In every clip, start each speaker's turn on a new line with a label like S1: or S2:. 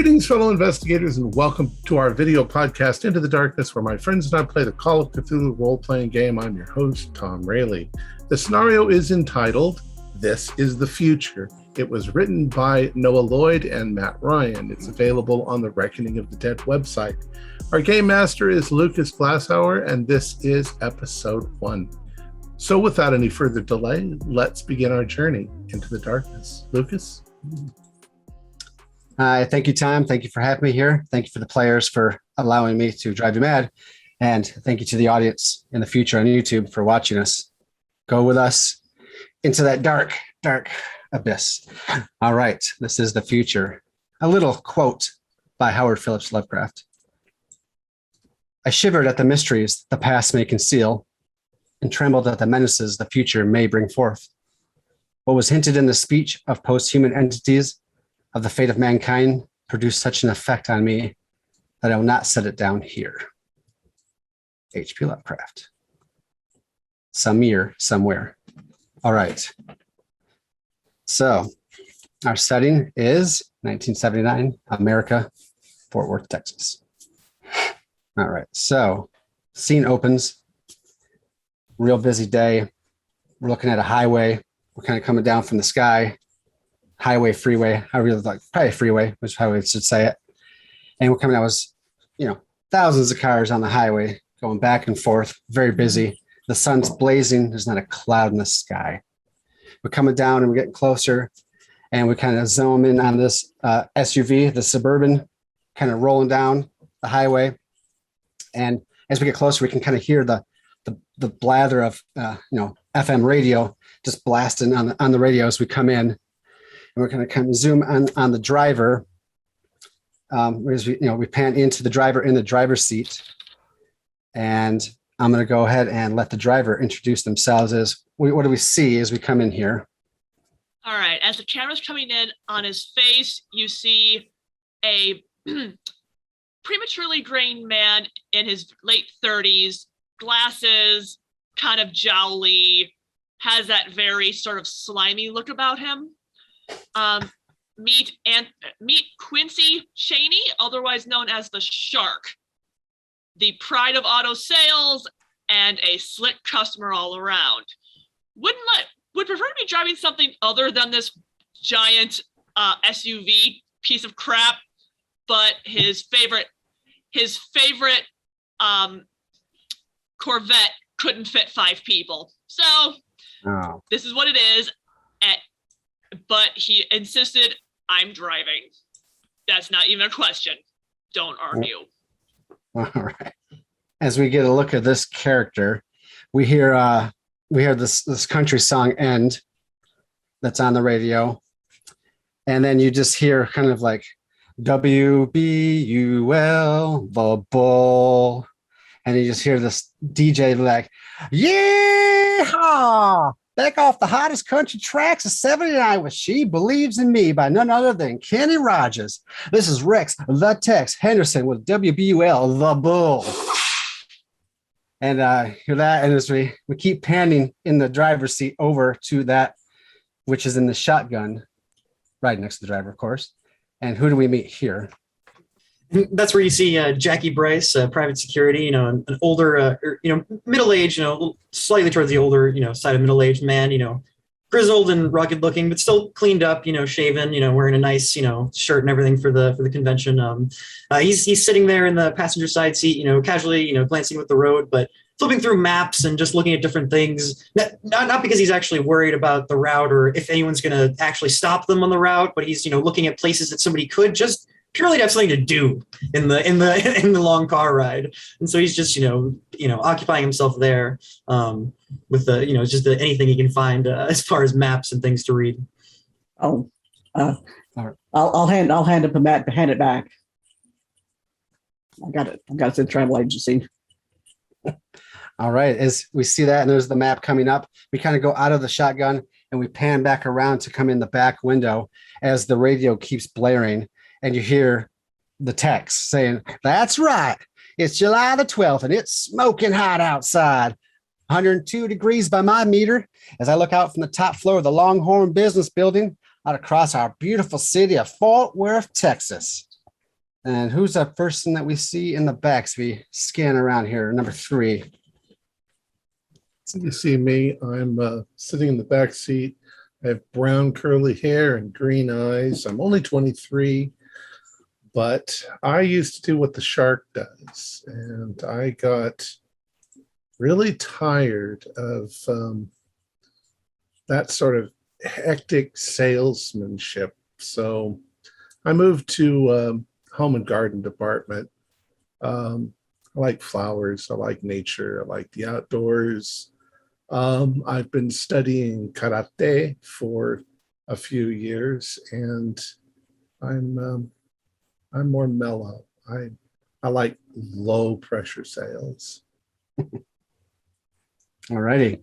S1: Greetings, fellow investigators, and welcome to our video podcast, Into the Darkness, where my friends and I play the Call of Cthulhu role-playing game. I'm your host, Tom Rayleigh. The scenario is entitled, This is the Future. It was written by Noah Lloyd and Matt Ryan. It's available on the Reckoning of the Dead website. Our game master is Lucas Glashower, and this is episode 1. So without any further delay, let's begin our journey into the darkness. Lucas?
S2: Thank you, Tom. Thank you for having me here. Thank you for the players for allowing me to drive you mad. And thank you to the audience in the future on YouTube for watching us. Go with us into that dark, dark abyss. All right, this is the future. A little quote by Howard Phillips Lovecraft. I shivered at the mysteries the past may conceal and trembled at the menaces the future may bring forth. What was hinted in the speech of post-human entities of the fate of mankind produced such an effect on me that I will not set it down here. H.P. Lovecraft. Some year, somewhere. All right. So our setting is 1979, America, Fort Worth, Texas. All right. So scene opens. Real busy day. We're looking at a highway. We're kind of coming down from the sky. Highway, freeway, I really like probably freeway, which is how we should say it. And we're coming out was, thousands of cars on the highway going back and forth, very busy. The sun's blazing. There's not a cloud in the sky. We're coming down and we're getting closer and we kind of zoom in on this SUV, the Suburban, kind of rolling down the highway. And as we get closer, we can kind of hear the blather of, FM radio just blasting on the radio as we come in. And we're going to kind of zoom on the driver as we pan into the driver in the driver's seat. And I'm going to go ahead and let the driver introduce themselves as what do we see as we come in here?
S3: All right. As the camera's coming in on his face, you see a prematurely graying man in his late 30s, glasses, kind of jowly, has that very sort of slimy look about him. Meet Quincy Cheney, otherwise known as the Shark, the pride of auto sales and a slick customer all around. Would prefer to be driving something other than this giant SUV piece of crap, but his favorite Corvette couldn't fit 5 people. So This is what it is. But he insisted, I'm driving. That's not even a question. Don't argue.
S2: All right. As we get a look at this character, we hear this country song end that's on the radio. And then you just hear kind of like WBUL, the bull. And you just hear this DJ like, yeah, back off the hottest country tracks of 79 with She Believes in Me by none other than Kenny Rogers. This is Rex the Tex Henderson with WBUL, the bull. And hear that, and as we keep panning in the driver's seat over to that, which is in the shotgun, right next to the driver, of course. And who do we meet here?
S4: That's where you see Jackie Bryce, private security, an older, middle-aged, slightly towards the older, side of middle-aged man, grizzled and rugged looking, but still cleaned up, shaven, wearing a nice, shirt and everything for the convention. He's sitting there in the passenger side seat, casually, glancing with the road, but flipping through maps and just looking at different things. Not because he's actually worried about the route or if anyone's going to actually stop them on the route, but he's, looking at places that somebody could just purely to have something to do in the long car ride. And so he's just, occupying himself there with anything he can find as far as maps and things to read.
S5: I'll hand it to Matt to hand it back. I got it to the travel agency.
S2: All right. As we see that, and there's the map coming up, we kind of go out of the shotgun and we pan back around to come in the back window as the radio keeps blaring. And you hear the text saying, that's right. It's July the 12th and it's smoking hot outside. 102 degrees by my meter as I look out from the top floor of the Longhorn Business Building out across our beautiful city of Fort Worth, Texas. And who's that person that we see in the back? So we scan around here, number 3.
S1: So you see me. I'm sitting in the back seat. I have brown curly hair and green eyes. I'm only 23, but I used to do what the shark does, and I got really tired of that sort of hectic salesmanship. So I moved to home and garden department. I like flowers. I like nature. I like the outdoors. I've been studying karate for a few years, and I'm more mellow. I like low pressure sales.
S2: All righty.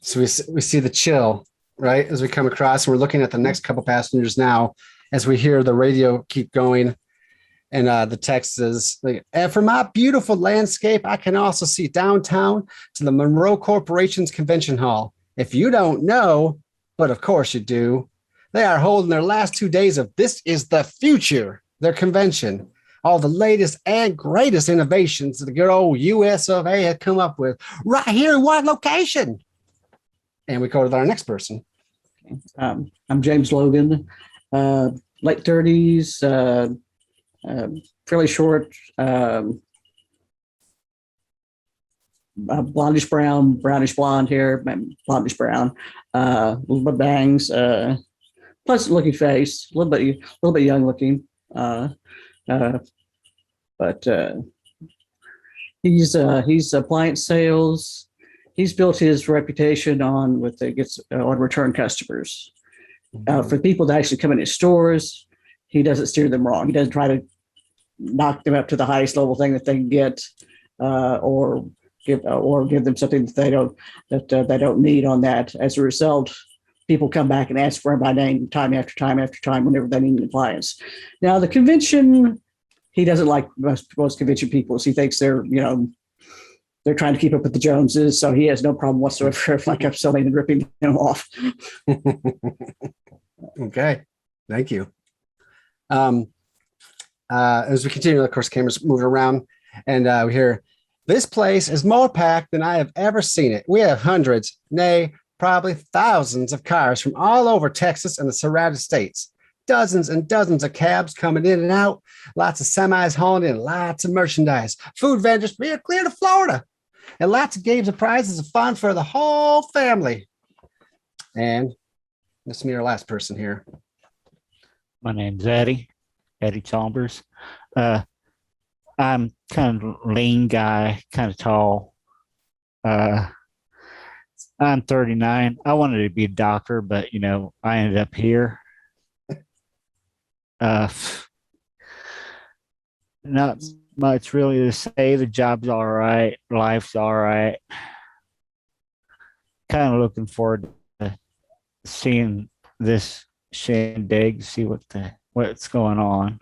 S2: So we see the chill, right, as we come across, and we're looking at the next couple passengers now as we hear the radio keep going. And the text is, like, and from my beautiful landscape, I can also see downtown to the Monroe Corporation's convention hall. If you don't know, but of course you do, they are holding their last 2 days of This Is the Future, their convention. All the latest and greatest innovations that the good old US of A had come up with right here in one location. And we go to our next person.
S5: I'm James Logan, late 30s, fairly short, blondish brown, brownish blonde hair, blondish brown, a little bit of bangs, pleasant looking face, a little bit young looking, but he's appliance sales. He's built his reputation on on return customers. For people that actually come in his stores, he doesn't steer them wrong. He doesn't try to knock them up to the highest level thing that they can get, or give them something that they don't need on that. As a result, people come back and ask for him by name time after time after time whenever they need an appliance. Now, the convention, he doesn't like most convention people. He thinks they're trying to keep up with the Joneses, so he has no problem whatsoever if I kept selling and ripping them off.
S2: Okay, thank you. As we continue, of course, cameras moving around, and we hear, this place is more packed than I have ever seen it. We have hundreds, nay, probably thousands of cars from all over Texas and the surrounding states. Dozens and dozens of cabs coming in and out, lots of semis hauling in, lots of merchandise, food vendors being clear to Florida, and lots of games and prizes of fun for the whole family. And this is me, our last person here.
S6: My name's Eddie Chambers. I'm kind of lean guy, kind of tall. I'm 39. I wanted to be a doctor, but I ended up here. Not much really to say. The job's all right. Life's all right. Kind of looking forward to seeing this shindig, see what's going on.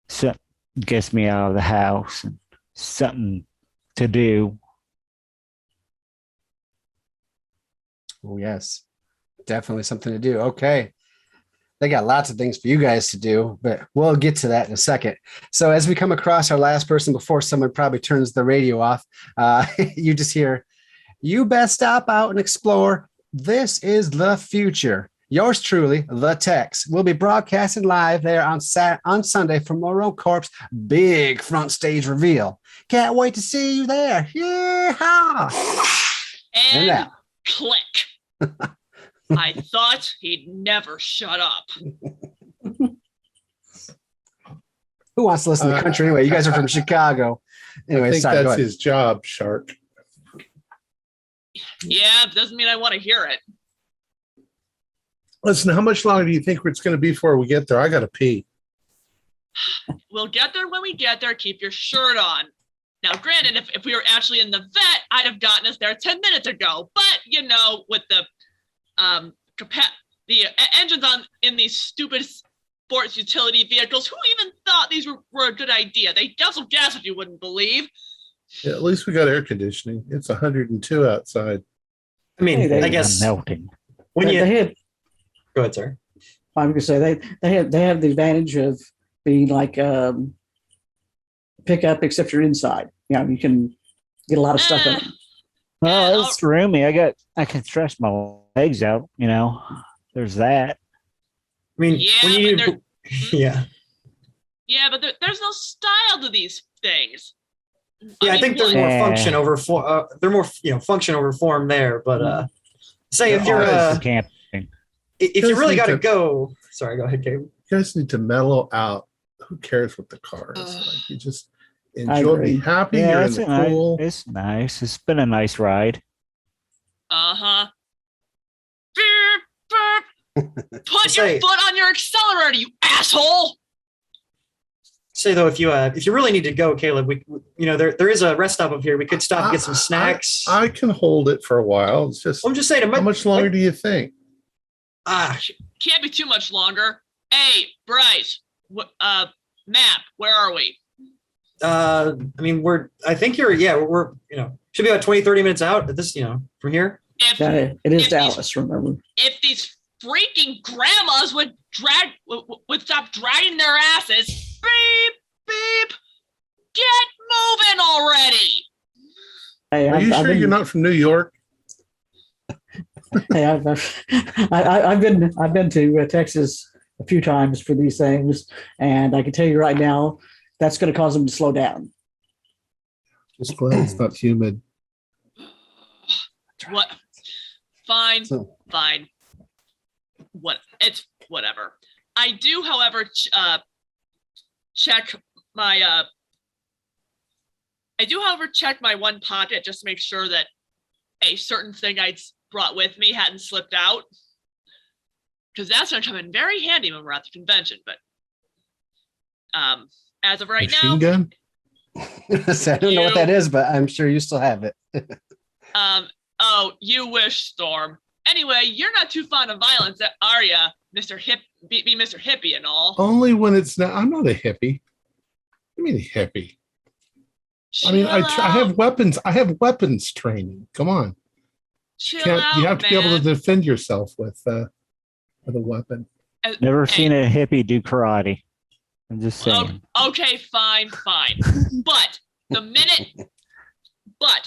S6: So gets me out of the house and something to do.
S2: Oh, yes, definitely something to do. Okay. They got lots of things for you guys to do, but we'll get to that in a second. So as we come across our last person before someone probably turns the radio off, you just hear, you best stop out and explore. This is the future. Yours truly, The Tex, will be broadcasting live there on Sunday from Monroe Corp's big front stage reveal. Can't wait to see you there. Yeah.
S3: And now. Click. I thought he'd never shut up.
S2: Who wants to listen to country anyway? You guys are from Chicago. Anyway,
S1: I think that's his job, Shark.
S3: Yeah, it doesn't mean I want to hear it.
S1: Listen, how much longer do you think it's going to be before we get there? I got to pee.
S3: We'll get there when we get there. Keep your shirt on. Now, granted, if we were actually in the vet, I'd have gotten us there 10 minutes ago. But, with the engines in these stupid sports utility vehicles, who even thought these were a good idea? They guzzle gas, if you wouldn't believe.
S1: Yeah, at least we got air conditioning. It's 102 outside.
S4: I mean, I guess
S6: melting.
S4: When
S5: they had,
S4: go ahead, sir.
S5: I'm going to say they have the advantage of being like pickup, except you're inside. You know, you can get a lot of stuff in them.
S6: Well, it's roomy. I can stretch my legs out. You know, there's that.
S4: I mean,
S3: Yeah,
S4: when you
S3: but
S4: yeah.
S3: Yeah, but there's no style to these things.
S4: Yeah, I
S3: mean,
S4: think there's
S3: what?
S4: more function over form. They're more, function over form there. But say if you're
S6: For camping.
S4: if you really
S1: need
S4: got to
S1: to-
S4: go, sorry, go ahead, Caleb.
S1: You guys need to mellow out. Who cares what the car is?
S3: Ugh.
S1: Like, you just
S5: I
S1: enjoy,
S5: agree.
S1: be happy.
S6: Yeah,
S1: You're in
S6: it's
S1: the
S6: nice.
S1: pool.
S6: It's nice. It's been a nice ride.
S3: Uh-huh. Beep, beep. Put your
S4: Say-
S3: foot on your accelerator, you asshole!
S4: Say though, if you really need to go, Caleb, there is a rest stop up here. We could stop and get some snacks.
S1: I can hold it for a while. It's just
S4: I'm just saying,
S1: how much longer do you think?
S3: Can't be too much longer. Hey, Bryce, map, where are we?
S4: I mean, I think we're should be about 20, 30 minutes out at this, from here.
S3: If
S5: Yeah, it is
S3: If
S5: Dallas, remember?
S3: if these freaking grandmas would stop dragging their asses, beep, beep, get moving already.
S5: Hey,
S1: Are you sure you're not from New York?
S5: Hey, I've been to Texas a few times for these things, and I can tell you right now, that's going to cause them to slow down.
S1: Just glad it's not humid.
S3: What? Fine,
S2: So-
S3: fine. It's whatever. I do, however, check my one pocket just to make sure that a certain thing I'd brought with me hadn't slipped out, because that's going to come in very handy when we're at the convention. But as of right
S1: Machine
S3: now,
S1: gun?
S2: So I don't know what that is, but I'm sure you still have it.
S3: oh, you wish, Storm. Anyway, you're not too fond of violence, are ya, Mr. Mr. Hippie and all?
S1: Only when it's not. I'm not a hippie. I mean, a hippie. I mean, I
S3: Chill
S1: have
S3: out.
S1: weapons. I have weapons training. Come on,
S3: Chill
S1: you
S3: out,
S1: have to be able to
S3: man.
S1: defend yourself with a weapon.
S6: Never
S3: Hey.
S6: seen a hippie do karate. I'm just saying.
S3: Okay, fine. But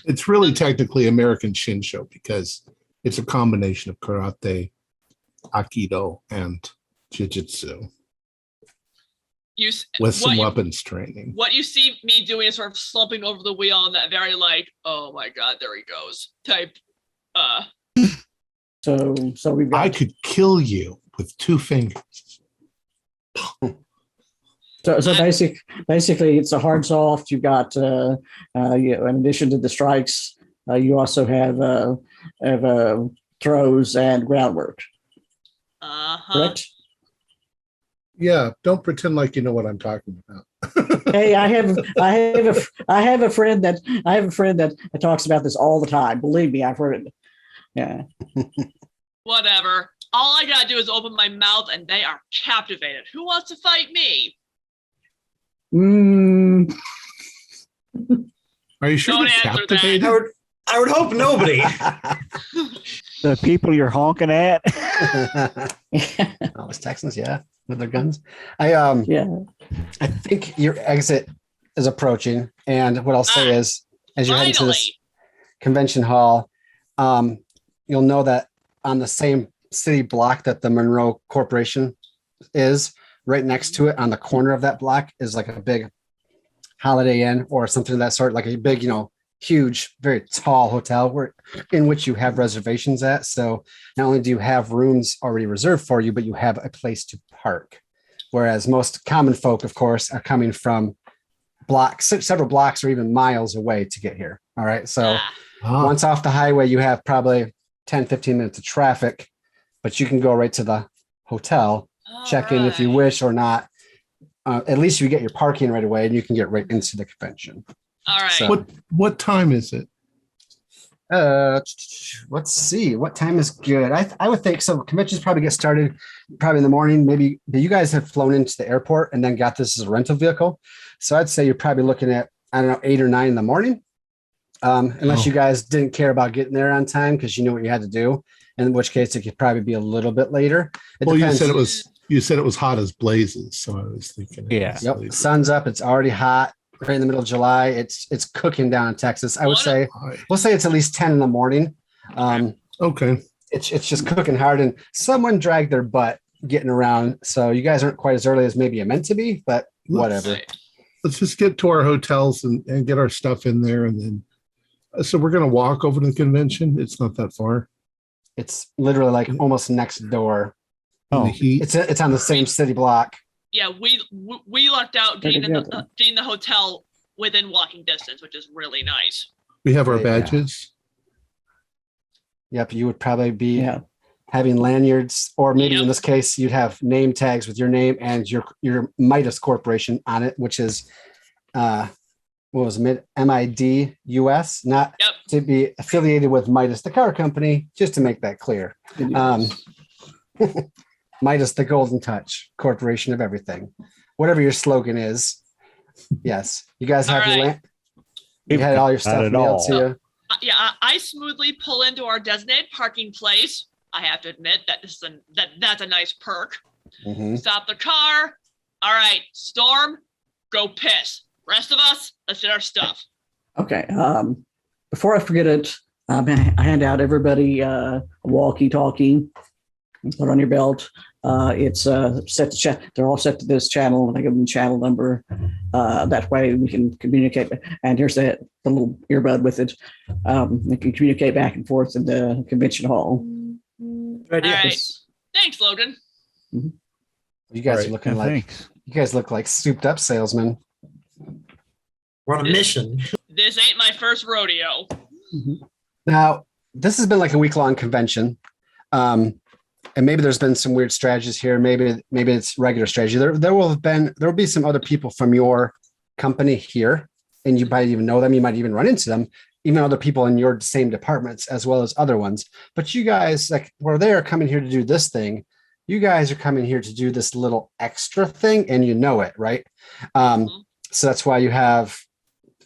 S1: It's really technically American Shinsho because it's a combination of karate, aikido, and jiu-jitsu with some weapons training.
S3: What you see me doing is sort of slumping over the wheel on that very oh my god, there he goes type.
S5: So we've got
S1: I could kill you with 2 fingers.
S5: So basically, it's a hard soft. You've got, in addition to the strikes, you also have throws and groundwork. Correct?
S1: Yeah, don't pretend like you know what I'm talking about.
S5: Hey, I have a friend that talks about this all the time. Believe me, I've heard it. Yeah.
S3: Whatever. All I gotta do is open my mouth and they are captivated. Who wants to fight me?
S5: Mm,
S1: Are you sure
S3: Don't
S1: they're
S3: answer that.
S1: captivated?
S4: I would hope nobody.
S6: The people you're honking at.
S2: Oh, it's Texans, yeah, with their guns.
S5: yeah.
S2: I think your exit is approaching, and what I'll say is, as you head into
S3: Finally.
S2: this convention hall, you'll know that on the same city block that the Monroe Corporation is, right next to it on the corner of that block is like a big Holiday Inn or something of that sort, like a big, huge, very tall hotel in which you have reservations at. So not only do you have rooms already reserved for you, but you have a place to park. Whereas most common folk, of course, are coming from several blocks or even miles away to get here. All right. So
S1: Ah,
S2: once off the highway, you have probably 10, 15 minutes of traffic, but you can go right to the hotel, check in if you wish or not. At least you get your parking right away and you can get right into the convention.
S3: All right.
S2: So-
S1: what time is it?
S2: Let's see. What time is good? I would think so. Conventions probably get started probably in the morning. Maybe you guys have flown into the airport and then got this as a rental vehicle. So I'd say you're probably looking at, 8 or 9 in the morning. Unless you guys didn't care about getting there on time because you knew what you had to do, in which case it could probably be a little bit later. It
S1: Well, you
S2: depends.
S1: said it was You said it was hot as blazes, so I was thinking.
S6: Yeah.
S2: Yep. Sun's up. It's already hot. Right in the middle of July. It's cooking down in Texas. I would say we'll say it's at least 10 in the morning.
S1: Okay.
S2: It's just cooking hard, and someone dragged their butt getting around. So you guys aren't quite as early as maybe you're meant to be, but whatever.
S1: Let's just get to our hotels and get our stuff in there, and then. So we're gonna walk over to the convention. It's not that far.
S2: It's literally like almost next door.
S1: In the heat.
S2: It's on the same city block.
S3: Yeah, we lucked out getting the hotel within walking distance, which is really nice.
S1: We have our badges.
S2: Yep, you would probably be having lanyards, or maybe in this case, you'd have name tags with your name and your Midas Corporation on it, which is what was it, MID US, not to be affiliated with Midas, the car company, just to make that clear. Midas, the Golden Touch, Corporation of Everything, whatever your slogan is. Yes, you guys have you had all your stuff mailed to you.
S3: Yeah, I smoothly pull into our designated parking place. I have to admit that that's a nice perk.
S2: Mm-hmm.
S3: Stop the car. All right, Storm, go piss. Rest of us, let's get our stuff.
S5: Okay. Before I forget it, I hand out everybody a walkie-talkie. Put on your belt. It's set to they're all set to this channel. I give them the channel number. That way we can communicate. And here's the little earbud with it. We can communicate back and forth in the convention hall.
S4: Good idea.
S3: All right. Thanks, Logan.
S2: Mm-hmm. You guys are looking you guys look like souped up salesmen.
S4: We're on a mission.
S3: This ain't my first rodeo.
S2: Mm-hmm. Now, this has been like a week-long convention. And maybe there's been some weird strategies here. Maybe it's regular strategy. There will be some other people from your company here, and you might even know them. You might even run into them, even other people in your same departments as well as other ones. But you guys, like, where they are coming here to do this thing, you guys are coming here to do this little extra thing, and you know it, right? So that's why you have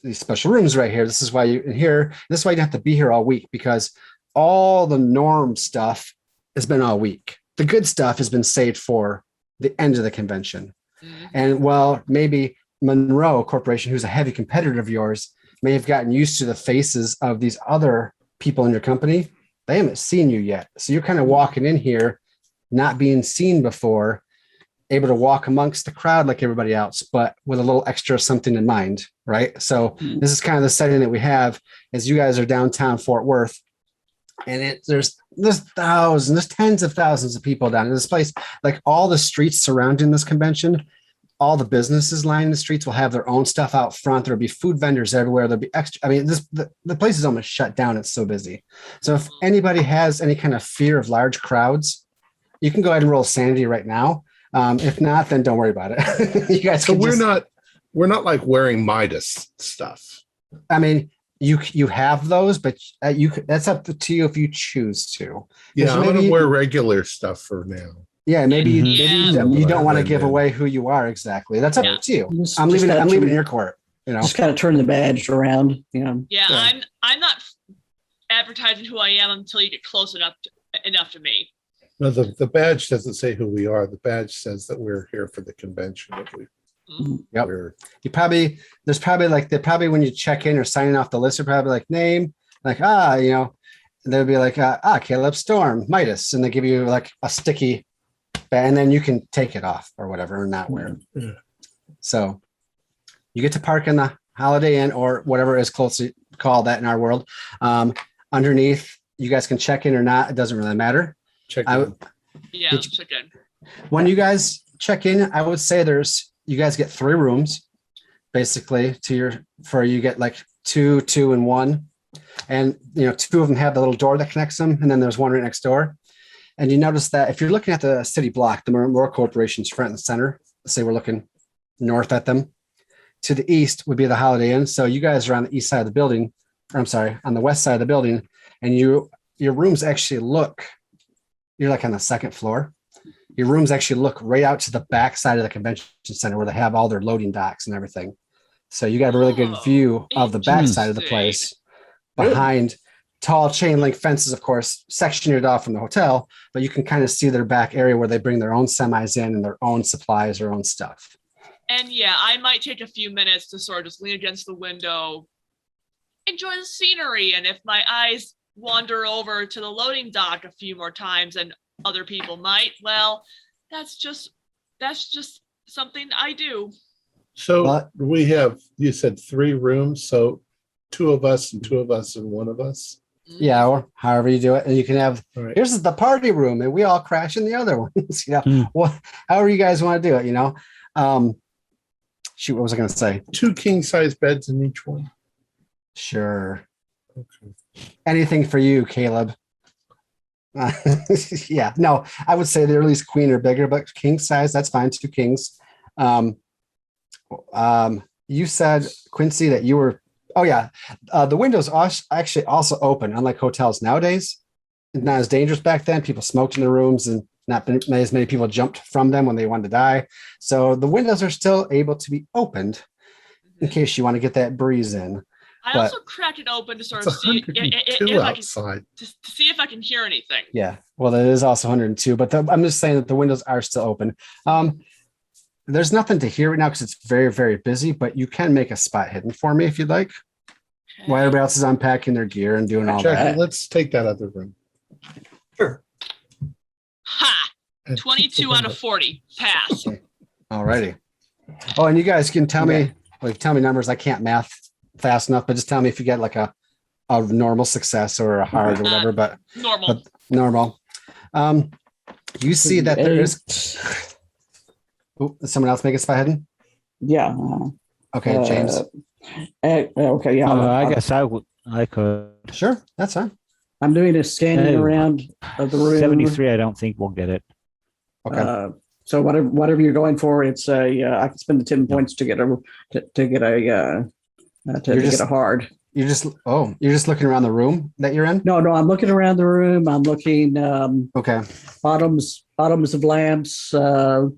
S2: these special rooms right here. This is why you have to be here all week, because all the norm stuff has been all week. The good stuff has been saved for the end of the convention. Mm-hmm. And well, maybe Monroe Corporation, who's a heavy competitor of yours, may have gotten used to the faces of these other people in your company. They haven't seen you yet. So you're kind of walking in here, not being seen before, able to walk amongst the crowd like everybody else, but with a little extra something in mind, right? So this is kind of the setting that we have as you guys are downtown Fort Worth. And there's tens of thousands of people down in this place. Like all the streets surrounding this convention, all the businesses lining the streets will have their own stuff out front. There'll be food vendors everywhere. There'll be extra. I mean, the place is almost shut down. It's so busy. So if anybody has any kind of fear of large crowds, you can go ahead and roll sanity right now. If not, then don't worry about it. You guys.
S1: So we're not like wearing Midas stuff.
S2: I mean, you have those, but that's up to you if you choose to.
S1: Yeah, I'm going to wear regular stuff for now.
S2: Yeah, maybe you don't want to give away who you are exactly. That's up to you. I'm leaving it in your court.
S5: Just kind of turn the badge around.
S3: Yeah, I'm not advertising who I am until you get close enough to me.
S1: No, the badge doesn't say who we are. The badge says that we're here for the convention.
S2: Yep. There's probably when you check in or signing off the list, they're probably like name, like they'll be like Caleb Storm Midas, and they give you like a sticky, and then you can take it off or whatever and not wear it. Yeah. So you get to park in the Holiday Inn or whatever is closely called that in our world. Underneath, you guys can check in or not. It doesn't really matter.
S3: Check in.
S2: When you guys check in, I would say you guys get 3 rooms, basically you get like 2, 2, and 1. And 2 of them have the little door that connects them, and then there's one right next door. And you notice that if you're looking at the city block, the Monroe Corporation's front and center, let's say we're looking north at them, to the east would be the Holiday Inn. So you guys are on the east side of the building, on the west side of the building, and your rooms actually you're like on the second floor. Your rooms actually look right out to the back side of the convention center where they have all their loading docks and everything. So you got a really good view of the back side of the place behind tall chain link fences, of course, section it off from the hotel, but you can kind of see their back area where they bring their own semis in and their own supplies, their own stuff.
S3: And yeah, I might take a few minutes to sort of just lean against the window, enjoy the scenery, and if my eyes wander over to the loading dock a few more times and other people might, well, that's just something I do.
S1: So we have, you said 3 rooms, so 2 of us and 2 of us and 1 of us.
S2: Yeah, or however you do it. And you can have,
S1: Right.
S2: here's the party room, and we all crash in the other ones, however you guys want to do it, Shoot, what was I going to say?
S1: 2 king size beds in each one.
S2: Sure.
S1: Okay.
S2: Anything for you, Caleb. Yeah, no, I would say they're at least queen or bigger, but king size, that's fine. 2 kings. You said, Quincy, that you were, the windows are actually also open, unlike hotels nowadays. Not as dangerous back then. People smoked in the rooms and not as many people jumped from them when they wanted to die. So the windows are still able to be opened in case you want to get that breeze in.
S3: I also cracked it open to sort
S1: It's
S3: of see
S1: 102
S3: if I can,
S1: outside.
S3: to see if I can hear anything.
S2: Yeah, well, it is also 102, but I'm just saying that the windows are still open. There's nothing to hear right now because it's very, very busy, but you can make a spot hidden for me if you'd like.
S3: Okay.
S2: While everybody else is unpacking their gear and doing all
S1: Jackie,
S2: that.
S1: let's take that other room.
S4: Sure.
S3: Ha!
S1: And
S3: 22 out of 40. Pass.
S2: All righty. Oh, and you guys can tell me, tell me numbers. I can't math fast enough, but just tell me if you get like a normal success or a hard or whatever, but
S3: Normal.
S2: normal. You see that there is. Did someone else make a spot hidden?
S5: Yeah.
S2: Okay, James.
S5: Okay, yeah.
S6: I guess I could.
S2: Sure, that's fine.
S5: I'm doing a scanning
S6: Oh.
S5: around of the room.
S6: 73, I don't think we'll get it.
S2: Okay.
S5: So whatever you're going for, it's I can spend the 10 points to get a hard.
S2: You're just looking around the room that you're in.
S5: No, I'm looking around the room. I'm looking
S2: Okay.
S5: bottoms of lamps. There's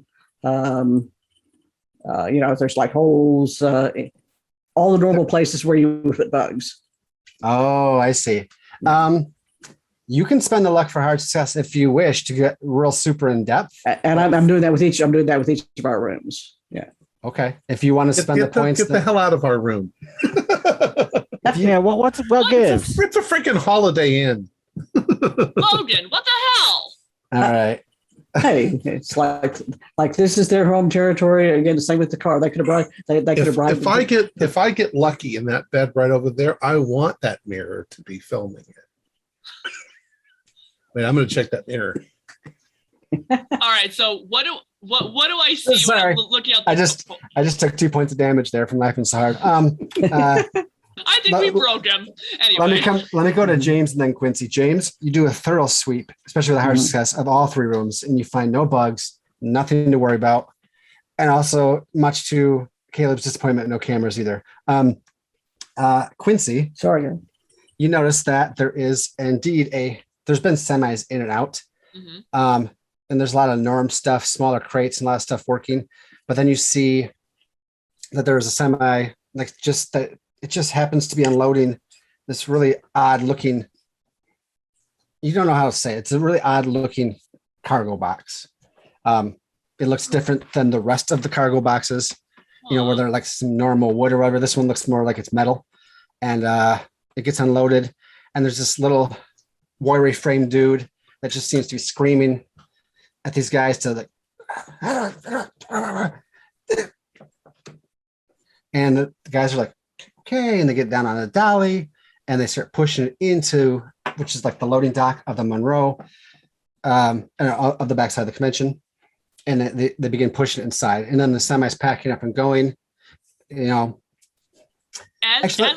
S5: like holes. All the normal places where you would put bugs.
S2: Oh, I see. You can spend the luck for hard success if you wish to get real super in depth.
S5: And I'm doing that with each. I'm doing that with each of our rooms. Yeah.
S2: Okay. If you want to spend the points,
S1: Get the hell out of our room.
S6: Yeah, what gives?
S1: It's a freaking Holiday Inn.
S3: Logan, what the hell?
S2: all right.
S5: Hey, it's like this is their home territory. Again, the same with the car. They could have brought. They could have brought.
S1: If I get lucky in that bed right over there, I want that mirror to be filming it. Wait, I'm going to check that mirror.
S3: All right, so what do I see
S2: Sorry.
S3: when I'm looking out?
S2: I just took 2 points of damage there from laughing so hard.
S3: I think we broke him. Anyway.
S2: Let me go to James and then Quincy. James, you do a thorough sweep, especially with the hard success of all 3 rooms, and you find no bugs, nothing to worry about, and also much to Caleb's disappointment, no cameras either. Quincy,
S5: Sorry.
S2: you notice that there is indeed there's been semis in and out.
S3: Mhm.
S2: And there's a lot of norm stuff, smaller crates, and a lot of stuff working. But then you see that there's a semi, like just that it just happens to be unloading this really odd looking, you don't know how to say it. It's a really odd looking cargo box. It looks different than the rest of the cargo boxes, where they're like some normal wood or whatever. This one looks more like it's metal. And it gets unloaded. And there's this little wiry frame dude that just seems to be screaming at these guys to like, and the guys are like, okay, and they get down on a dolly and they start pushing it into, which is like the loading dock of the Monroe, of the backside of the convention, and they begin pushing it inside, and then the semi's packing up and going. Actually,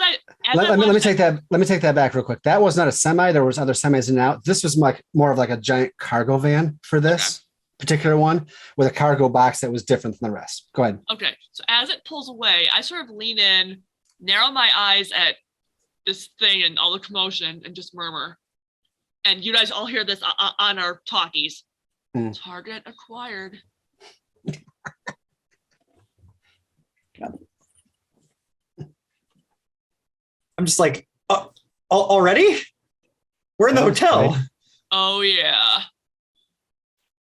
S2: let me take that back real quick. That was not a semi. There was other semis in and out. This was more of like a giant cargo van for this particular one, with a cargo box that was different than the rest. Go ahead.
S3: Okay, so as it pulls away, I sort of lean in, narrow my eyes at this thing and all the commotion, and just murmur. And you guys all hear this on our talkies. Target acquired.
S4: I'm just like, already? We're in the hotel.
S6: Right.
S3: Oh yeah.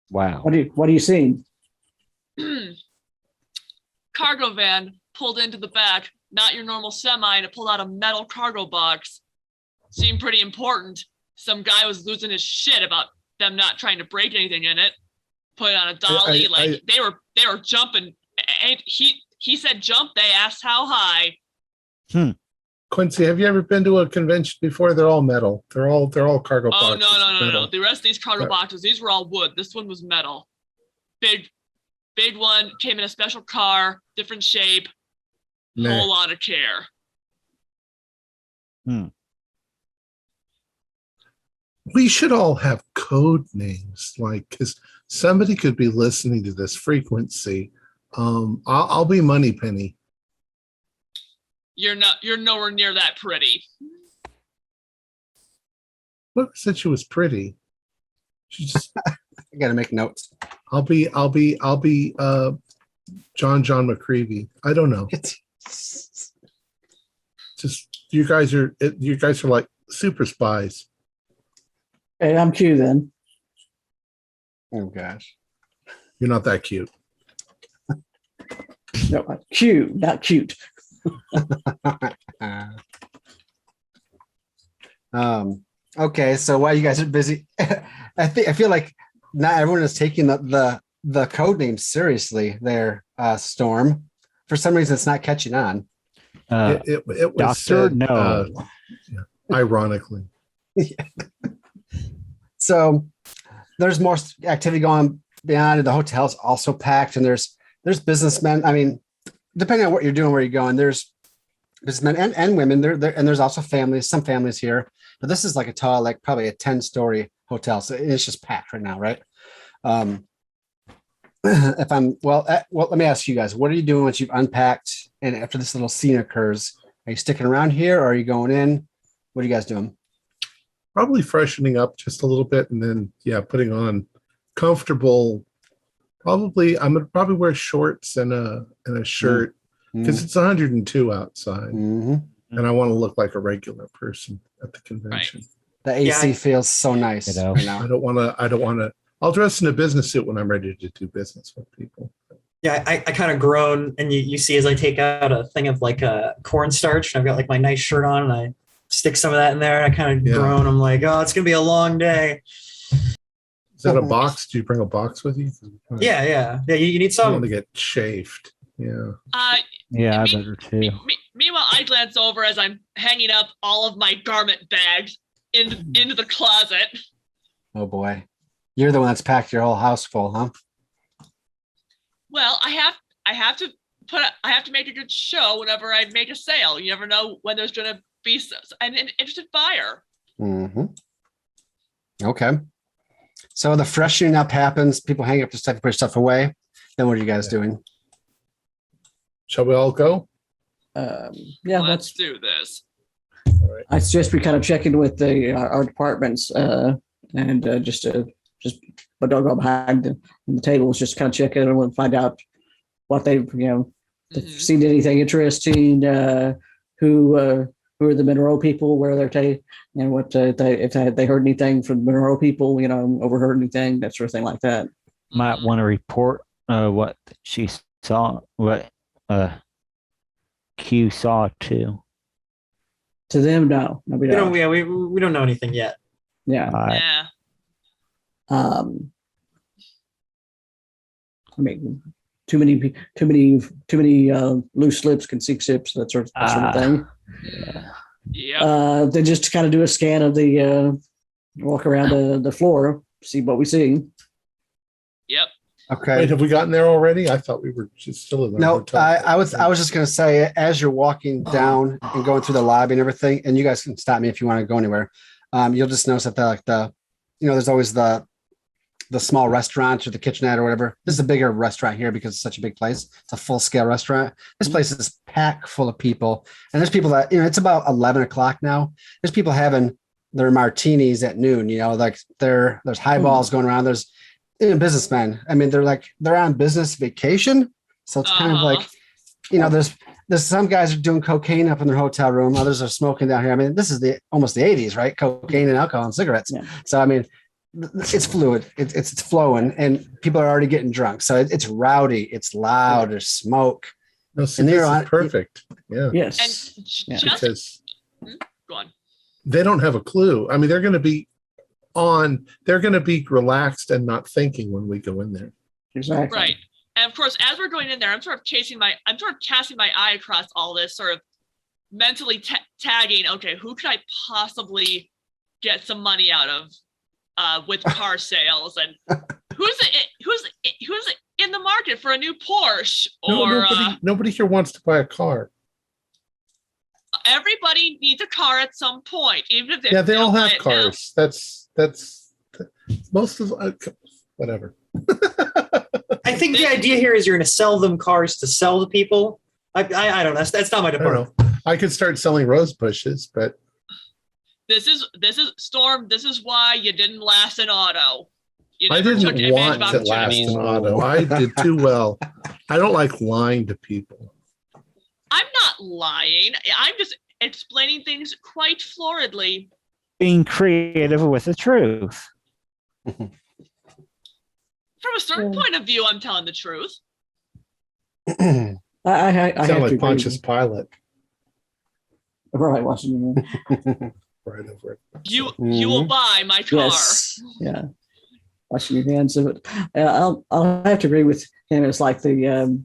S6: Wow.
S5: What are you seeing?
S3: Cargo van pulled into the back, not your normal semi, and it pulled out a metal cargo box. Seemed pretty important. Some guy was losing his shit about them not trying to break anything in it. Put it on a dolly, they were jumping. And he said jump. They asked how high.
S1: Quincy, have you ever been to a convention before? They're all metal. They're all cargo
S3: Oh
S1: boxes.
S3: no. The rest of these cargo boxes, these were all wood. This one was metal. Big one, came in a special car, different shape, whole lot of care.
S1: We should all have code names, like, because somebody could be listening to this frequency. I'll be Moneypenny.
S3: You're nowhere near that pretty.
S1: Whoever said she was pretty? She just.
S2: I got to make notes.
S1: I'll be John McCreevy. I don't know. Just you guys are like super spies.
S5: Hey, I'm Q then.
S2: Oh gosh.
S1: You're not that cute.
S5: No, Q, not cute.
S2: Okay, so while you guys are busy, I feel like not everyone is taking the code name seriously there, Storm. For some reason it's not catching on.
S1: It was
S6: Doctor,
S1: said,
S6: no.
S1: ironically.
S2: So there's more activity going beyond. The hotel's also packed, and there's businessmen. I mean, depending on what you're doing, where you're going, there's businessmen and women there, and there's also families, some families here. But this is like a tall, like probably a 10-story hotel, so it's just packed right now, right? Let me ask you guys, what are you doing once you've unpacked and after this little scene occurs? Are you sticking around here, or are you going in? What are you guys doing?
S1: Probably freshening up just a little bit, and then putting on comfortable. I'm gonna probably wear shorts and a shirt because it's 102 outside, and I want to look like a regular person at the convention.
S2: Right. The AC feels so nice right now.
S1: I don't want to. I'll dress in a business suit when I'm ready to do business with people.
S4: Yeah, I kind of groan, and you see as I take out a thing of like cornstarch, and I've got like my nice shirt on, and I stick some of that in there. And I kind of groan. I'm like, oh, it's gonna be a long day.
S1: Is that a box? Do you bring a box with you?
S4: Yeah. You need some.
S1: I want to get chafed. Yeah.
S6: I better too.
S3: Meanwhile, I glance over as I'm hanging up all of my garment bags into the closet.
S2: Oh boy, you're the one that's packed your whole house full, huh?
S3: Well, I have to make a good show whenever I make a sale. You never know when there's going to be an interested buyer.
S2: Okay. So the freshening up happens. People hang up this type of push stuff away. Then what are you guys doing?
S1: Shall we all go?
S3: Let's do this.
S1: All right.
S5: I suggest we kind of check in with our departments and just but don't go behind the tables. Just kind of check in and find out what they've seen anything interesting. Who are the Monroe people? Where they're taking, and what if they heard anything from the Monroe people? Overheard anything, that sort of thing like that.
S6: Might want to report what she saw, what Q saw too.
S5: To them, no, we don't.
S4: We don't know anything yet.
S5: Yeah.
S3: Yeah.
S5: I mean, too many loose lips can sink ships. That sort of thing.
S3: Yeah.
S5: Then just kind of do a scan of the walk around the floor, see what we see.
S3: Yep.
S2: Okay.
S1: Wait, have we gotten there already? I thought we were just still in the hotel.
S2: I was just going to say, as you're walking down and going through the lobby and everything, and you guys can stop me if you want to go anywhere. You'll just notice that there's always the small restaurant or the kitchenette or whatever. This is a bigger restaurant here because it's such a big place. It's a full scale restaurant. This place is packed full of people. And there's people that, it's about 11 o'clock now. There's people having their martinis at noon, like there's highballs going around. There's businessmen. I mean, they're on business vacation. So it's kind of like, there's some guys are doing cocaine up in their hotel room. Others are smoking down here. I mean, this is almost the 80s, right? Cocaine and alcohol and cigarettes.
S5: Yeah.
S2: So I mean, it's fluid. It's flowing, and people are already getting drunk. So it's rowdy. It's loud. There's smoke.
S1: No, see,
S2: And
S1: this
S2: they're
S1: is
S2: on-
S1: perfect. Yeah,
S5: Yes.
S3: And
S5: Yeah.
S3: just
S1: because
S3: go on.
S1: they don't have a clue. I mean, they're going to be relaxed and not thinking when we go in there.
S5: Exactly.
S3: Right. And of course, as we're going in there, I'm sort of casting my eye across all this, sort of mentally tagging, okay, who could I possibly get some money out of with car sales, and who's in the market for a new Porsche, or
S1: Nobody here wants to buy a car.
S3: everybody needs a car at some point, even if
S1: Yeah, they all
S3: don't
S1: have
S3: buy it now.
S1: cars. That's most of whatever.
S4: I think the idea here is you're going to sell them cars to sell to people. I don't know. That's not my
S1: I don't
S4: department.
S1: know. I could start selling rose bushes, but
S3: This is Storm. This is why you didn't last an auto. You
S1: I
S3: never took
S1: didn't
S3: advantage
S1: want
S3: of
S1: to
S3: opportunities.
S1: last an auto. I did too well. I don't like lying to people.
S3: I'm not lying. I'm just explaining things quite floridly.
S6: Being creative with the truth.
S3: From a certain point of view, I'm telling the truth.
S5: I
S1: Sound
S5: have to
S1: like
S5: agree
S1: Pontius
S5: with-
S1: Pilate
S5: Right, Washington.
S1: right over it.
S3: You will buy my car.
S5: Yes. Yeah. Washing your hands of it. I'll have to agree with him. It's like the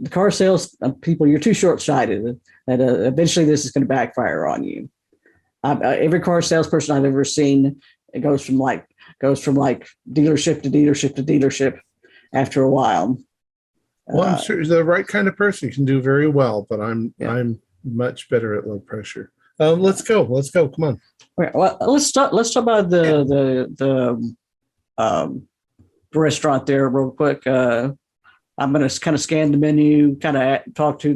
S5: car sales people. You're too short sighted. That eventually this is going to backfire on you. Every car salesperson I've ever seen, it goes from like dealership to dealership to dealership after a while.
S1: Well, I'm sure the right kind of person can do very well, but I'm much better at low pressure. Let's go. Come on.
S5: Okay, well, let's talk about the restaurant there real quick. I'm going to kind of scan the menu, kind of talk to.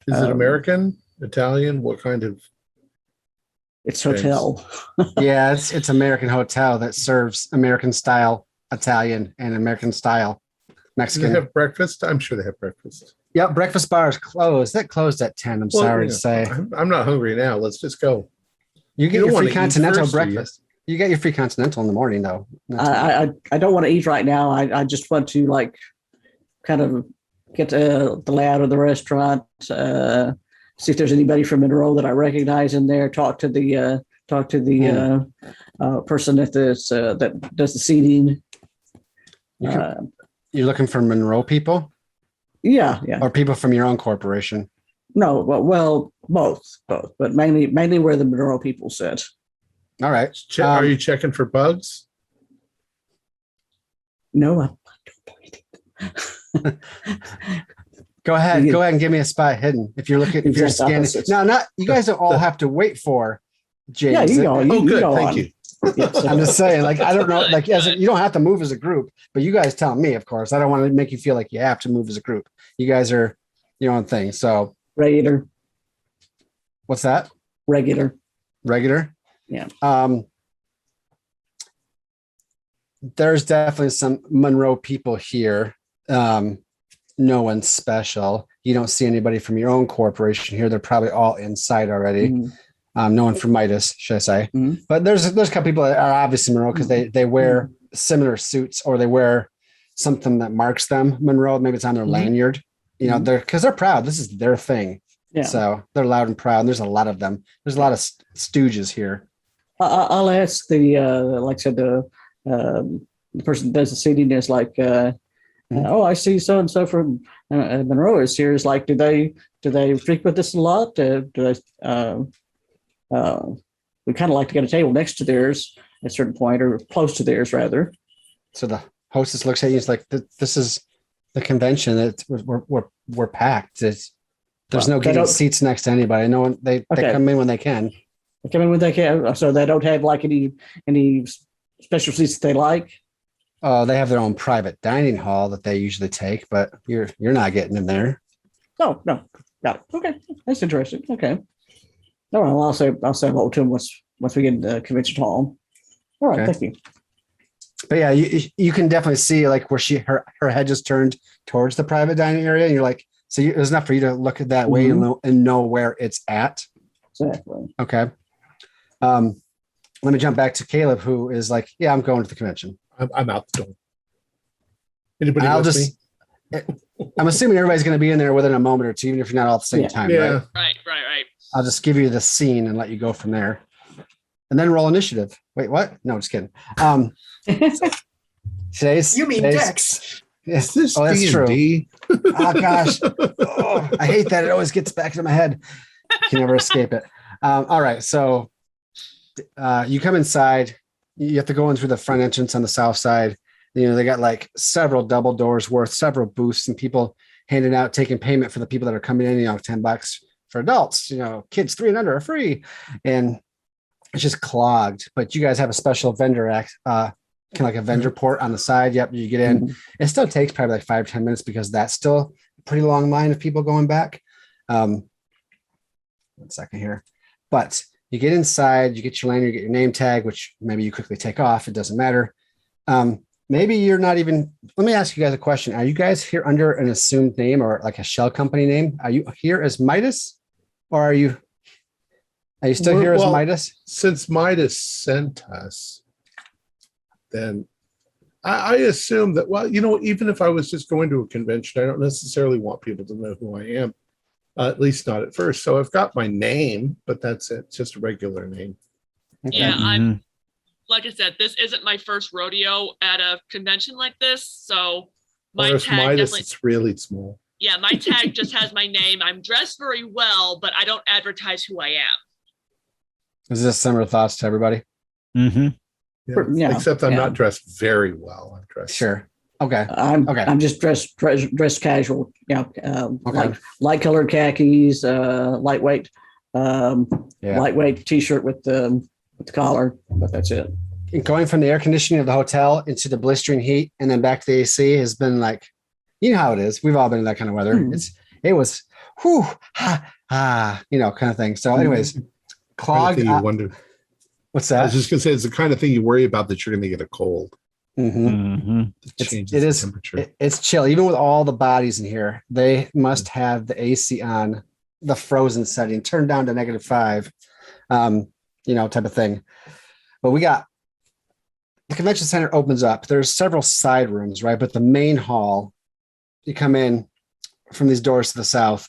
S1: Is it American, Italian? What kind of?
S5: It's hotel.
S2: Yeah, it's American hotel that serves American style Italian and American style
S1: Do they
S2: Mexican.
S1: have breakfast? I'm sure they have breakfast.
S2: Yep, breakfast bar is closed. That closed at 10. I'm
S1: Well,
S2: sorry
S1: yeah,
S2: to say.
S1: I'm not hungry now. Let's just go.
S2: You get
S1: You don't
S2: your
S1: wanna
S2: free
S1: eat
S2: continental
S1: first, do you?
S2: breakfast. You get your free continental in the morning though.
S5: I don't want to eat right now. I just want to like kind of get the layout of the restaurant, see if there's anybody from Monroe that I recognize in there. Talk to the person that does the seating.
S2: You're looking for Monroe people
S5: Yeah.
S2: or people from your own corporation?
S5: No, well, both, but mainly where the Monroe people sit.
S2: All right.
S1: Are you checking for bugs?
S5: No, I don't.
S2: Go ahead and give me a spot hidden. If you're looking, if you're
S5: Exact
S2: scanning.
S5: opposites.
S2: No, not you guys don't all have to wait for James.
S5: Yeah, you go.
S1: Oh, good.
S5: go
S1: Thank
S5: on.
S1: you.
S5: Yes.
S2: I'm just saying, like, I don't know, like, you don't have to move as a group, but you guys tell me, of course. I don't want to make you feel like you have to move as a group. You guys are your own thing. So,
S5: Regular.
S2: what's that?
S5: Regular.
S2: Regular?
S5: Yeah.
S2: There's definitely some Monroe people here. No one's special. You don't see anybody from your own corporation here. They're probably all inside already.
S5: Mhm.
S2: No one from Midas, should I say?
S5: Mhm.
S2: But there's a couple people that are obviously Monroe because they wear similar suits or they wear something that marks them Monroe. Maybe it's on their
S5: Mhm.
S2: lanyard. You know, they're proud. This is their thing.
S5: Yeah.
S2: So they're loud and proud. And there's a lot of them. There's a lot of stooges here.
S5: I'll ask the like I said the person that does the seating is like oh, I see so and so from Monroe is here. Is like do they frequent this a lot? Do they we kind of like to get a table next to theirs at a certain point or close to theirs rather.
S2: So the hostess looks at you. It's like, this is the convention. We're packed. There's no getting seats next to anybody. No one. They come in when they can.
S5: They come in when they can. So they don't have like any special seats that they like.
S2: They have their own private dining hall that they usually take, but you're not getting in there.
S5: Oh no, got it. Okay, that's interesting. Okay. All right. Well, I'll say hello to him once we get in the convention hall. All right.
S2: Okay.
S5: Thank you.
S2: But yeah, you can definitely see like where her head just turned towards the private dining area, and you're like, so it was enough for you to look at that way and know where it's at.
S5: Exactly.
S2: Okay. Let me jump back to Caleb, who is like, yeah, I'm going to the convention.
S1: I'm out the door. Anybody
S2: I'll
S1: with
S2: just,
S1: me?
S2: I'm assuming everybody's going to be in there within a moment or two, even if you're not all at the same time.
S1: Yeah.
S2: Right?
S3: Right.
S2: I'll just give you the scene and let you go from there. And then roll initiative. Wait, what? No, just kidding. Today's
S4: Dex?
S1: Is this
S2: oh, that's
S1: D&D?
S2: true. Oh gosh, I hate that. It always gets back into my head. Can never escape it. All right, so you come inside. You have to go in through the front entrance on the south side. You know, they got like several double doors worth, several booths, and people handing out, taking payment for the people that are coming in. You know, $10 for adults. You know, kids 3 and under are free, and it's just clogged. But you guys have a special vendor kind of like a vendor port on the side. Yep, you get in.
S5: Mhm.
S2: It still takes probably like 5 or 10 minutes because that's still a pretty long line of people going back. 1 second here. But you get inside, you get your lanyard, you get your name tag, which maybe you quickly take off. It doesn't matter. Maybe you're not even, let me ask you guys a question. Are you guys here under an assumed name or like a shell company name? Are you here as Midas, or are you still here as Midas?
S1: Since Midas sent us, then I assume that, well, you know, even if I was just going to a convention, I don't necessarily want people to know who I am, at least not at first. So I've got my name, but that's it. It's just a regular name.
S2: Okay.
S3: Yeah,
S6: Mhm.
S3: I'm like I said, this isn't my first rodeo at a convention like this, so my
S1: Or if
S3: tag
S1: Midas,
S3: definitely.
S1: it's really small.
S3: Yeah, my tag just has my name. I'm dressed very well, but I don't advertise who I am.
S2: Is this similar thoughts to everybody?
S6: Mm-hmm.
S5: Yeah,
S1: Except I'm
S5: yeah.
S1: not dressed very well. I'm dressed.
S2: Sure. Okay. Okay.
S5: I'm just dressed casual. Yeah,
S2: Okay.
S5: like light colored khakis, lightweight, lightweight t-shirt with the collar, but that's it.
S2: Going from the air conditioning of the hotel into the blistering heat and then back to the AC has been like, you know how it is. We've all been in that kind of weather. It was whew, you know, kind of thing. So anyways, clogged.
S1: Kind of you wonder.
S2: What's
S1: I
S2: that?
S1: was just gonna say it's the kind of thing you worry about that you're gonna get a cold.
S2: Mm-hmm.
S6: Mm-hmm.
S1: It changes
S2: it is
S1: the temperature.
S2: it's chill. Even with all the bodies in here, they must have the AC on the frozen setting, turned down to -5, you know, type of thing. But we got the convention center opens up. There's several side rooms, right? But the main hall, you come in from these doors to the south,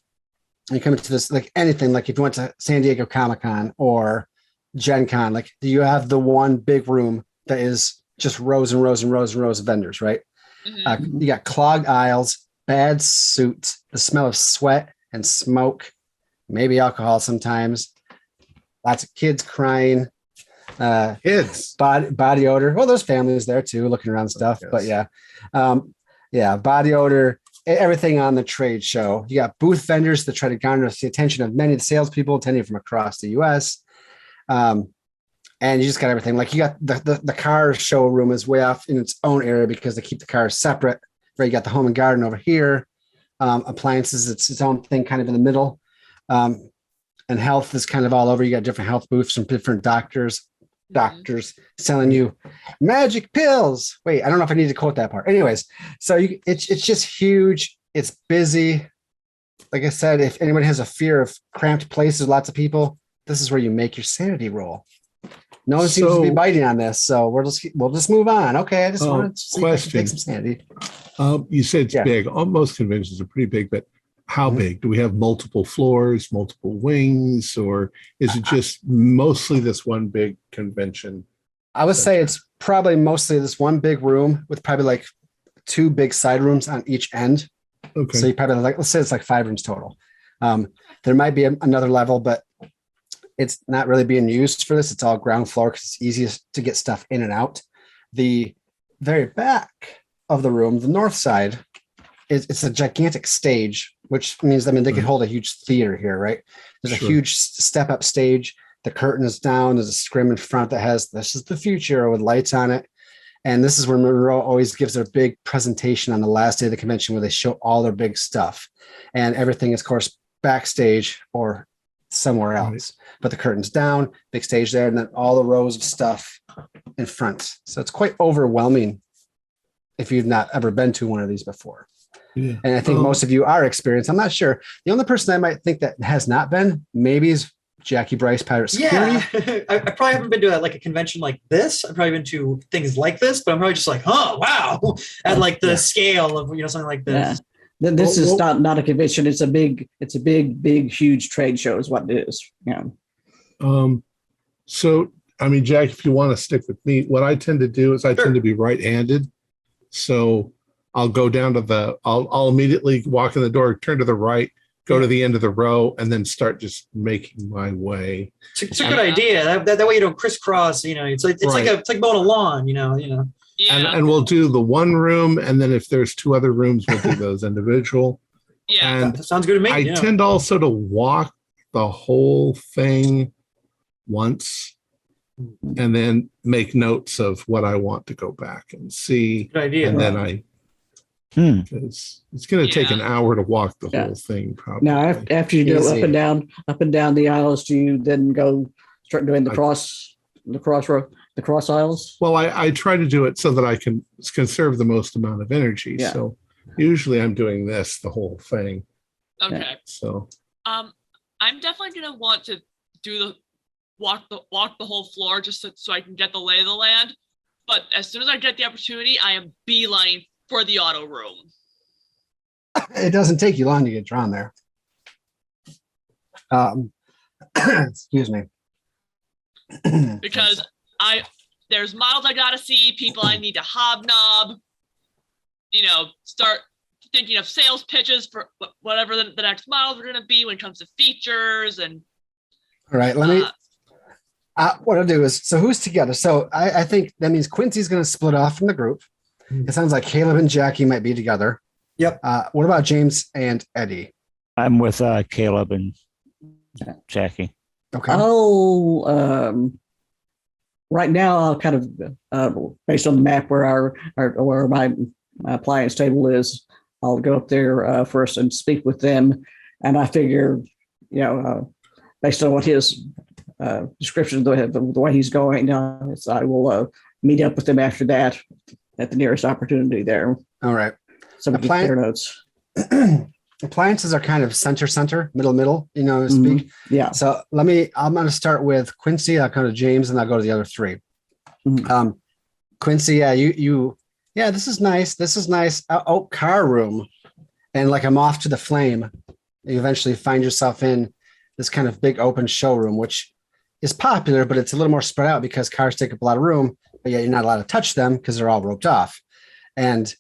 S2: and you come into this, like anything, like if you went to San Diego Comic-Con or Gen Con, like you have the one big room that is just rows and rows and rows and rows of vendors, right?
S3: Mhm.
S2: You got clogged aisles, bad suits, the smell of sweat and smoke, maybe alcohol sometimes, lots of kids crying,
S1: Kids.
S2: body odor. Well, there's families there too, looking around stuff.
S1: Yes.
S2: But yeah, body odor, everything on the trade show. You got booth vendors that try to garner the attention of many of the salespeople attending from across the U.S. And you just got everything. Like you got the car showroom is way off in its own area because they keep the cars separate. Right, you got the home and garden over here. Appliances, it's its own thing, kind of in the middle. And health is kind of all over. You got different health booths from different doctors selling you magic pills. Wait, I don't know if I need to quote that part. Anyways, so it's just huge. It's busy. Like I said, if anyone has a fear of cramped places, lots of people, this is where you make your sanity roll. No one seems to be biting on this, so we'll just move on. Okay, I just wanted to see if I could take some sanity.
S1: You said it's
S2: Yeah.
S1: big. Most conventions are pretty big, but how
S2: Mhm.
S1: big? Do we have multiple floors, multiple wings, or is it just mostly this one big convention?
S2: I would say it's probably mostly this one big room with probably like 2 big side rooms on each end.
S1: Okay.
S2: So you probably like, let's say it's like 5 rooms total. There might be another level, but it's not really being used for this. It's all ground floor because it's easiest to get stuff in and out. The very back of the room, the north side, it's a gigantic stage, which means, they could hold a huge theater here, right? There's
S1: Sure.
S2: a huge step up stage. The curtain is down. There's a scrim in front that has, this is the future with lights on it. And this is where Monroe always gives their big presentation on the last day of the convention where they show all their big stuff. And everything is, of course, backstage or somewhere else.
S1: Right.
S2: But the curtain's down, big stage there, and then all the rows of stuff in front. So it's quite overwhelming if you've not ever been to one of these before.
S1: Yeah.
S2: And I think most of you are experienced. I'm not sure. The only person I might think that has not been maybe is Jackie Bryce, Pirate Security.
S4: Yeah, I probably haven't been to like a convention like this. I've probably been to things like this, but I'm probably just like, oh wow, at like the scale of something like this.
S5: Yeah. This is not a convention. It's a big, huge trade show is what it is. Yeah.
S1: So, I mean, Jack, if you want to stick with me, what I tend to do is I tend to be right-handed. So I'll go down to I'll immediately walk in the door, turn to the right, go to the end of the row, and then start just making my way.
S4: It's a good idea. That way you don't crisscross. It's like mowing a lawn. Yeah.
S1: And we'll do the one room, and then if there's two other rooms, we'll do those individual.
S3: Yeah,
S1: and
S4: that sounds good to me.
S1: I tend also to walk the whole thing once, and then make notes of what I want to go back and see.
S4: Good idea.
S1: And then it's going to take an hour to walk the whole thing. Probably.
S5: Now, after you go up and down the aisles, do you then start doing the cross aisles?
S1: Well, I try to do it so that I can conserve the most amount of energy. Yeah. So usually I'm doing this the whole thing.
S3: Okay.
S1: Yeah. So
S3: I'm definitely gonna want to do the walk the whole floor just so I can get the lay of the land. But as soon as I get the opportunity, I am beelining for the auto room.
S2: It doesn't take you long to get drawn there. Excuse me.
S3: Because there's models I gotta see, people I need to hobnob, start thinking of sales pitches for whatever the next models are gonna be when it comes to features and.
S2: All right, let me. What I'll do is, so who's together? So I think that means Quincy's going to split off from the group. It sounds like Caleb and Jackie might be together.
S4: Yep.
S2: What about James and Eddie?
S6: I'm with Caleb and Jackie.
S2: Okay.
S5: Right now, I'll kind of, based on the map where where my appliance table is, I'll go up there first and speak with them. And I figure, based on what his description of the way he's going, I will meet up with them after that at the nearest opportunity there.
S2: All right.
S5: So we can compare notes.
S2: Appliances are kind of center, middle, to speak.
S5: Yeah.
S2: So I'm going to start with Quincy. I'll go to James and I'll go to the other three. Quincy, this is nice. This is nice. Oh, car room. And like I'm off to the flame. You eventually find yourself in this kind of big open showroom, which is popular, but it's a little more spread out because cars take up a lot of room, but yet you're not allowed to touch them because they're all roped off. And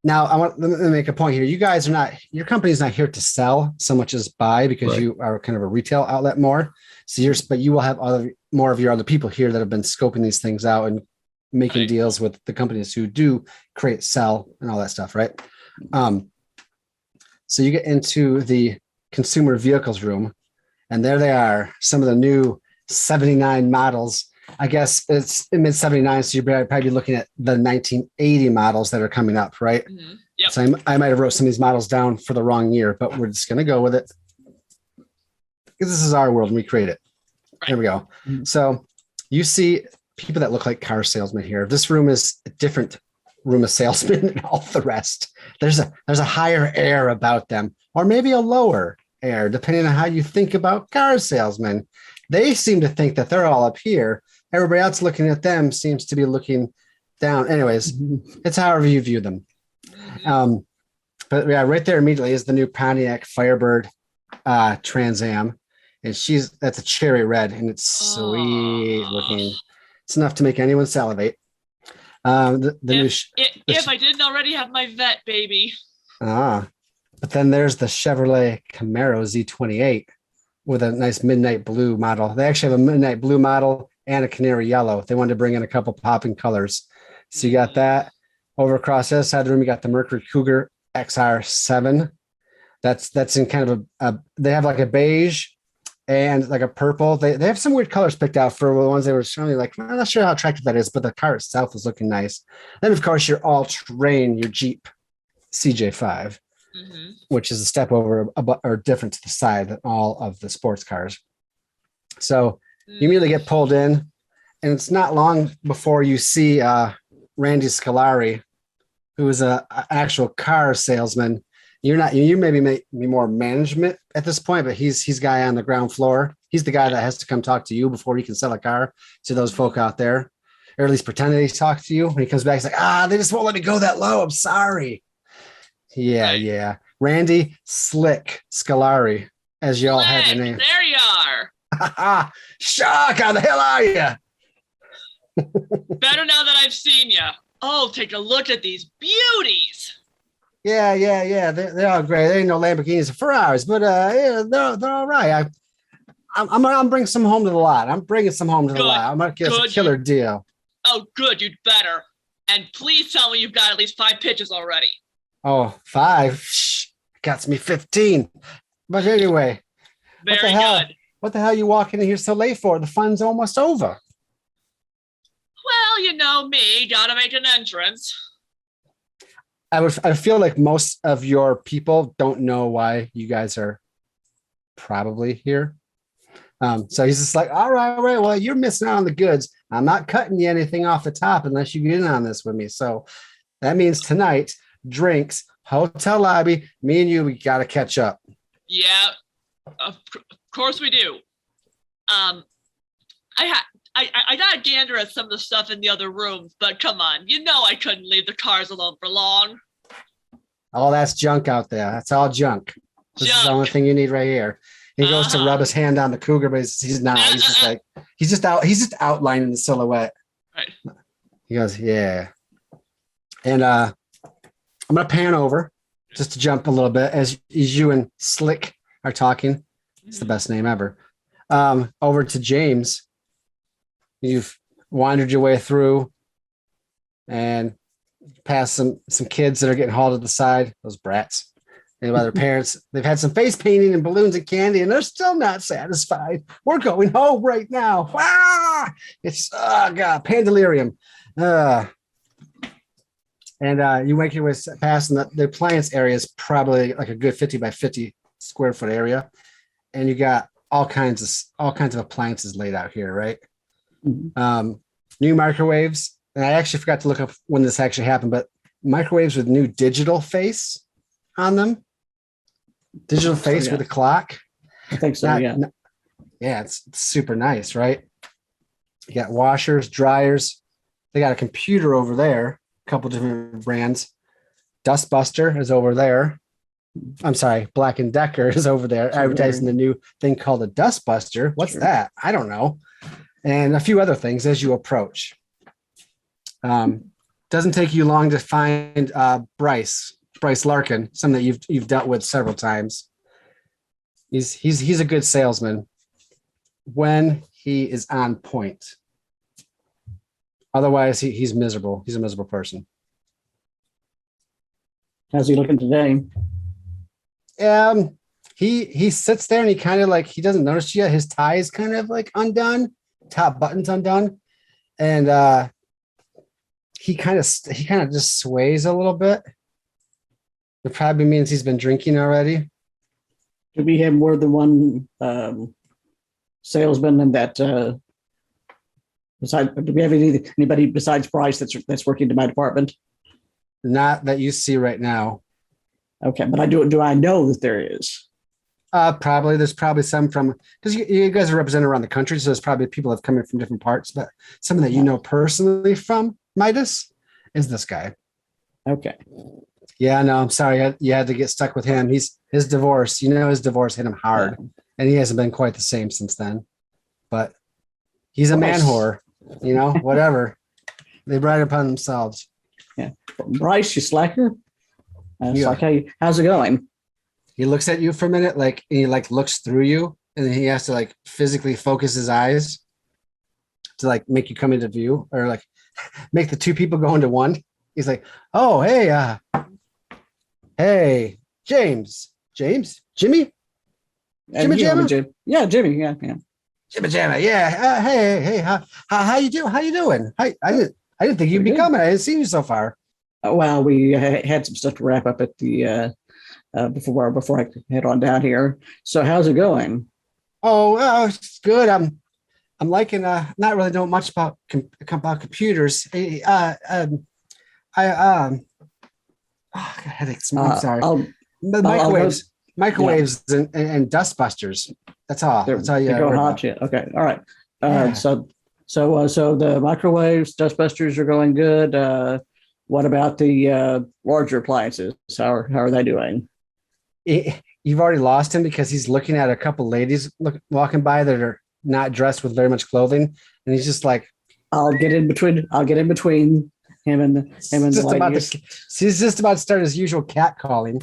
S2: now let me make a point here. You guys are not, your company's not here to sell so much as buy because you are kind of a retail outlet more. So but you will have more of your other people here that have been scoping these things out and making deals with the companies who do create, sell, and all that stuff, right? So you get into the consumer vehicles room, and there they are, some of the new 79 models. I guess it's in mid 79, so you're probably looking at the 1980 models that are coming up, right?
S3: Mm-hmm. Yep.
S2: So I might have wrote some of these models down for the wrong year, but we're just going to go with it because this is our world and we create it. Right. There we go. Mm-hmm. So you see people that look like car salesmen here. This room is a different room of salesmen than all the rest. There's a higher air about them, or maybe a lower air, depending on how you think about car salesmen. They seem to think that they're all up here. Everybody else looking at them seems to be looking down. Anyways, it's however you view them. But yeah, right there immediately is the new Pontiac Firebird Trans Am. And that's a cherry red, and it's sweet looking. It's enough to make anyone salivate.
S3: If I didn't already have my vet, baby.
S2: But then there's the Chevrolet Camaro Z28 with a nice midnight blue model. They actually have a midnight blue model and a canary yellow. They wanted to bring in a couple popping colors. So you got that. Over across the other side of the room, you got the Mercury Cougar XR7. That's in kind of they have like a beige and like a purple. They have some weird colors picked out for the ones they were showing me. Like, I'm not sure how attractive that is, but the car itself is looking nice. Then, of course, your all-terrain, your Jeep CJ5, which is a step over or different to the side than all of the sports cars. So you immediately get pulled in, and it's not long before you see Randy Scolari, who is an actual car salesman. You maybe may be more management at this point, but he's guy on the ground floor. He's the guy that has to come talk to you before he can sell a car to those folk out there, or at least pretend that he's talked to you. When he comes back, he's like, they just won't let me go that low. I'm sorry. Yeah,
S3: Right.
S2: yeah. Randy Slick Scolari, as y'all had your name.
S3: There you are.
S2: Shock, how the hell are you?
S3: Better now that I've seen you. Oh, take a look at these beauties.
S2: Yeah. They're all great. They ain't no Lamborghinis or Ferraris, but yeah, they're all right. I'm bringing some home to the lot. I'm bringing some home to the
S3: Good.
S2: lot. I'm gonna get us a
S3: Good.
S2: killer deal.
S3: Oh, good, you'd better. And please tell me you've got at least 5 pitches already.
S2: Oh, 5. Shh, got me 15. But anyway,
S3: Very
S2: the hell?
S3: good.
S2: What the hell are you walking in here so late for? The fun's almost over.
S3: Well, you know me, gotta make an entrance.
S2: I feel like most of your people don't know why you guys are probably here. So he's just like, all right, well, you're missing out on the goods. I'm not cutting you anything off the top unless you get in on this with me. So that means tonight, drinks, hotel lobby, me and you, we got to catch up.
S3: Yeah, of course we do. I got a gander at some of the stuff in the other rooms, but come on, you know I couldn't leave the cars alone for long.
S2: All that's junk out there. That's all junk. This is the only
S3: Junk.
S2: thing you need right here. He goes to rub his hand on the cougar, but he's not. He's just like, he's just outlining the silhouette.
S3: Right.
S2: He goes, yeah. And I'm gonna pan over just to jump a little bit as you and Slick are talking. It's the best name ever. Over to James. You've wandered your way through and past some kids that are getting hauled to the side, those brats. And by their parents, they've had some face painting and balloons and candy, and they're still not satisfied. We're going home right now. Ah! It's god, pandalirium. And you make your way past, and the appliance area is probably like a good 50 by 50 square foot area, and you got all kinds of appliances laid out here, right?
S5: Mhm.
S2: New microwaves, and I actually forgot to look up when this actually happened, but microwaves with new digital face on them. Digital face
S5: yeah.
S2: with a clock.
S5: I think so.
S2: Not-
S5: Yeah.
S2: n- yeah, it's super nice, right? You got washers, dryers. They got a computer over there, a couple different brands. Dustbuster is over there. I'm sorry, Black and Decker is over there advertising the new thing called a Dustbuster. What's
S5: Sure.
S2: that? I don't know. And a few other things as you approach. Doesn't take you long to find Bryce Larkin, something that you've dealt with several times. He's a good salesman when he is on point. Otherwise, he's miserable. He's a miserable person.
S5: How's he looking today?
S2: He sits there and he kind of like, he doesn't notice you yet. His tie is kind of like undone, top button's undone, and he kind of just sways a little bit. It probably means he's been drinking already.
S5: Do we have more than one salesman in that? Do we have anybody besides Bryce that's working in my department?
S2: Not that you see right now.
S5: Okay, but do I know that there is?
S2: Probably there's probably some from, because you guys are represented around the country, so there's probably people that have come in from different parts. But someone that you know personally from Midas is this guy.
S5: Okay.
S2: Yeah, no, I'm sorry. You had to get stuck with him. His divorce, his divorce hit him hard, and he hasn't been quite the same since then. But he's a man whore, whatever. They brought it upon themselves.
S5: Yeah. Bryce, you slacker. It's
S2: Yeah.
S5: like, hey, how's it going?
S2: He looks at you for a minute, and he looks through you, and then he has to physically focus his eyes to make you come into view, or make the two people go into one. He's like, oh, hey, James, Jimmy, Jimmy Jamma?
S5: Yeah, Jimmy. Yeah.
S2: Jimmy Jamma, yeah. Hey, how you doing? How you doing? I didn't think you'd be coming. I hadn't seen you so far.
S5: Well, we had some stuff to wrap up at the before I head on down here. So how's it going?
S2: Oh, it's good. I'm liking not really know much about about computers. Oh, God, headaches. I'm sorry. The microwaves and dustbusters. That's all. That's all you
S5: they go
S2: worry
S5: hot.
S2: about.
S5: Yeah. Okay. All right.
S2: Yeah.
S5: So the microwaves, dustbusters are going good. What about the larger appliances? How are they doing?
S2: You've already lost him because he's looking at a couple ladies walking by that are not dressed with very much clothing, and he's just like,
S5: I'll get in between him and the ladies.
S2: He's just about to start his usual cat calling,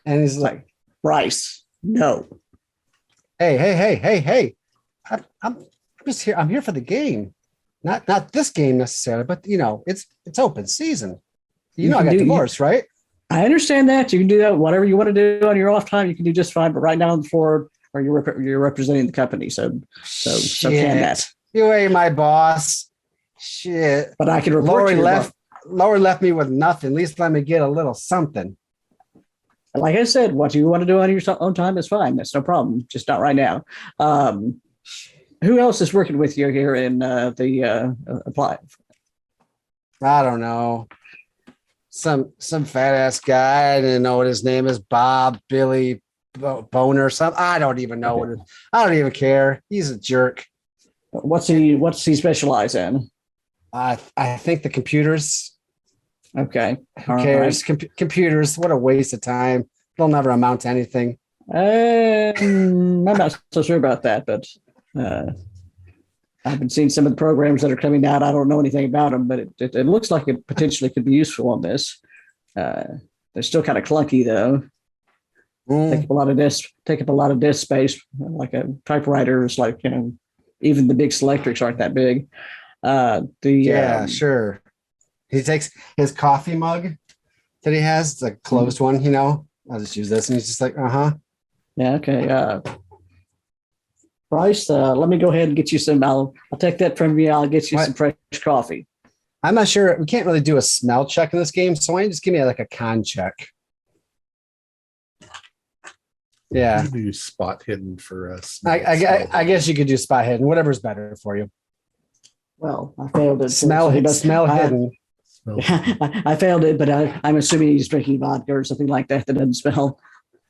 S2: and he's like,
S5: Bryce, no.
S2: Hey! I'm just here. I'm here for the game, not this game necessarily, but it's open season. I got divorced, right?
S5: I understand that. You can do that. Whatever you want to do on your off time, you can do just fine. But right now, you're representing the company, so can that.
S2: You ain't my boss. Shit.
S5: But I can report
S2: Lori left me with nothing. At least let me get a little something.
S5: Like I said, what you want to do on your own time is fine. That's no problem. Just not right now. Who else is working with you here in the Appliance?
S2: I don't know. Some fat ass guy. I didn't know what his name is. Bob, Billy, Boner, something. I don't even know what it is. I don't even care. He's a jerk.
S5: What's he specialize in?
S2: I think the computers.
S5: Okay.
S2: Who cares? Right. Computers. What a waste of time. They'll never amount to anything.
S5: I'm not so sure about that, but I've been seeing some of the programs that are coming out. I don't know anything about them, but it looks like it potentially could be useful on this. They're still kind of clunky though. Take up a lot of disk space. Like a typewriter is like, even the big Selectrics aren't that big. Sure.
S2: He takes his coffee mug that he has, it's a closed one, I'll just use this. And he's just like,
S5: Yeah, okay. Bryce, let me go ahead and get you some. I'll take that from you. I'll get you some fresh coffee.
S2: I'm not sure. We can't really do a smell check in this game. So why don't you just give me like a con check? Yeah.
S1: You can use spot hidden for us.
S2: I guess you could do spot hidden, whatever's better for you.
S5: Well, I failed it.
S2: Smell hidden.
S5: I failed it, but I'm assuming he's drinking vodka or something like that doesn't smell.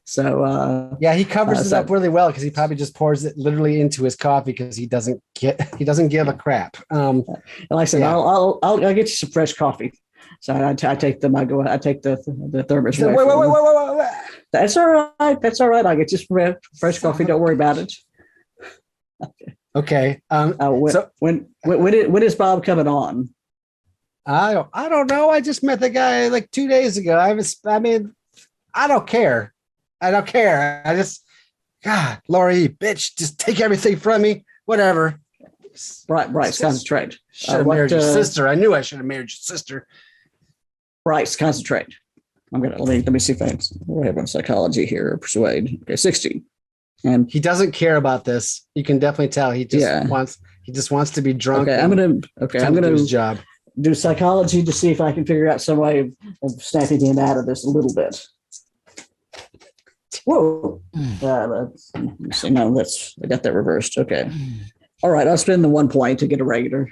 S5: So
S2: yeah, he covers it up really well because he probably just pours it literally into his coffee because he doesn't give a crap.
S5: Like I said, yeah. I'll get you some fresh coffee. So I take the thermos. Wait. That's all right. I'll get you some fresh coffee. Don't worry about it.
S2: Okay.
S5: When is Bob coming on?
S2: I don't know. I just met the guy like 2 days ago. I don't care. I just, God, Lori, bitch, just take everything from me. Whatever.
S5: Bryce, concentrate.
S2: Should have married your sister. I knew I should have married your sister.
S5: Bryce, concentrate. Let me see if I have on psychology here. Persuade. Okay, 60. And
S2: he doesn't care about this. You can definitely tell. He just wants to be drunk.
S5: Okay, I'm gonna
S2: do his job.
S5: Do psychology to see if I can figure out some way of snapping him out of this a little bit. Whoa. Let's see. No, I got that reversed. Okay. All right. I'll spend the 1 point to get a regular.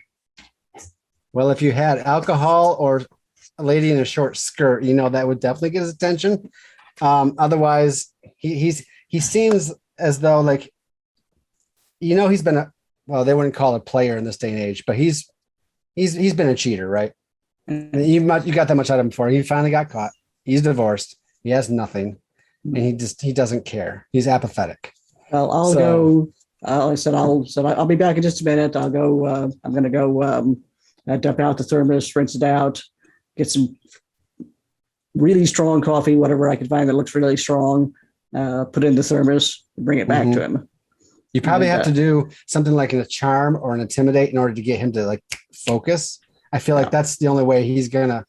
S2: Well, if you had alcohol or a lady in a short skirt, that would definitely get his attention. Otherwise, he seems as though like, he's been they wouldn't call it a player in this day and age, but he's been a cheater, right? And you got that much out of him before. He finally got caught. He's divorced. He has nothing. And he doesn't care. He's apathetic.
S5: Well, I'll go. I'll be back in just a minute. I'll go. I'm going to go dump out the thermos, rinse it out, get some really strong coffee, whatever I can find that looks really strong. Put in the thermos, bring it back to him.
S2: You probably have to do something like a charm or an intimidate in order to get him to like focus. I feel like that's the only way he's gonna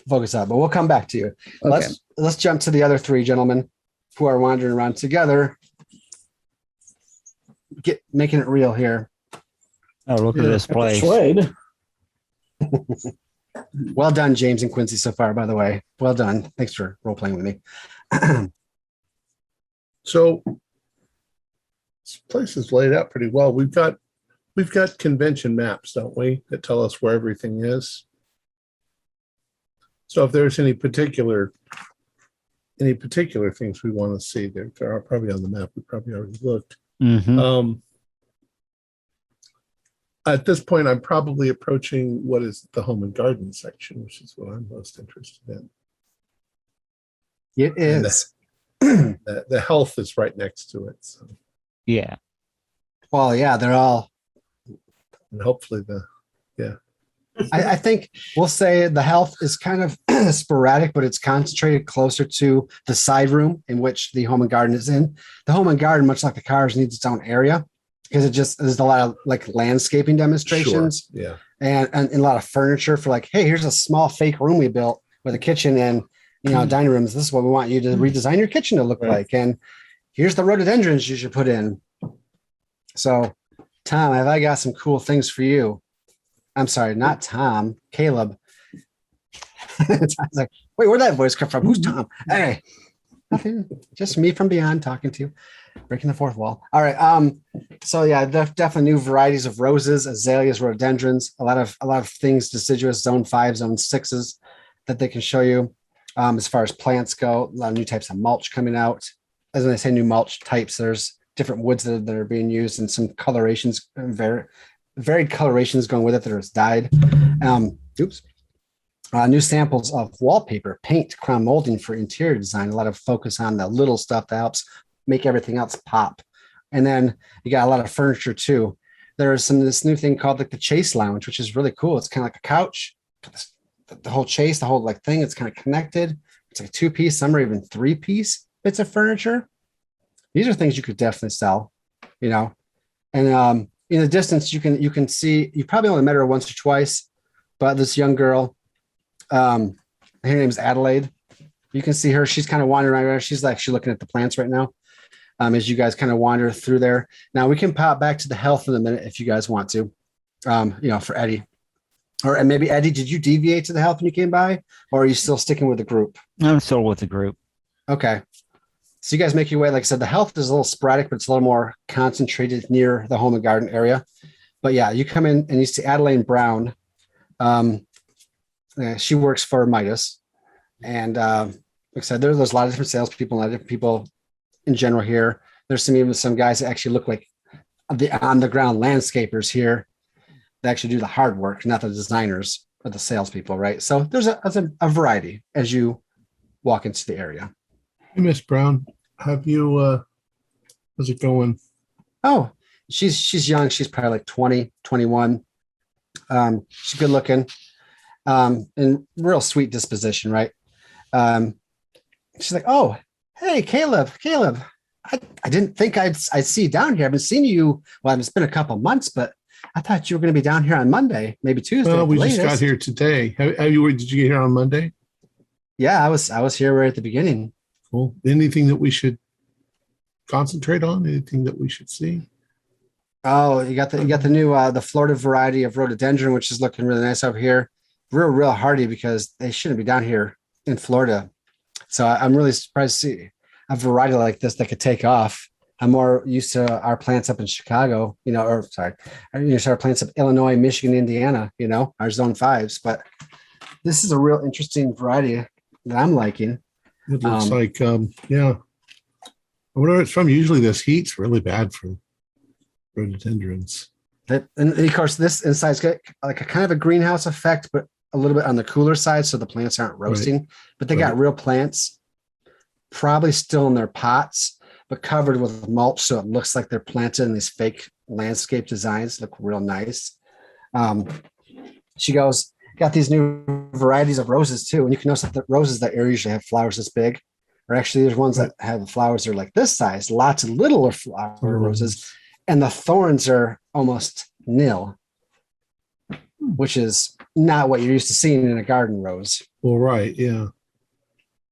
S2: focus up. But we'll come back to you. Okay. Let's jump to the other three gentlemen who are wandering around together. Making it real here.
S6: Oh, look at this place.
S2: Well done, James and Quincy, so far, by the way. Well done. Thanks for role playing with me.
S1: So this place is laid out pretty well. We've got We've got convention maps, don't we, that tell us where everything is. So if there's any particular things we want to see, there are probably on the map. We probably already looked. At this point, I'm probably approaching what is the home and garden section, which is what I'm most interested in.
S2: It is.
S1: The health is right next to it. So.
S6: Yeah.
S2: Well, yeah, they're all.
S1: And hopefully
S2: I think we'll say the health is kind of sporadic, but it's concentrated closer to the side room in which the home and garden is in. The home and garden, much like the cars, needs its own area because there's a lot of like landscaping demonstrations,
S1: sure.
S2: and a lot of furniture for like, hey, here's a small fake room we built with a kitchen and dining rooms. This is what we want you to redesign your kitchen to look like, and here's the rhododendrons you should put in. So, Tom, have I got some cool things for you? I'm sorry, not Tom, Caleb. Tom's like, wait, where'd that voice come from? Who's Tom? Hey, nothing, just me from beyond talking to you, breaking the fourth wall. All right. So yeah, definitely new varieties of roses, azaleas, rhododendrons, a lot of things, deciduous, zone 5, zone 6s that they can show you. As far as plants go, a lot of new types of mulch coming out. As when I say new mulch types, there's different woods that are being used and some colorations, varied colorations going with it that are dyed. New samples of wallpaper, paint, crown molding for interior design. A lot of focus on the little stuff that helps make everything else pop. And then you got a lot of furniture too. There's this new thing called like the Chase Lounge, which is really cool. It's kind of like a couch. The whole chase, the whole like thing, it's kind of connected. It's like a 2-piece, some are even 3-piece bits of furniture. These are things you could definitely sell, and in the distance, you can see, you probably only met her once or twice, but this young girl, her name is Adelaide. You can see her. She's kind of wandering around. She's actually looking at the plants right now as you guys kind of wander through there. Now, we can pop back to the health in a minute if you guys want to, for Eddie. And maybe, Eddie, did you deviate to the health when you came by, or are you still sticking with the group?
S6: I'm still with the group.
S2: Okay. So you guys make your way. Like I said, the health is a little sporadic, but it's a little more concentrated near the home and garden area. But yeah, you come in and you see Adelaide Brown. She works for Midas. And like I said, there's a lot of different salespeople, a lot of different people in general here. There's even some guys that actually look like the on-the-ground landscapers here that actually do the hard work, not the designers or the salespeople, right? So there's a variety as you walk into the area.
S1: Hey, Miss Brown, have you, how's it going?
S2: Oh, she's young. She's probably like 20, 21. She's good looking, and real sweet disposition, right? She's like, oh, hey, Caleb, I didn't think I'd see you down here. I haven't seen you. Well, it's been a couple months, but I thought you were going to be down here on Monday, maybe Tuesday.
S1: Well, we just got here today. Did you get here on Monday?
S2: Yeah, I was here right at the beginning.
S1: Cool. Anything that we should concentrate on? Anything that we should see?
S2: Oh, you got the new the Florida variety of rhododendron, which is looking really nice over here. Real hardy because they shouldn't be down here in Florida. So I'm really surprised to see a variety like this that could take off. I'm more used to our plants up in Chicago, our plants up Illinois, Michigan, Indiana, our zone 5s. But this is a real interesting variety that I'm liking.
S1: It looks like, yeah. I wonder where it's from. Usually this heat's really bad for rhododendrons.
S2: And of course, this inside's got like a kind of a greenhouse effect, but a little bit on the cooler side, so the plants aren't roasting. Right. But they got real plants, probably still in their pots, but covered with mulch, so it looks like they're planted in these fake landscape designs. Look real nice. She goes, got these new varieties of roses too, and you can notice that the roses that usually have flowers this big, or actually there's ones that have flowers that are like this size. Lots of littler flower roses, and the thorns are almost nil, which is not what you're used to seeing in a garden rose.
S1: Well, right, yeah.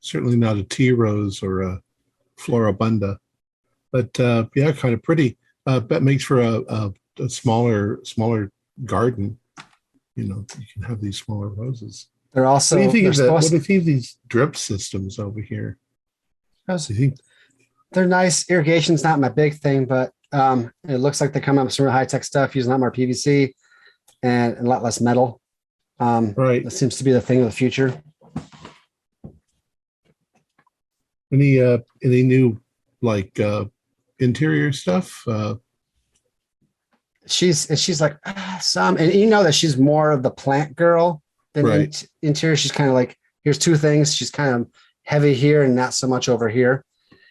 S1: Certainly not a tea rose or a floribunda, but yeah, kind of pretty. That makes for a smaller garden. You can have these smaller roses.
S2: They're also.
S1: What do you think what do you think of these drip systems over here?
S2: They're nice. Irrigation's not my big thing, but It looks like they're coming up with some real high tech stuff using a lot more PVC and a lot less metal.
S1: Right.
S2: That seems to be the thing of the future.
S1: Any new like interior stuff?
S2: She's like some, and you know that she's more of the plant girl than
S1: Right.
S2: interior. She's kind of like, here's two things. She's kind of heavy here and not so much over here.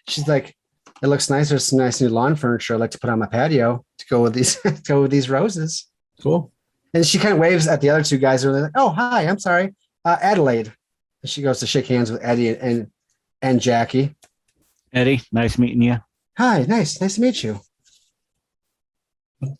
S2: She's like, it looks nice. There's some nice new lawn furniture I'd like to put on my patio to go with these go with these roses.
S1: Cool.
S2: And she kind of waves at the other two guys. And they're like, oh, hi, I'm sorry. Adelaide. And she goes to shake hands with Eddie and Jackie.
S6: Eddie, nice meeting you.
S2: Hi, nice to meet you.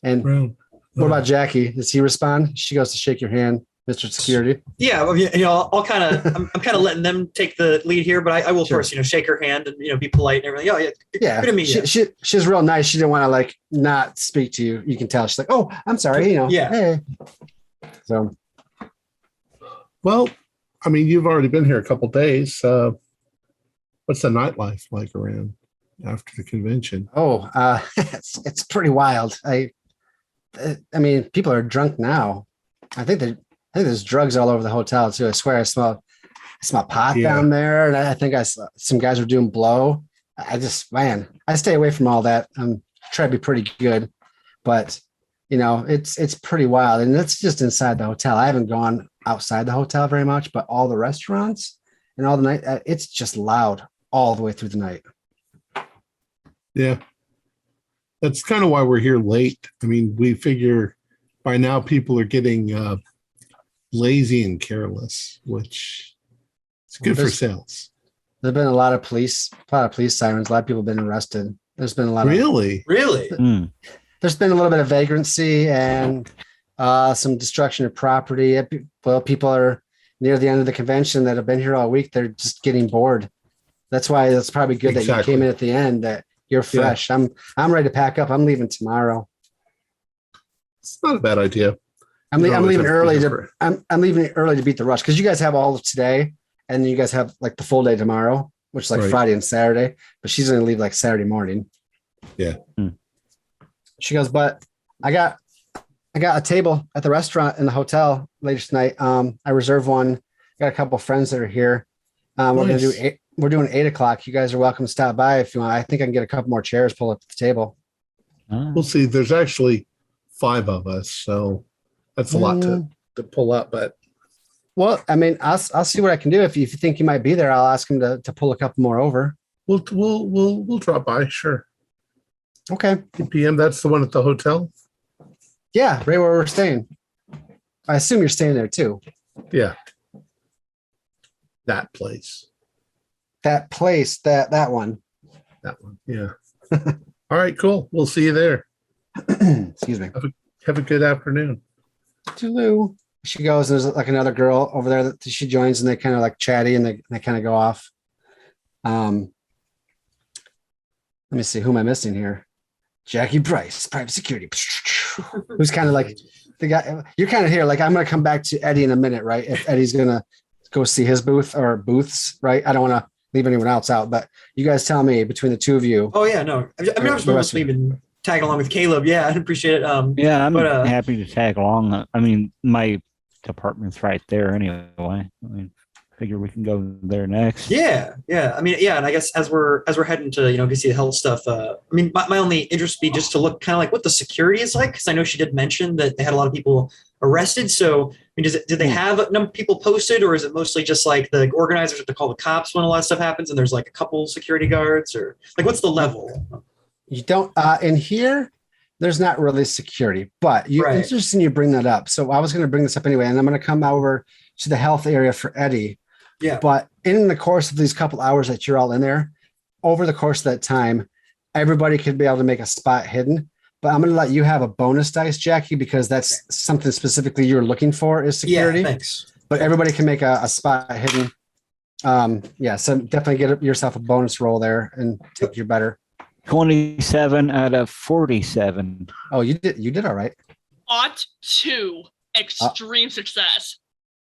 S2: And
S1: Brown.
S2: what about Jackie? Does he respond? She goes to shake your hand, Mr. Security.
S4: Yeah, I mean, I'll kind of, I'm kind of letting them take the lead here, but I will
S2: Sure.
S4: first, shake her hand and be polite and everything. Oh yeah,
S2: Yeah,
S4: good to meet you.
S2: she's real nice. She didn't want to like not speak to you. You can tell. She's like, oh, I'm sorry.
S4: Yeah.
S2: Hey. So
S1: Well, I mean, you've already been here a couple days. What's the nightlife like around after the convention?
S2: it's pretty wild. I mean, people are drunk now. I think there's drugs all over the hotel too. I swear I smell pot down there, and I think I saw some guys were doing blow. I stay away from all that. I'm trying to be pretty good, but it's pretty wild, and it's just inside the hotel. I haven't gone outside the hotel very much, but all the restaurants and all the night, it's just loud all the way through the night.
S1: Yeah. That's kind of why we're here late. I mean, we figure by now people are getting lazy and careless, which is good for sales.
S2: There's been a lot of police sirens. A lot of people have been arrested. There's been a lot
S1: Really?
S4: Really?
S2: There's been a little bit of vagrancy and some destruction of property. Well, people are near the end of the convention that have been here all week. They're just getting bored. That's why it's probably good that you came in at the end, that you're fresh. Yeah. I'm ready to pack up. I'm leaving tomorrow.
S1: It's not a bad idea.
S2: I'm leaving early I'm leaving early to beat the rush, because you guys have all of today, and then you guys have like the full day tomorrow, which is like Friday and Saturday. But she's going to leave like Saturday morning.
S1: Yeah.
S2: She goes, but I got a table at the restaurant in the hotel later tonight. I reserved one. Got a couple of friends that are here. We're doing 8 o'clock. You guys are welcome to stop by if you want. I think I can get a couple more chairs pulled up to the table.
S1: We'll see. There's actually 5 of us, so that's a lot to pull up. But
S2: well, I mean, I'll see what I can do. If you think you might be there, I'll ask him to pull a couple more over.
S1: We'll drop by. Sure.
S2: Okay.
S1: 2 p.m. That's the one at the hotel.
S2: Yeah, right where we're staying. I assume you're staying there too.
S1: Yeah. That place.
S2: That place. That one.
S1: That one. Yeah. All right. Cool. We'll see you there.
S2: Excuse me.
S1: Have a good afternoon.
S2: Toodaloo. She goes. There's like another girl over there that she joins, and they kind of like chatty, and they kind of go off. Let me see. Who am I missing here? Jackie Bryce, private security. Who's kind of like the guy. You're kind of here. Like, I'm going to come back to Eddie in a minute, right? If Eddie's going to go see his booth or booths, right? I don't want to leave anyone else out, but you guys tell me between the two of you.
S4: Oh yeah, no. I mean, I was mostly even tagging along with Caleb. Yeah, I appreciate it.
S6: Yeah, I'm happy to tag along. I mean, my department's right there anyway. I mean, figure we can go there next.
S4: Yeah. I mean, yeah, and I guess as we're heading to go see the health stuff. I mean, my only interest would be just to look kind of like what the security is like, because I know she did mention that they had a lot of people arrested. So, I mean, did they have a number of people posted, or is it mostly just like the organizers have to call the cops when a lot of stuff happens, and there's like a couple security guards, or like what's the level?
S2: You don't in here. There's not really security, but interesting you bring that up. So I was going to bring this up anyway, and I'm going to come over to the health area for Eddie.
S4: Yeah.
S2: But in the course of these couple hours that you're all in there, over the course of that time, everybody could be able to make a spot hidden. But I'm going to let you have a bonus dice, Jackie, because that's something specifically you're looking for is security.
S4: Yeah, thanks.
S2: But everybody can make a spot hidden. So definitely get yourself a bonus roll there and take your better.
S6: 27 out of 47.
S2: Oh, you did all right.
S3: Ought to extreme success.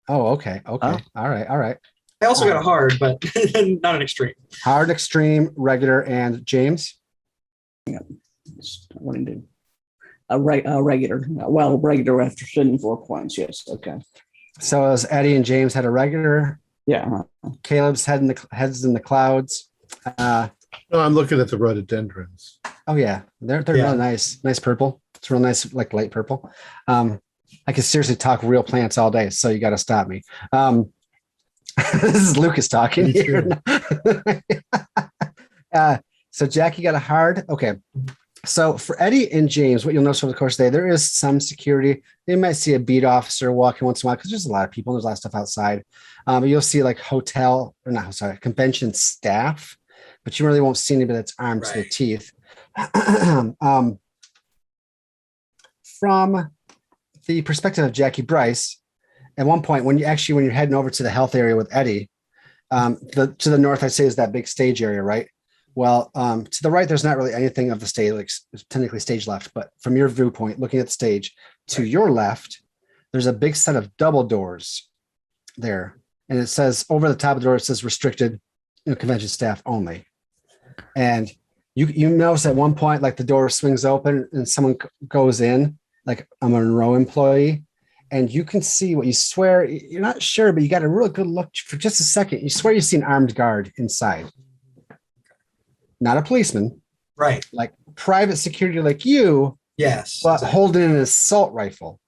S2: Oh, okay. All right.
S4: I also got a hard, but not an extreme.
S2: Hard, extreme, regular, and James.
S5: It's wanting to regular after spending 4 points. Yes. Okay.
S2: So as Eddie and James had a regular,
S5: Yeah.
S2: Caleb's heads in the clouds.
S1: No, I'm looking at the rhododendrons.
S2: Oh yeah, they're really nice purple. It's real nice, like light purple. I can seriously talk real plants all day, so you got to stop me. This is Lucas talking
S1: Me
S2: here.
S1: too.
S2: So Jackie got a hard. Okay. So for Eddie and James, what you'll notice over the course of the day, there is some security. You might see a beat officer walking once in a while because there's a lot of people. There's a lot of stuff outside. But you'll see like convention staff, but you really won't see anybody that's armed to the teeth. From the perspective of Jackie Bryce, at one point when you're heading over to the health area with Eddie, to the north, I'd say is that big stage area, right? Well, to the right, there's not really anything of the stage, like technically stage left, but from your viewpoint, looking at the stage, to your left, there's a big set of double doors there. And it says over the top of the door, it says restricted convention staff only. And you notice at one point, like the door swings open and someone goes in, like a Monroe employee, and you can see what you swear, you're not sure, but you got a real good look for just a second. You swear you see an armed guard inside. Not a policeman,
S4: Right.
S2: like private security like you,
S4: Yes.
S2: but
S4: exactly.
S2: holding an assault rifle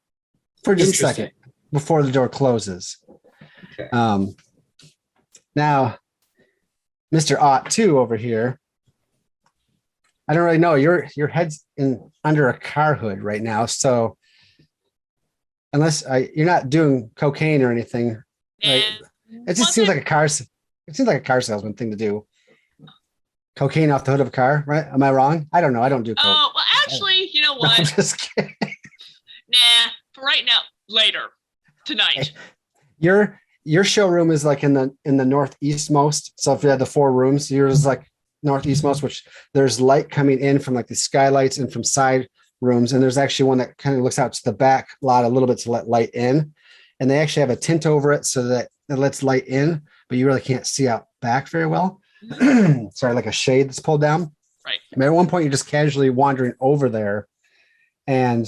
S2: for just a
S4: Interesting.
S2: second before the door closes.
S4: Okay.
S2: Now, Mr. Ott 2 over here, I don't really know. Your head's under a car hood right now, so unless you're not doing cocaine or anything, right? It just seems like a car. It seems like a car salesman thing to do. Cocaine off the hood of a car, right? Am I wrong? I don't know. I don't do coke.
S3: Oh, well, actually, you know
S2: No,
S3: what?
S2: I'm just kidding.
S3: Nah, for right now, later, tonight.
S2: Your showroom is like in the northeast most. So if you had the 4 rooms, yours is like northeast most, which there's light coming in from like the skylights and from side rooms. And there's actually one that kind of looks out to the back lot a little bit to let light in. And they actually have a tint over it so that it lets light in, but you really can't see out back very well. Sorry, like a shade that's pulled down.
S3: Right.
S2: But at one point, you're just casually wandering over there, and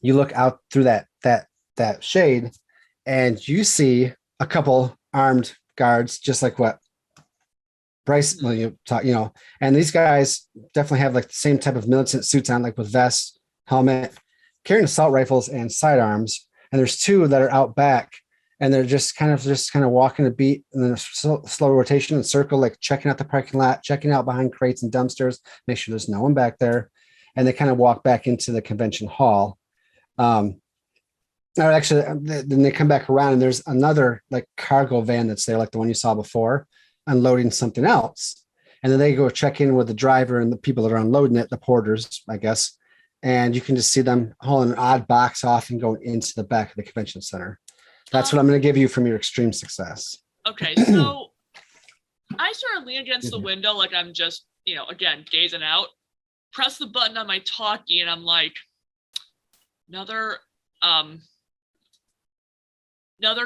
S2: you look out through that shade, and you see a couple armed guards, just like what Bryce, well, and these guys definitely have like the same type of militant suits on, like with vests, helmet, carrying assault rifles and sidearms. And there's 2 that are out back. And they're just kind of walking a beat and then a slow rotation and circle, like checking out the parking lot, checking out behind crates and dumpsters, make sure there's no one back there. And they kind of walk back into the convention hall. Then they come back around and there's another like cargo van that's there, like the one you saw before, unloading something else. And then they go check in with the driver and the people that are unloading it, the porters, I guess. And you can just see them hauling an odd box off and going into the back of the convention center. That's what I'm going to give you from your extreme success.
S3: Okay, so I sort of lean against the window like I'm just, again, gazing out. Press the button on my talkie, and I'm like, another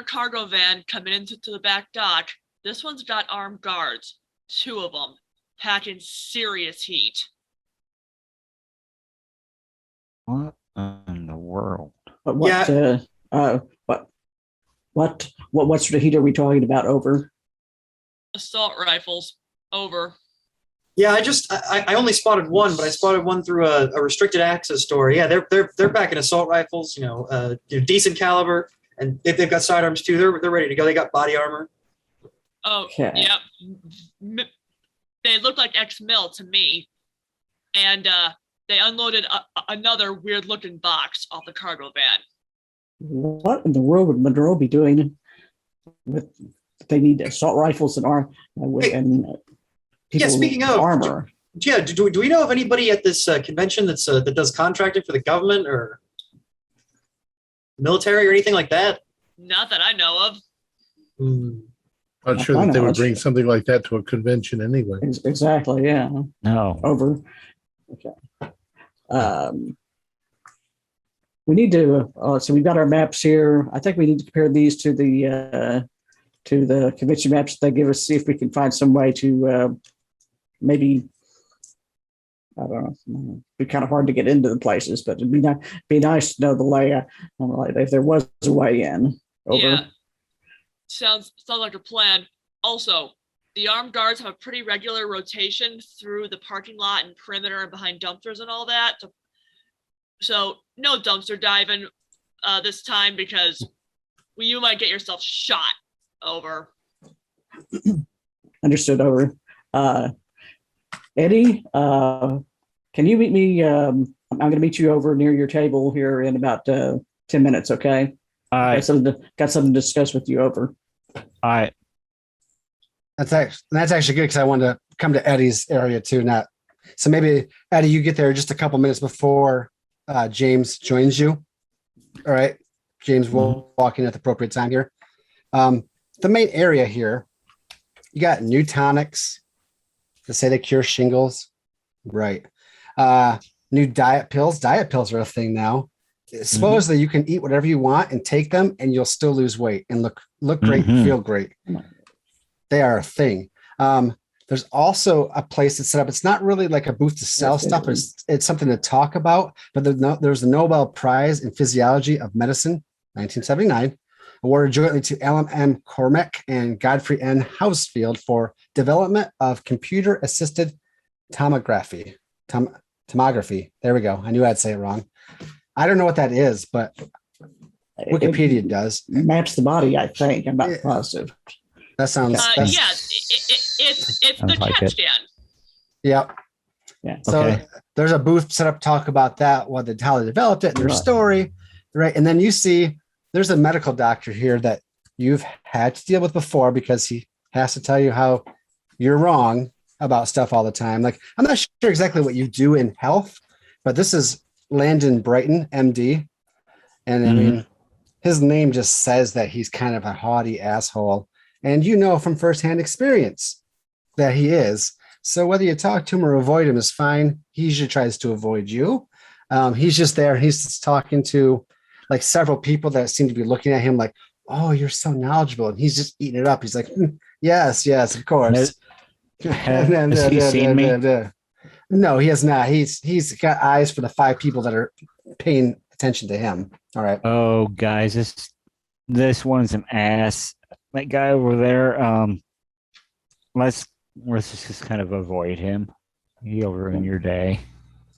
S3: cargo van coming into the back dock. This one's got armed guards, 2 of them, packing serious heat.
S6: What in the world?
S5: But what sort of heat are we talking about? Over?
S3: Assault rifles, over.
S4: Yeah, I only spotted one, but I spotted one through a restricted access store. Yeah, they're backing assault rifles, decent caliber, and if they've got sidearms too, they're ready to go. They got body armor.
S3: Oh,
S5: Okay.
S3: Yep. They look like ex-mil to me, and they unloaded another weird-looking box off the cargo van.
S5: What in the world would Monroe be doing with? They need assault rifles and people
S4: speaking
S5: with
S4: of
S5: armor.
S4: Yeah, do we know of anybody at this convention that does contracting for the government or military or anything like that?
S3: Not that I know of.
S1: Not sure that they would bring something like that to a convention anyway.
S5: Exactly. Yeah.
S6: No.
S5: Over. Okay. We need to. So we've got our maps here. I think we need to compare these to the convention maps that they give us. See if we can find some way to maybe I don't know. It'd be kind of hard to get into the places, but it'd be nice to know the layout. Like if there was a way in. Over.
S3: Yeah. Sounds like a plan. Also, the armed guards have a pretty regular rotation through the parking lot and perimeter and behind dumpsters and all that. So no dumpster diving this time because you might get yourself shot. Over.
S5: Understood. Over. Eddie, can you meet me? I'm going to meet you over near your table here in about 10 minutes. Okay. Got something to discuss with you. Over.
S6: All right.
S2: That's actually good because I wanted to come to Eddie's area too. So maybe Eddie, you get there just a couple minutes before James joins you. All right. James will walk in at the appropriate time here. The main area here, you got new tonics to say they cure shingles. Right. New diet pills. Diet pills are a thing now. Supposedly you can eat whatever you want and take them and you'll still lose weight and look great and feel great. They are a thing. There's also a place that's set up. It's not really like a booth to sell stuff. It's something to talk about. But there's the Nobel Prize in Physiology of Medicine, 1979, awarded jointly to Alan M. Cormack and Godfrey N. Housefield for development of computer-assisted tomography. Tomography. There we go. I knew I'd say it wrong. I don't know what that is, but Wikipedia does.
S5: Maps the body, I think. I'm not positive.
S2: That sounds.
S3: It's the CAT scan.
S2: Yep.
S5: Yeah.
S2: So there's a booth set up to talk about that, how they developed it, and their story, right? And then you see there's a medical doctor here that you've had to deal with before because he has to tell you how you're wrong about stuff all the time. Like, I'm not sure exactly what you do in health, but this is Landon Brighton, MD. And I mean, his name just says that he's kind of a haughty asshole. And you know from firsthand experience that he is. So whether you talk to him or avoid him is fine. He usually tries to avoid you. He's just there. He's just talking to like several people that seem to be looking at him like, oh, you're so knowledgeable. And he's just eating it up. He's like, yes, of course.
S6: Has he seen me?
S2: No, he has not. He's got eyes for the 5 people that are paying attention to him. All right.
S6: Oh, guys, this one's an ass. That guy over there. Let's just kind of avoid him. He'll ruin your day.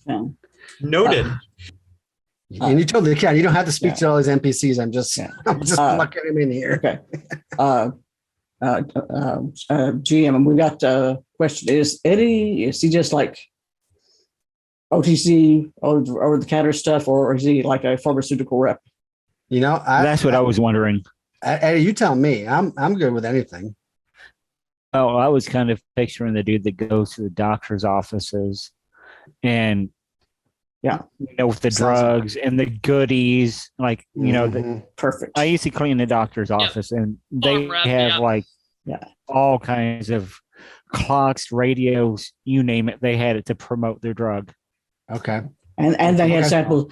S5: Yeah.
S4: Noted.
S2: And you totally can. You don't have to speak to all these NPCs. I'm just plucking him in here.
S5: Okay. GM, and we got a question. Is he just like OTC over the counter stuff, or is he like a pharmaceutical rep?
S2: You know,
S6: that's what I was wondering.
S2: Eddie, you tell me. I'm good with anything.
S6: Oh, I was kind of picturing the dude that goes to the doctor's offices and with the drugs and the goodies, like,
S5: perfect.
S6: I used to clean the doctor's office and they have all kinds of clocks, radios, you name it. They had it to promote their drug.
S2: Okay.
S5: And they had samples,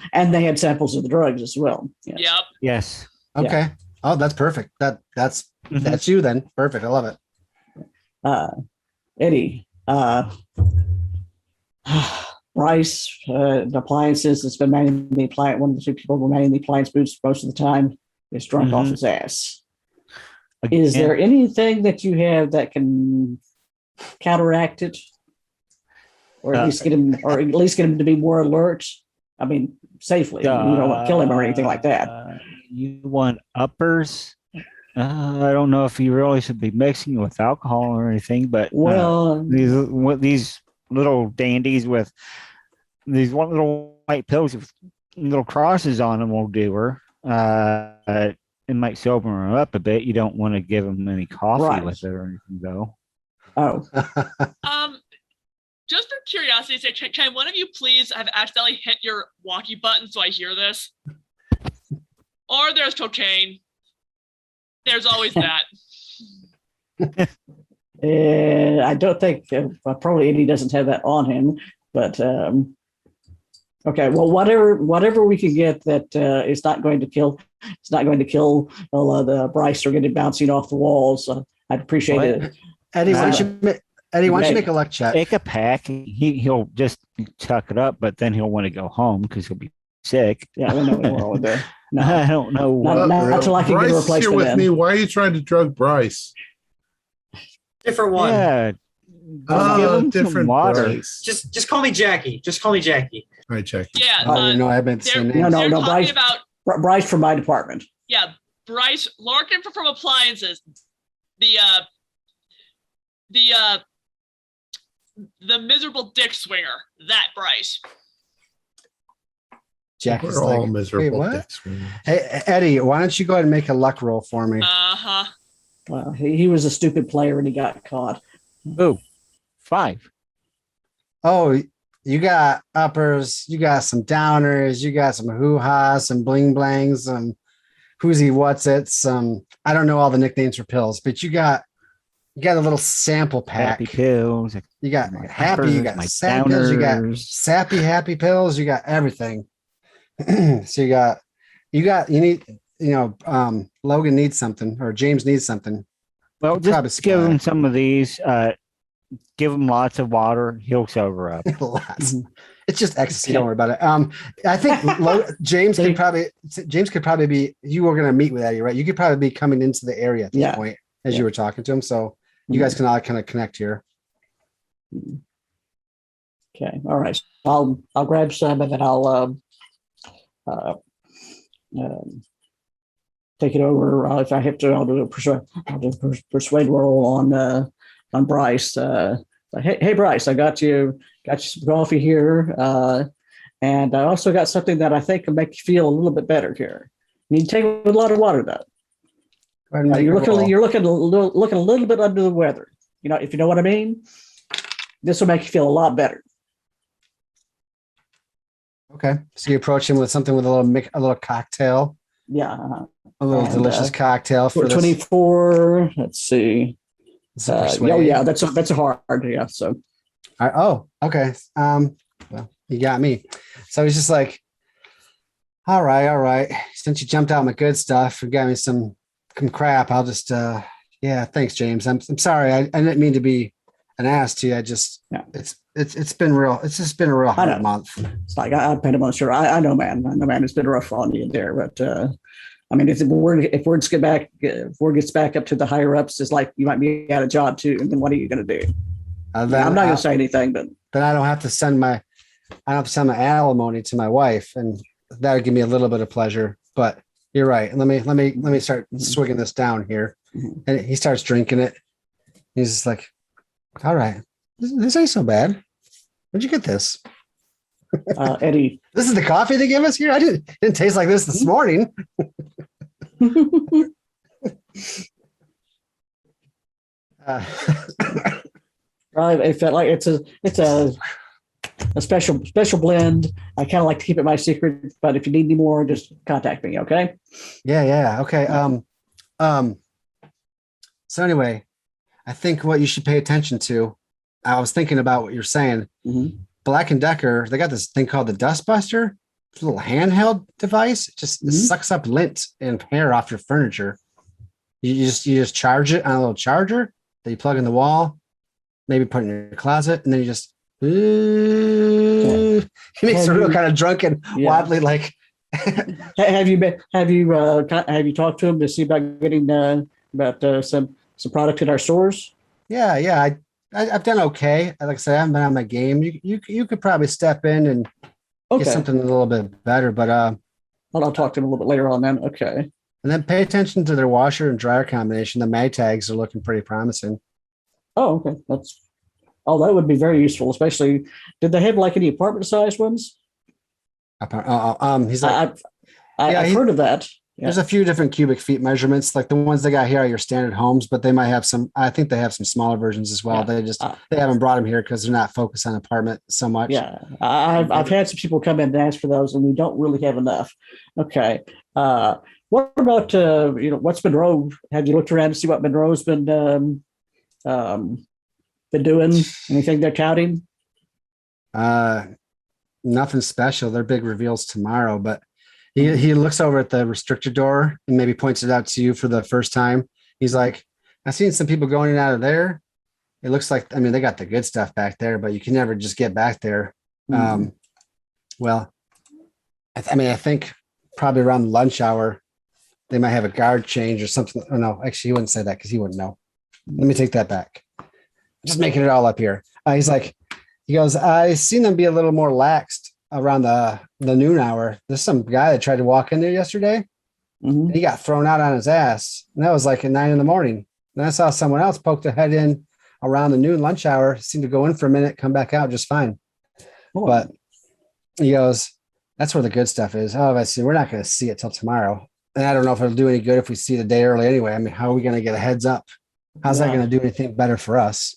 S5: of the drugs as well. Yes.
S3: Yep.
S6: Yes.
S2: Okay. Yeah. Oh, that's perfect. That's you then. Perfect. I love it.
S5: Eddie, Bryce, the appliances that's been manning the appliance, one of the 2 people who manning the appliance booths most of the time is drunk off his ass. Again. Is there anything that you have that can counteract it? Or at least get him to be more alert? I mean, safely. You don't want to kill him or anything like that.
S6: You want uppers? I don't know if you really should be mixing with alcohol or anything, but these little dandies with these one little white pills with little crosses on them will do her. It might sober her up a bit. You don't want to give them any coffee with it or anything, though.
S5: Oh.
S3: Just for curiosity's sake, can one of you please have accidentally hit your walkie button so I hear this? Or there's cocaine. There's always that.
S5: I don't think probably Eddie doesn't have that on him, but okay. Well, whatever we can get that is not going to kill. It's not going to kill the Bryce or get it bouncing off the walls. I'd appreciate it.
S2: Eddie, why Eddie, why don't you make a luck check?
S6: Take a pack. He'll just tuck it up, but then he'll want to go home because he'll be sick.
S5: Yeah, I don't know what wrong with that. No,
S6: I don't know.
S5: not till I can get a
S1: Bryce, you're
S5: replacement.
S1: with me. Why are you trying to drug Bryce?
S4: Different one.
S6: Yeah.
S1: Oh,
S6: give him
S1: different
S6: some water.
S1: Bryce.
S4: Just call me Jackie. Just call me Jackie.
S1: All right, Jackie.
S3: Yeah.
S2: Oh, no, I meant the same name.
S5: No,
S3: They're
S5: no,
S3: talking
S5: Bryce.
S3: about
S5: Bryce from my department.
S3: Bryce Larkin from Appliances. The miserable dick swinger. That Bryce.
S2: Jackie's
S1: We're all
S2: like,
S1: miserable.
S2: "Wait, what?"
S1: dicks.
S2: Hey, Eddie, why don't you go ahead and make a luck roll for me?
S3: Uh-huh.
S5: Well, he was a stupid player and he got caught.
S6: Oh, 5.
S2: Oh, you got uppers, you got some downers, you got some hoo-has, some bling blangs, some who's-he what's it, some I don't know all the nicknames for pills, but you got a little sample pack.
S6: Happy pills.
S2: You got
S6: my
S2: happy, you
S6: uppers,
S2: got
S6: my
S2: sad pills, you got
S6: downers.
S2: sappy happy pills, you got everything. So you need, Logan needs something or James needs something.
S6: Well,
S2: Probably
S6: just give him
S2: supply.
S6: some of these. Give him lots of water. He'll sober up.
S2: Lots. It's just ecstasy. Don't worry about it. I think James could probably be. You were going to meet with Eddie, right? You could probably be coming into the area at this point as you were talking to him. So you guys can all kind of connect here.
S5: Okay. All right. So I'll grab some and then I'll take it over. If I have to, I'll do a persuade roll on Bryce. Hey Bryce, I got you some coffee here, and I also got something that I think will make you feel a little bit better here. You need to take a lot of water though.
S2: Go ahead and make a roll.
S5: You're looking a little bit under the weather. If you know what I mean. This will make you feel a lot better.
S2: Okay, so you approach him with something with a little cocktail.
S5: Yeah.
S2: A little delicious cocktail for
S5: 24. Let's see. That's a hard. Yeah. So.
S2: Okay. Well, you got me. So he's just like, all right. Since you jumped out my good stuff and got me some crap, I'll just, thanks, James. I'm sorry. I didn't mean to be an ass to you. It's been real. It's just been a real hard month.
S5: It's like I paid him on sure. I know, man. It's been rough on you there, but if word gets back up to the higher ups, it's like you might be out of job too. And then what are you going to do? I'm not going to say anything, but
S2: then I don't have to send my alimony to my wife, and that would give me a little bit of pleasure. But you're right. Let me start swigging this down here, and he starts drinking it. He's just like, all right, this ain't so bad. Where'd you get this?
S5: Eddie.
S2: This is the coffee they give us here? Didn't taste like this morning.
S5: It felt like it's a special blend. I kind of like to keep it my secret, but if you need any more, just contact me. Okay.
S2: Yeah. Okay. So anyway, I think what you should pay attention to, I was thinking about what you're saying.
S5: Mm-hmm.
S2: Black & Decker, they got this thing called the Dust Buster. It's a little handheld device. It just sucks up lint and hair off your furniture. You just charge it on a little charger that you plug in the wall, maybe put in your closet, and then you just he makes a real kind of drunken, wobbly like.
S5: Have you talked to him to see about getting some product in our stores?
S2: Yeah. I've done okay. Like I said, I haven't been on my game. You could probably step in and get something a little bit better, but
S5: I'll talk to him a little bit later on then. Okay.
S2: And then pay attention to their washer and dryer combination. The mag tags are looking pretty promising.
S5: Oh, okay. That would be very useful, especially. Did they have like any apartment size ones?
S2: He's like,
S5: I've heard of that. Yeah.
S2: There's a few different cubic feet measurements. Like the ones they got here are your standard homes, but they might have some. I think they have some smaller versions as well.
S5: Yeah.
S2: They haven't brought them here because they're not focused on apartment so much.
S5: Yeah, I've had some people come in and ask for those, and we don't really have enough. Okay. What about what's Monroe? Have you looked around to see what Monroe's been doing? Anything they're touting?
S2: Nothing special. Their big reveals tomorrow, but he looks over at the restrictor door and maybe points it out to you for the first time. He's like, I've seen some people going in and out of there. it looks like, I mean, they got the good stuff back there, but you can never just get back there. Well, I think probably around lunch hour, they might have a guard change or something. Oh, no, actually, he wouldn't say that because he wouldn't know. Let me take that back. I'm just making it all up here. He goes, I seen them be a little more laxed around the noon hour. There's some guy that tried to walk in there yesterday. And he got thrown out on his ass. And that was like at 9 a.m. Then I saw someone else poke their head in around the noon lunch hour, seemed to go in for a minute, come back out just fine. But he goes, that's where the good stuff is. Oh, I see. We're not going to see it till tomorrow. And I don't know if it'll do any good if we see the day early anyway. I mean, how are we going to get a heads up? How's that going to do anything better for us?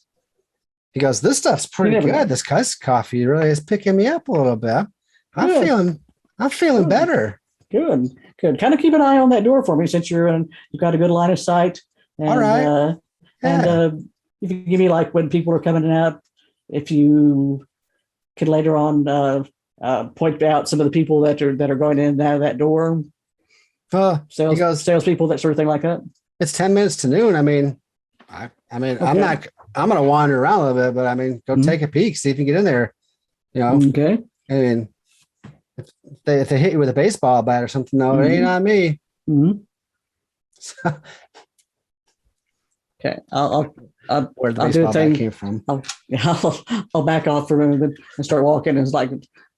S2: He goes, this stuff's pretty good. This coffee really is picking me up a little bit. I'm feeling better.
S5: Good. Kind of keep an eye on that door for me since you've got a good line of sight. And,
S2: all right.
S5: And if you give me like when people are coming out, if you could later on point out some of the people that are going in and out of that door. Salespeople, that sort of thing like that.
S2: It's 10 minutes to noon. I mean, okay. I'm going to wander around a little bit, but I mean, go take a peek, see if you can get in there. You know,
S5: okay.
S2: I mean, if they hit you with a baseball bat or something, no, it ain't on me.
S5: Okay, I'll
S2: where the baseball bat came from.
S5: I'll back off for a minute and start walking and like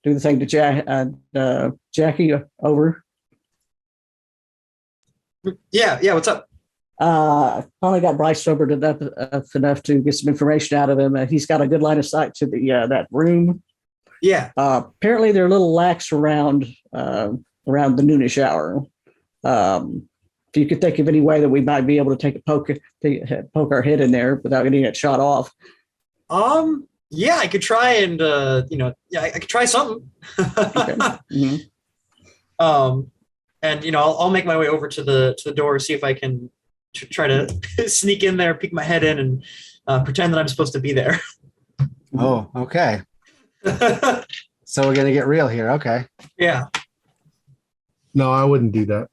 S5: do the thing to Jackie over.
S4: Yeah. What's up?
S5: Finally got Bryce sobered enough to get some information out of him. He's got a good line of sight to the that room.
S4: Yeah.
S5: Apparently they're a little lax around the noonish hour. If you could think of any way that we might be able to take a poke our head in there without getting it shot off.
S4: Yeah, I could try and I could try something.
S5: Okay.
S4: And I'll make my way over to the door, see if I can try to sneak in there, peek my head in, and pretend that I'm supposed to be there.
S2: Oh, okay. So we're gonna get real here. Okay.
S4: Yeah.
S1: No, I wouldn't do that.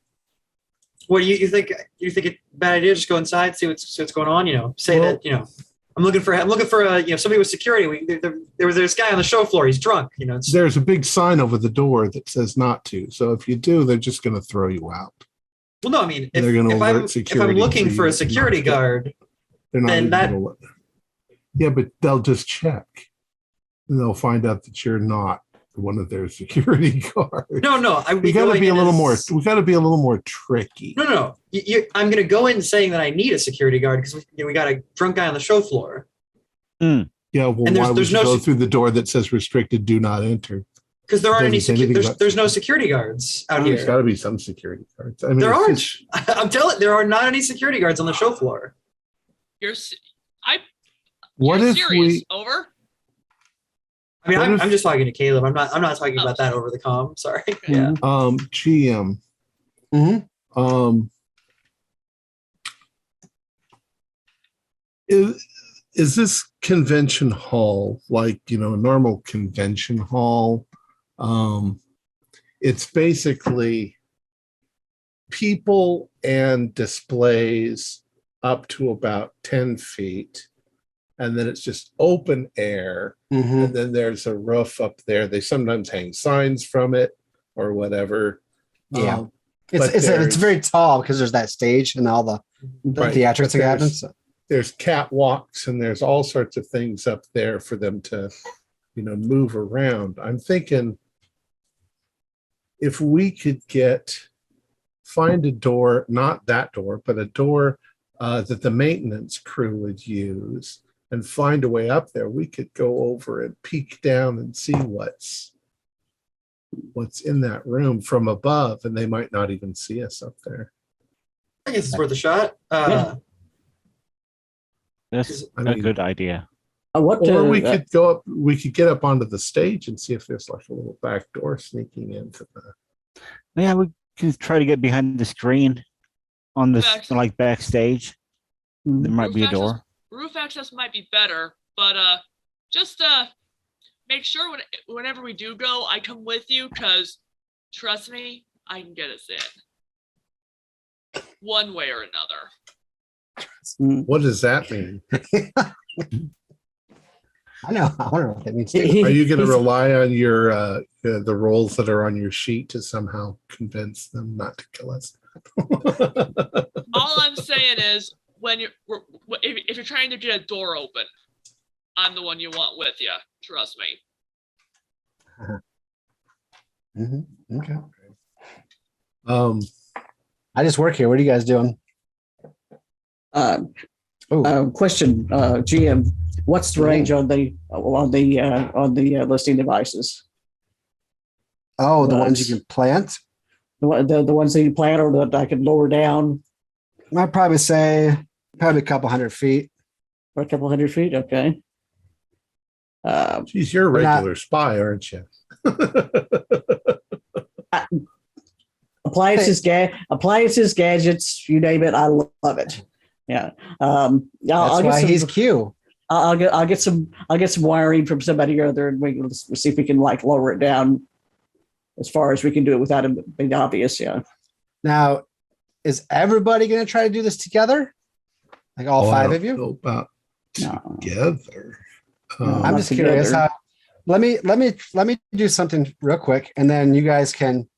S4: What do you think? You think it's a bad idea? Just go inside, see what's going on. Say that I'm looking for somebody with security. There was this guy on the show floor. He's drunk.
S1: There's a big sign over the door that says not to. So if you do, they're just going to throw you out.
S4: Well, no, I mean, if I'm looking for a security guard, then that.
S1: Yeah, but they'll just check. And they'll find out that you're not one of their security guards.
S4: No.
S1: We got to be a little more. We got to be a little more tricky.
S4: No. I'm going to go in saying that I need a security guard because we got a drunk guy on the show floor.
S1: Yeah, well, why would you go through the door that says restricted, do not enter?
S4: Because there aren't there's no security guards out here.
S1: There's got to be some security guards. I mean,
S4: there aren't. I'm telling. There are not any security guards on the show floor.
S1: What if
S3: serious? Over?
S4: I mean, I'm just talking to Caleb. I'm not talking about that over the comm. Sorry. Yeah.
S1: GM. Is this convention hall like a normal convention hall? It's basically people and displays up to about 10 feet. And then it's just open air. And then there's a roof up there. They sometimes hang signs from it or whatever.
S2: Yeah. It's very tall because there's that stage and all the theatrics that happens.
S1: There's catwalks and there's all sorts of things up there for them to, move around. I'm thinking if we could find a door, not that door, but a door that the maintenance crew would use and find a way up there, we could go over and peek down and see what's in that room from above, and they might not even see us up there.
S4: I guess it's worth a shot.
S6: That's a good idea.
S1: We could go up. We could get up onto the stage and see if there's like a little back door sneaking into the.
S6: Yeah, we can try to get behind the screen on this, like backstage. There might be a door.
S3: Roof access might be better, but just make sure whenever we do go, I come with you, because trust me, I can get us in one way or another.
S1: What does that mean?
S2: I know. I wonder what that means.
S1: Are you going to rely on your the rolls that are on your sheet to somehow convince them not to kill us?
S3: All I'm saying is, if you're trying to get a door open, I'm the one you want with you. Trust me.
S2: Mm-hmm. Okay. I just work here. What are you guys doing?
S5: Question, GM, what's the range on the listing devices?
S2: Oh, the ones you can plant.
S5: The ones that you plant or that I can lower down.
S2: I'd probably say a couple 100 feet.
S5: Or a couple 100 feet. Okay.
S1: Geez, you're a regular spy, aren't you?
S5: Appliances, gadgets, you name it. I love it. Yeah.
S2: That's why he's Q.
S5: I'll get some wiring from somebody or other, and we'll see if we can like lower it down as far as we can do it without it being obvious. Yeah.
S2: Now, is everybody going to try to do this together? Like all five of you?
S1: About together.
S2: I'm just curious how. Let me do something real quick, and then you guys can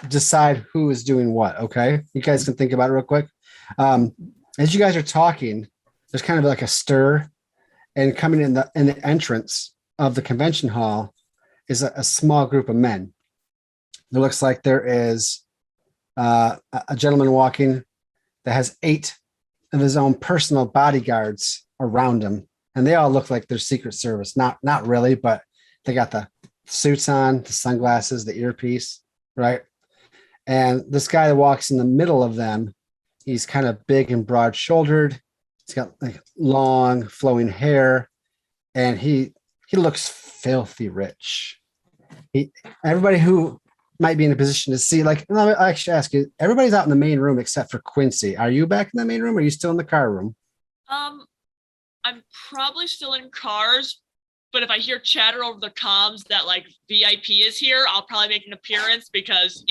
S2: decide who is doing what. Okay, you guys can think about it real quick. As you guys are talking, there's kind of like a stir, and coming in the entrance of the convention hall is a small group of men. It looks like there is a gentleman walking that has 8 of his own personal bodyguards around him, and they all look like they're Secret Service. Not really, but they got the suits on, the sunglasses, the earpiece, right? And this guy that walks in the middle of them, he's kind of big and broad-shouldered. He's got like long, flowing hair, and he looks filthy rich. Everybody who might be in a position to see, like, I'll actually ask you, everybody's out in the main room except for Quincy. Are you back in the main room, or are you still in the car room?
S3: I'm probably still in cars, but if I hear chatter over the comms that like VIP is here, I'll probably make an appearance because,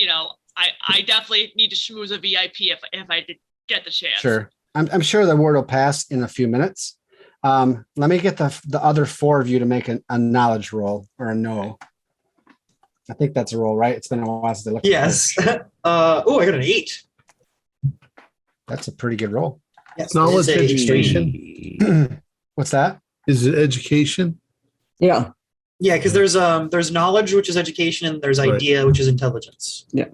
S3: I definitely need to schmooze a VIP if I did get the chance.
S2: Sure. I'm sure the word will pass in a few minutes. Let me get the other 4 of you to make a knowledge roll or a no. I think that's a roll, right? It's been a while since I looked.
S4: Yes. I got an 8.
S2: That's a pretty good roll.
S4: Yes,
S1: knowledge education.
S2: What's that?
S1: Is it education?
S5: Yeah.
S4: Yeah, because there's knowledge, which is education, and there's idea, which is intelligence.
S5: Yeah.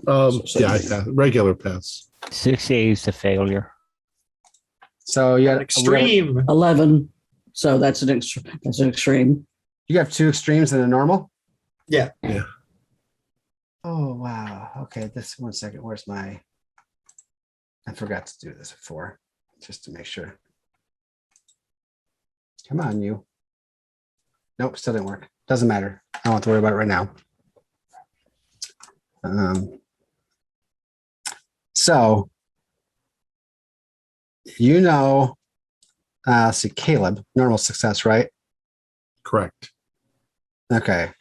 S1: Regular pass.
S6: 6 A's to failure.
S2: So you got
S4: extreme
S5: 11. So that's an extreme.
S2: You have 2 extremes and a normal.
S4: Yeah.
S2: Oh wow. Okay. This 1 second. Where's my? I forgot to do this before, just to make sure. Come on, you. Nope, still didn't work. Doesn't matter. I don't have to worry about it right now. So, see, Caleb, normal success, right?
S1: Correct.
S2: Okay.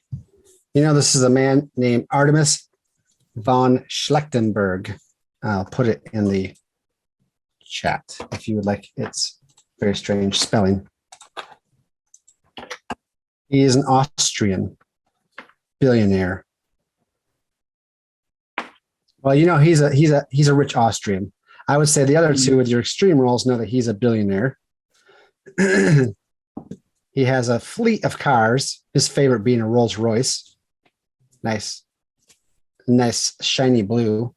S2: This is a man named Artemis von Schlechtenberg. I'll put it in the chat if you would like. It's very strange spelling. He is an Austrian billionaire. Well, he's a rich Austrian. I would say the other 2 with your extreme rolls know that he's a billionaire. He has a fleet of cars, his favorite being a Rolls Royce. Nice shiny blue.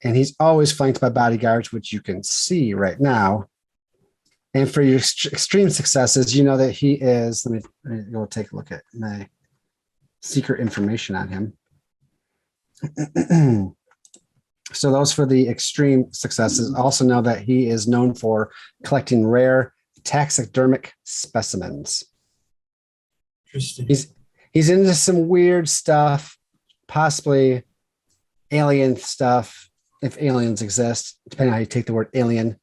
S2: And he's always flanked by bodyguards, which you can see right now. And for your extreme successes, you know that he is, let me go take a look at my secret information on him. So those for the extreme successes. Also know that he is known for collecting rare taxidermic specimens.
S4: Interesting.
S2: He's into some weird stuff, possibly alien stuff, if aliens exist, depending on how you take the word alien.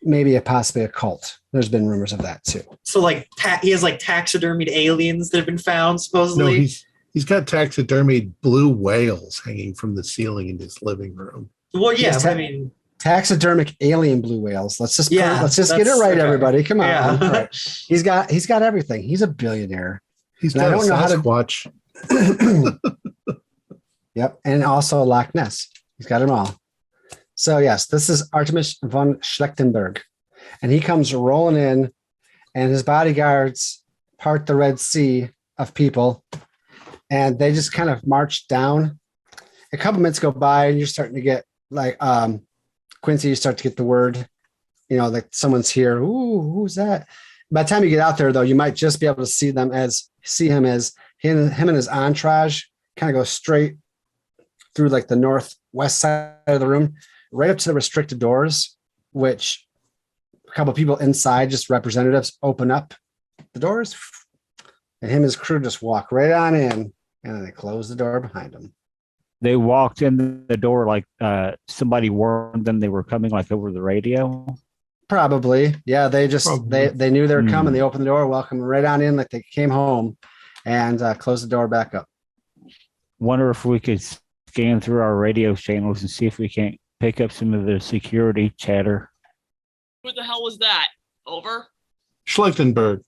S2: Maybe possibly a cult. There's been rumors of that too.
S4: So like he has like taxidermied aliens that have been found supposedly.
S1: No, he's got taxidermied blue whales hanging from the ceiling in his living room.
S4: Well, yeah,
S2: taxidermic alien blue whales. Let's just get it right,
S4: okay.
S2: Everybody. Come on.
S4: Yeah.
S2: All right. He's got everything. He's a billionaire.
S1: He's
S2: And
S1: got
S2: I
S1: a
S2: don't know how to-
S1: Sasquatch.
S2: Yep, and also a Loch Ness. He's got them all. So yes, this is Artemis von Schlechtenberg, and he comes rolling in, and his bodyguards part the Red Sea of people, and they just kind of march down. A couple minutes go by, and you're starting to get like Quincy. You start to get the word, like someone's here. Ooh, who's that? By the time you get out there, though, you might just be able to see him as him and his entourage kind of go straight through like the northwest side of the room, right up to the restricted doors, which a couple of people inside, just representatives, open up the doors, and him and his crew just walk right on in, and then they close the door behind them.
S6: They walked in the door like somebody warned them they were coming, like over the radio.
S2: Probably, yeah. They just they knew they were coming. They opened the door, welcomed right on in, like they came home, and closed the door back up.
S6: Wonder if we could scan through our radio channels and see if we can't pick up some of the security chatter.
S3: Who the hell was that? Over?
S1: Schlechtenberg.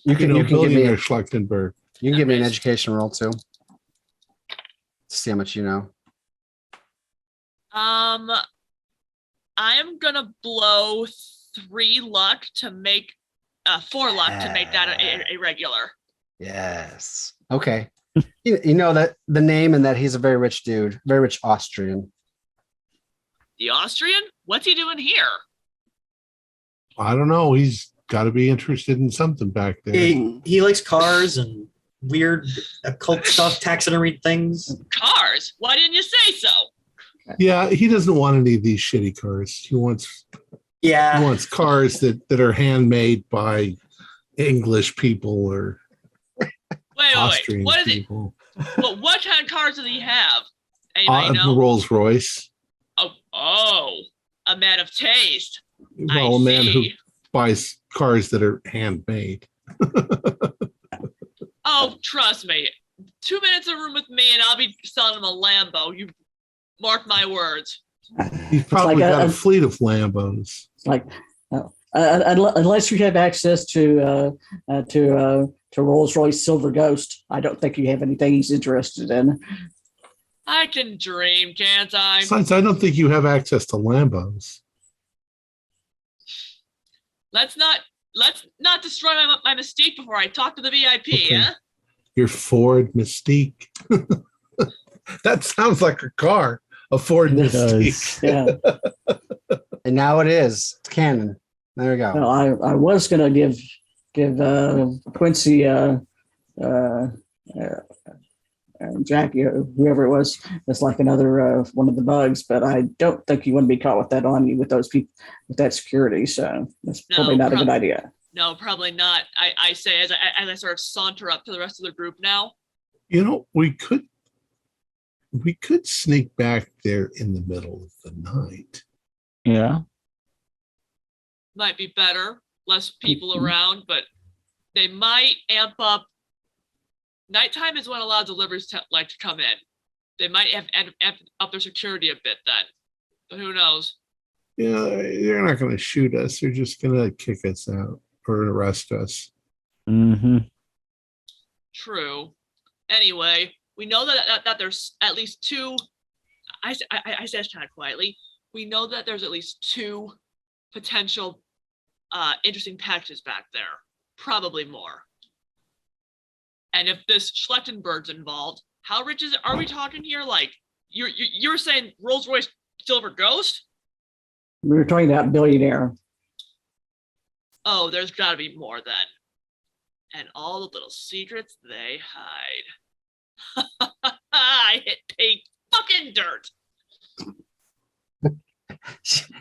S2: You can give me
S1: billionaire Schlechtenberg.
S2: You can give me an education roll too. See how much you know.
S3: I am gonna blow 3 luck to make 4 luck to make that a regular.
S2: Yes. Okay. You know that the name and that he's a very rich dude, very rich Austrian.
S3: The Austrian? What's he doing here?
S1: I don't know. He's got to be interested in something back there.
S4: He likes cars and weird occult stuff, taxidermy things.
S3: Cars? Why didn't you say so?
S1: Yeah, he doesn't want any of these shitty cars. He wants cars that are handmade by English people or Austrian
S3: What is
S1: people.
S3: Well, what kind of cars does he have? Anybody
S1: The
S3: know?
S1: Rolls Royce.
S3: Oh, a man of taste.
S1: Well, a man who buys cars that are handmade.
S3: Oh, trust me. 2 minutes in a room with me and I'll be selling him a Lambo. You mark my words.
S1: He's probably got a fleet of Lambos.
S5: It's like, unless you have access to Rolls-Royce Silver Ghost, I don't think you have anything he's interested in.
S3: I can dream, can't I?
S1: Besides, I don't think you have access to Lambos.
S3: Let's not destroy my mystique before I talk to the VIP,
S1: Okay.
S3: huh?
S1: Your Ford Mystique. That sounds like a car. A Ford Mystique.
S5: Yeah.
S2: And now it is. It's canon. There we go.
S5: No, I was going to give Quincy Jackie, whoever it was, it's like another one of the bugs, but I don't think you want to be caught with that on you with those people, with that security. So that's probably not a good idea.
S3: No, probably not. I say as I sort of saunter up to the rest of the group now.
S1: You know, we could sneak back there in the middle of the night.
S6: Yeah.
S3: Might be better, less people around, but they might amp up. Nighttime is when a lot of deliveries like to come in. They might have amp up their security a bit then, but who knows?
S1: Yeah, they're not going to shoot us. They're just going to kick us out or arrest us.
S6: Mm-hmm.
S3: True. Anyway, we know that there's at least 2. I say this kind of quietly. We know that there's at least 2 potential interesting packages back there. Probably more. And if this Schlechtenberg's involved, how rich is it? Are we talking here? Like you're saying Rolls-Royce Silver Ghost?
S5: We were talking about billionaire.
S3: Oh, there's got to be more then. And all the little secrets they hide. I hit pig fucking dirt.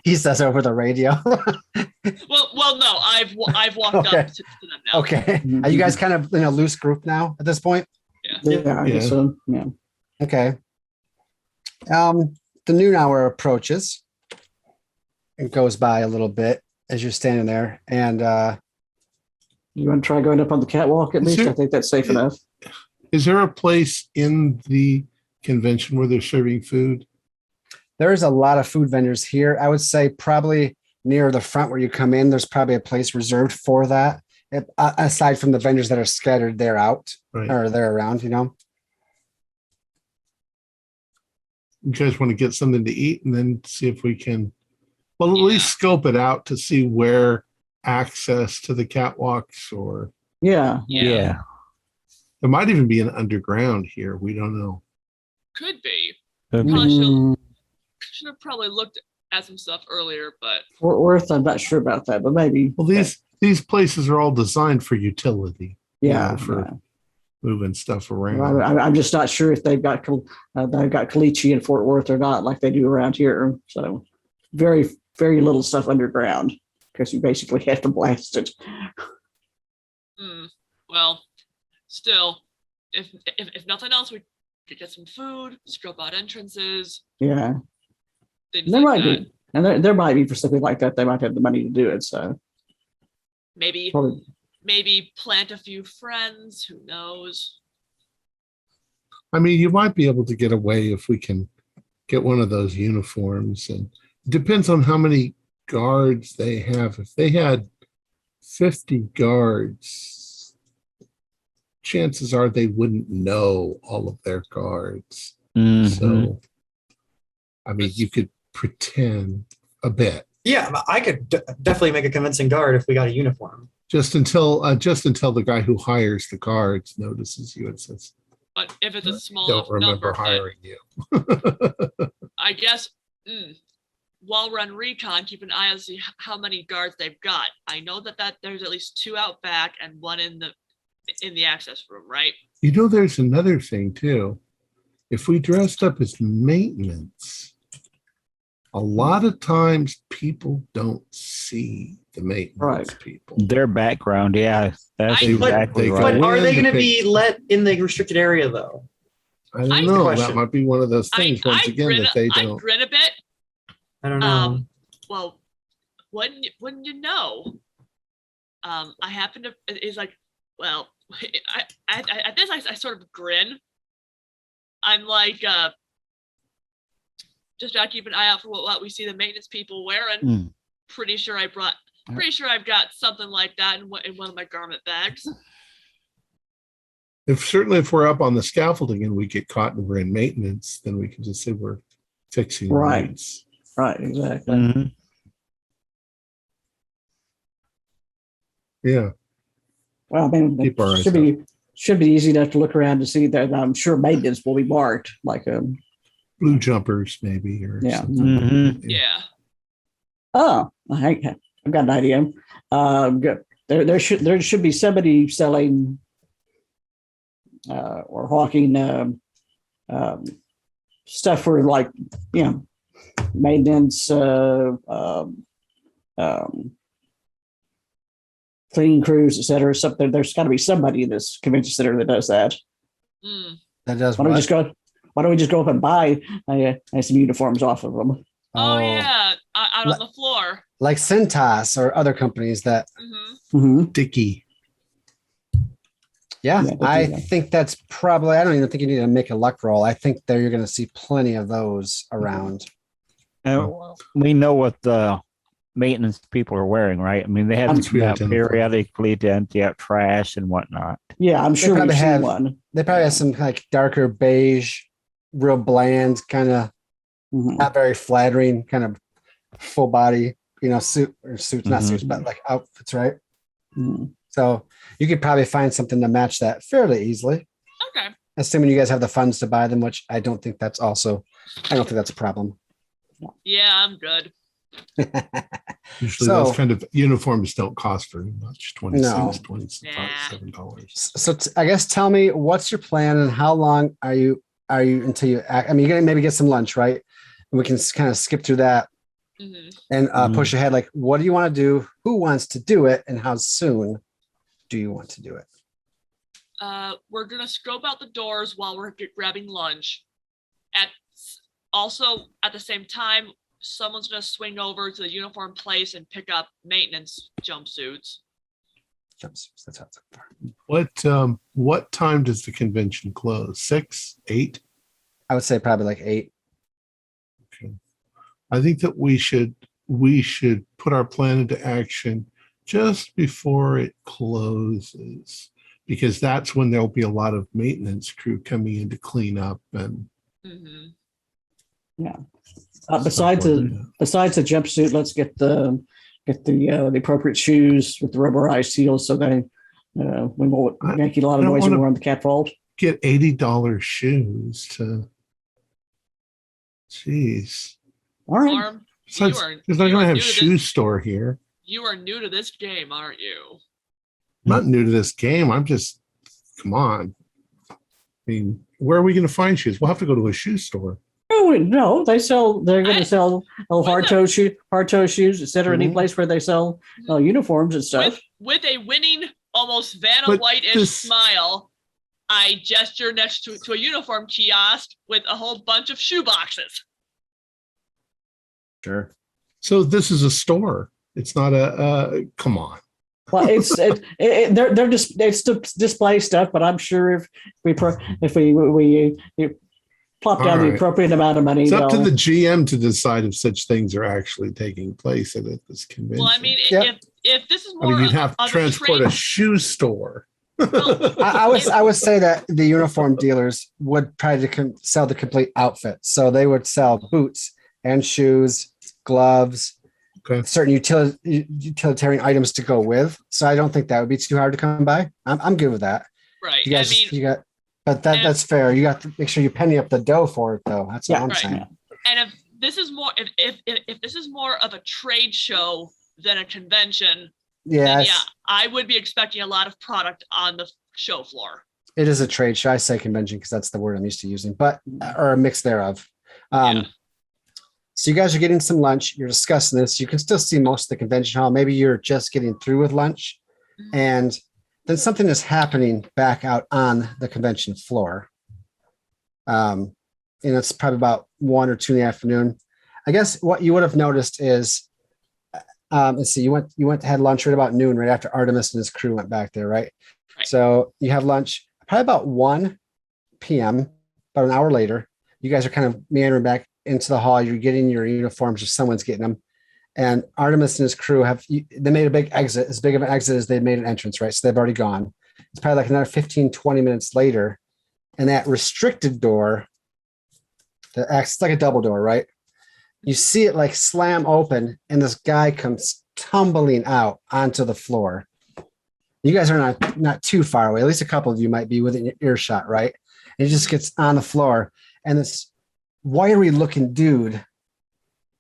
S2: He says over the radio.
S3: Well, no, I've walked up to them now.
S2: Okay. Are you guys kind of in a loose group now at this point?
S5: Yeah, I guess so. Yeah.
S2: Okay. The noon hour approaches. It goes by a little bit as you're standing there, and
S5: you want to try going up on the catwalk at least? I think that's safe enough.
S1: Is there a place in the convention where they're serving food?
S2: There's a lot of food vendors here. I would say probably near the front where you come in, there's probably a place reserved for that. Aside from the vendors that are scattered there out
S1: Right.
S2: or they're around,
S1: You guys want to get something to eat and then see if we can, well, at least scope it out to see where access to the catwalks or
S5: Yeah.
S6: Yeah.
S1: there might even be an underground here. We don't know.
S3: Could be.
S6: Could be.
S3: Probably should have probably looked at some stuff earlier, but
S5: Fort Worth, I'm not sure about that, but maybe.
S1: Well, these places are all designed for utility.
S5: Yeah.
S1: For moving stuff around.
S5: I'm just not sure if they've got caliche in Fort Worth or not, like they do around here. So very, very little stuff underground because you basically have to blast it.
S3: well, still, if nothing else, we could get some food, scope out entrances.
S5: Yeah.
S3: Things
S5: There
S3: like
S5: might
S3: that.
S5: be. And there might be for something like that. They might have the money to do it. So
S3: maybe plant a few friends. Who knows?
S1: I mean, you might be able to get away if we can get one of those uniforms. And it depends on how many guards they have. If they had 50 guards, chances are they wouldn't know all of their guards.
S6: Mhm.
S1: So, I mean, you could pretend a bit.
S4: Yeah, I could definitely make a convincing guard if we got a uniform.
S1: Just until the guy who hires the guards notices you and says,
S3: But if it's a small
S1: "Don't
S3: enough
S1: remember
S3: number,
S1: hiring you."
S3: I guess while we're on recon, keep an eye on see how many guards they've got. I know that there's at least 2 out back and 1 in the access room, right?
S1: You know, there's another thing too. If we dressed up as maintenance, a lot of times people don't see the maintenance people.
S6: Their background, yeah, that's exactly
S1: But
S6: right.
S4: But are they going to
S1: Pick-
S4: be let in the restricted area though?
S1: I don't
S3: I-
S1: know. That
S4: Question.
S1: might be one of those things once again
S3: grin,
S1: that they
S3: I
S1: don't.
S3: grin a bit.
S4: I don't know.
S3: Well, wouldn't you know? I happen to is like, well, at this I sort of grin. I'm like, just gotta keep an eye out for what we see the maintenance people wearing. Pretty sure I've got something like that in one of my garment bags.
S1: If we're up on the scaffolding and we get caught and we're in maintenance, then we can just say we're fixing
S5: Right.
S1: roads.
S5: Right. Exactly.
S6: Mhm.
S1: Yeah.
S5: Well, I mean,
S1: Keep our eyes
S5: it should be easy enough to look around to see that. I'm sure maintenance will be marked like
S1: Blue jumpers, maybe, or
S5: Yeah.
S1: something.
S6: Mhm.
S3: Yeah.
S5: Oh, I've got an idea. There should be somebody selling or hawking stuff for like maintenance, cleaning crews, etc. Something. There's got to be somebody in this convention center that does that.
S2: That does
S5: Why don't we just go up and buy some uniforms off of them?
S3: Oh yeah, out on the floor.
S2: Like Cintas or other companies that.
S1: Dicky.
S2: Yeah,
S5: Yeah,
S2: I
S5: definitely.
S2: think that's probably. I don't even think you need to make a luck roll. I think that you're going to see plenty of those around.
S6: And we know what the maintenance people are wearing, right? I mean, they have to come out periodically to empty out trash and whatnot.
S5: Yeah, I'm sure
S2: probably
S5: we've seen
S2: have-
S5: one.
S2: They probably have some like darker beige, real bland, kind of
S5: Mhm.
S2: not very flattering, kind of full body, suits, not
S6: Mhm.
S2: suits, but like outfits, right?
S5: Mhm.
S2: So you could probably find something to match that fairly easily,
S3: Okay.
S2: assuming you guys have the funds to buy them, which I don't think that's a problem.
S3: Yeah, I'm good.
S1: Usually
S2: So-
S1: those kind of uniforms don't cost very much. $26,
S2: No.
S1: $27.
S2: So I guess tell me what's your plan and how long are you until you act? I mean, you're gonna maybe get some lunch, right? And we can kind of skip through that and push ahead. Like, what do you want to do? Who wants to do it? And how soon do you want to do it?
S3: We're gonna scope out the doors while we're grabbing lunch. Also, at the same time, someone's gonna swing over to the uniform place and pick up maintenance jumpsuits.
S2: Jumpsuits. That's how it's looking for.
S1: What time does the convention close? 6, 8?
S2: I would say probably like 8.
S1: Okay. I think that we should put our plan into action just before it closes, because that's when there'll be a lot of maintenance crew coming in to clean up and.
S3: Mm-hmm.
S5: Yeah. Besides the jumpsuit, let's get the appropriate shoes with the rubberized heels so that we won't make a lot of noise when we're on the catwalk.
S1: Get $80 shoes to. Jeez.
S5: All right.
S3: Arm,
S1: Besides, there's not going to have a shoe store here.
S3: You are new to this game, aren't you?
S1: I'm not new to this game. I'm just, come on. I mean, where are we going to find shoes? We'll have to go to a shoe store.
S5: No, they're going to sell hard toe shoes, etc. Any place where they sell uniforms and stuff.
S3: With a winning, almost Vanna White-ish smile, I gesture next to a uniform kiosk with a whole bunch of shoe boxes.
S2: Sure.
S1: So this is a store. It's not a come on.
S5: Well, they're just display stuff, but I'm sure if we plop down the appropriate amount of money,
S1: it's up to the GM to decide if such things are actually taking place at this convention.
S3: Well, I mean, if this is more,
S1: you'd have to transport a shoe store.
S2: I would say that the uniform dealers would try to sell the complete outfit, so they would sell boots and shoes, gloves, certain utilitarian items to go with. So I don't think that would be too hard to come by. I'm good with that.
S3: Right.
S2: You guys, that's fair. You got to make sure you penny up the dough for it, though. That's what I'm saying.
S3: And if this is more, if this is more of a trade show than a convention, then I would be expecting a lot of product on the show floor.
S2: It is a trade show. I say convention because that's the word I'm used to using, or a mix thereof. So you guys are getting some lunch. You're discussing this. You can still see most of the convention hall. Maybe you're just getting through with lunch, and then something is happening back out on the convention floor. And it's probably about 1 or 2 in the afternoon. I guess what you would have noticed is, let's see, you went to have lunch right about noon, right after Artemis and his crew went back there, right? So you have lunch probably about 1 p.m., about an hour later. You guys are kind of meandering back into the hall. You're getting your uniforms, or someone's getting them. And Artemis and his crew they made a big exit, as big of an exit as they made an entrance, right? So they've already gone. It's probably like another 15, 20 minutes later. And that restricted door that acts like a double door, right? You see it like slam open, and this guy comes tumbling out onto the floor. You guys are not too far away. At least a couple of you might be within earshot, right? And he just gets on the floor, and this wiry looking dude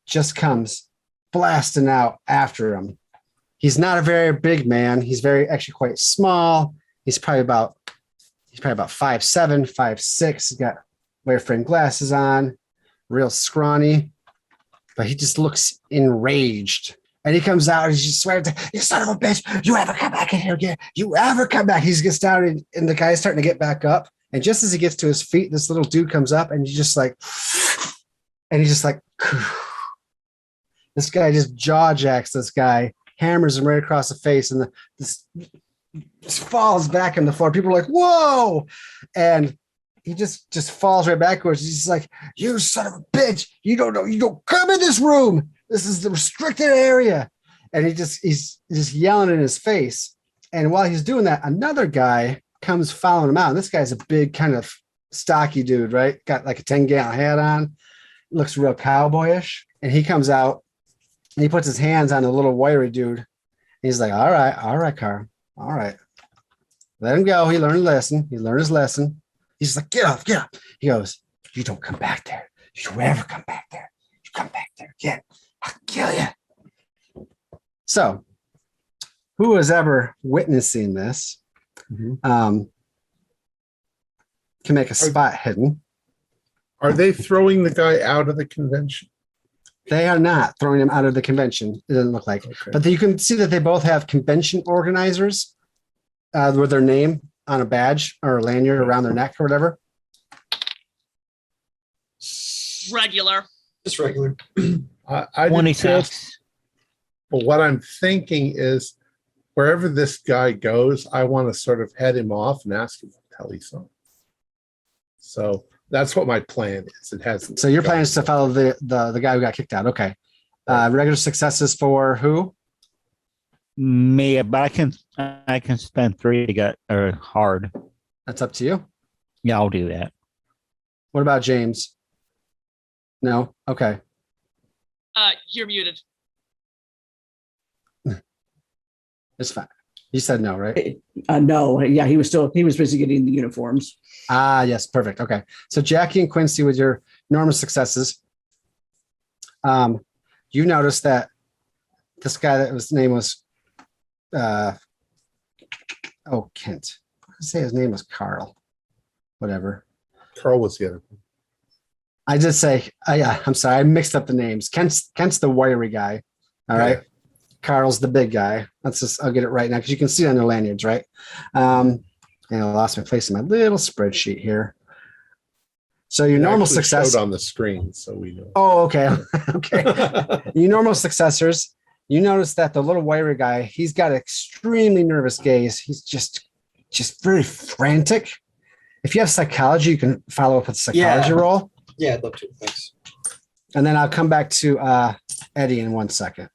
S2: just comes blasting out after him. He's not a very big man. He's actually quite small. He's probably about 5'7", 5'6". He's got wire-frame glasses on, real scrawny, but he just looks enraged. And he comes out and he's just swearing, "You son of a bitch, you ever come back in here again? You ever come back?" He gets down and the guy's starting to get back up. And just as he gets to his feet, this little dude comes up and he's just like, this guy just jaw jacks this guy, hammers him right across the face, and this falls back on the floor. People are like, "Whoa!" And he just falls right backwards. He's just like, "You son of a bitch! You don't know. You don't come in this room. This is the restricted area." And he's just yelling in his face. And while he's doing that, another guy comes following him out. And this guy's a big, kind of stocky dude, right? Got like a 10-gallon hat on, looks real cowboyish. And he comes out and he puts his hands on the little wiry dude. He's like, all right, Carl. All right. Let him go. He learned a lesson. He learned his lesson. He's like, get up. He goes, "You don't come back there. You don't ever come back there. You come back there again, I'll kill you." So who is ever witnessing this can make a spot hidden.
S1: Are they throwing the guy out of the convention?
S2: They are not throwing him out of the convention. It doesn't look like. Okay. But you can see that they both have convention organizers with their name on a badge or a lanyard around their neck or whatever.
S3: Regular.
S4: Just regular.
S1: I
S6: 26.
S1: But what I'm thinking is, wherever this guy goes, I want to sort of head him off and ask him what the hell he's on. So That's what my plan is. It has.
S2: So your plan is to follow the guy who got kicked out. Okay. Regular successes for who?
S6: Me, but I can spend 3 to get hard.
S2: That's up to you.
S6: Yeah, I'll do that.
S2: What about James? No? Okay.
S3: You're muted.
S2: It's fine. You said no, right?
S5: No, yeah, he was busy getting the uniforms.
S2: Yes, perfect. Okay. So Jackie and Quincy with your normal successes. You noticed that this guy his name was Kent. I say his name was Carl. Whatever.
S1: Carl was the other one.
S2: I did say, yeah, I'm sorry. I mixed up the names. Kent's the wiry guy. All right.
S1: Yeah.
S2: Carl's the big guy. I'll get it right now because you can see it on their lanyards, right? And I lost my place in my little spreadsheet here. So your normal success
S1: showed on the screen, so we know.
S2: Oh, okay. Okay. Your normal successors, you notice that the little wiry guy, he's got an extremely nervous gaze. He's just very frantic. If you have psychology, you can follow up with a psychology roll.
S4: Yeah, I'd love to. Thanks.
S2: And then I'll come back to Eddie in 1 second.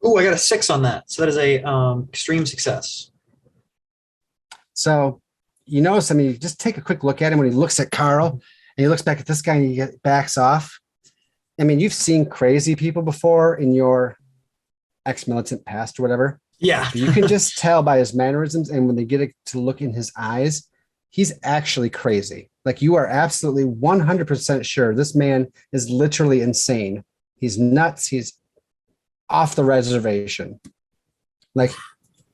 S4: Oh, I got a 6 on that. So that is a extreme success.
S2: So you notice, I mean, you just take a quick look at him when he looks at Carl and he looks back at this guy and he backs off. I mean, you've seen crazy people before in your ex-militant past or whatever.
S4: Yeah.
S2: You can just tell by his mannerisms and when they get to look in his eyes, he's actually crazy. Like you are absolutely 100% sure this man is literally insane. He's nuts. He's off the reservation. Like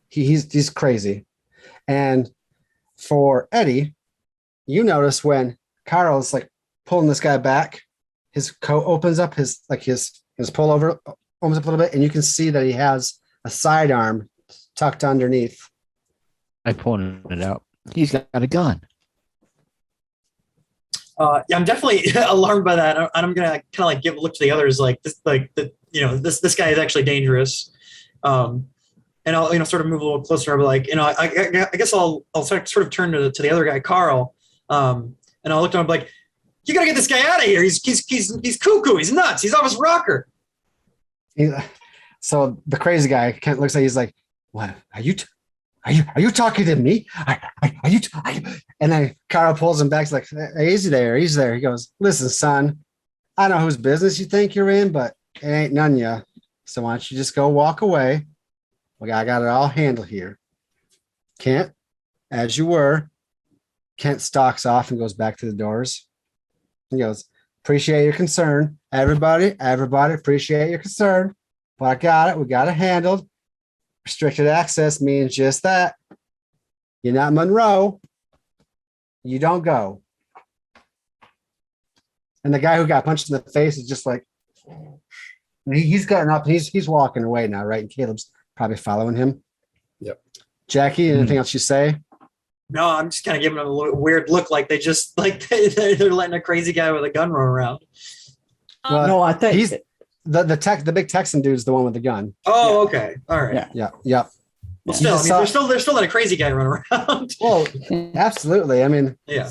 S2: he's crazy. And for Eddie, you notice when Carl's like pulling this guy back, his coat opens up, his pullover opens up a little bit, and you can see that he has a sidearm tucked underneath.
S6: I pointed it out. He's got a gun.
S4: Yeah, I'm definitely alarmed by that, and I'm gonna kind of like give a look to the others, like this, this guy is actually dangerous. And I'll sort of move a little closer. I'll be like, I guess I'll sort of turn to the other guy, Carl, and I'll look at him like, you gotta get this guy out of here. He's cuckoo. He's nuts. He's off his rocker.
S2: So the crazy guy looks like he's like, what are you? Are you talking to me? Are you? And then Carl pulls him back. He's like, hey, easy there. He goes, listen, son, I know whose business you think you're in, but it ain't none of you. So why don't you just go walk away? Well, I got it all handled here. Kent, as you were. Kent stalks off and goes back to the doors. He goes, appreciate your concern. Everybody, appreciate your concern. But I got it. We got it handled. Restricted access means just that. You're not Monroe. You don't go. And the guy who got punched in the face is just like, he's gotten up. He's walking away now, right? And Caleb's probably following him.
S1: Yep.
S2: Jackie, anything else you say?
S4: No, I'm just kind of giving them a weird look, like they just like they're letting a crazy guy with a gun run around.
S2: Well,
S5: no, I think
S2: he's the big Texan dude's the one with the gun.
S4: Oh, okay, all right.
S2: Yeah.
S4: Well, still, I mean, they're still letting a crazy guy run around.
S2: Well, absolutely. I mean,
S4: yeah,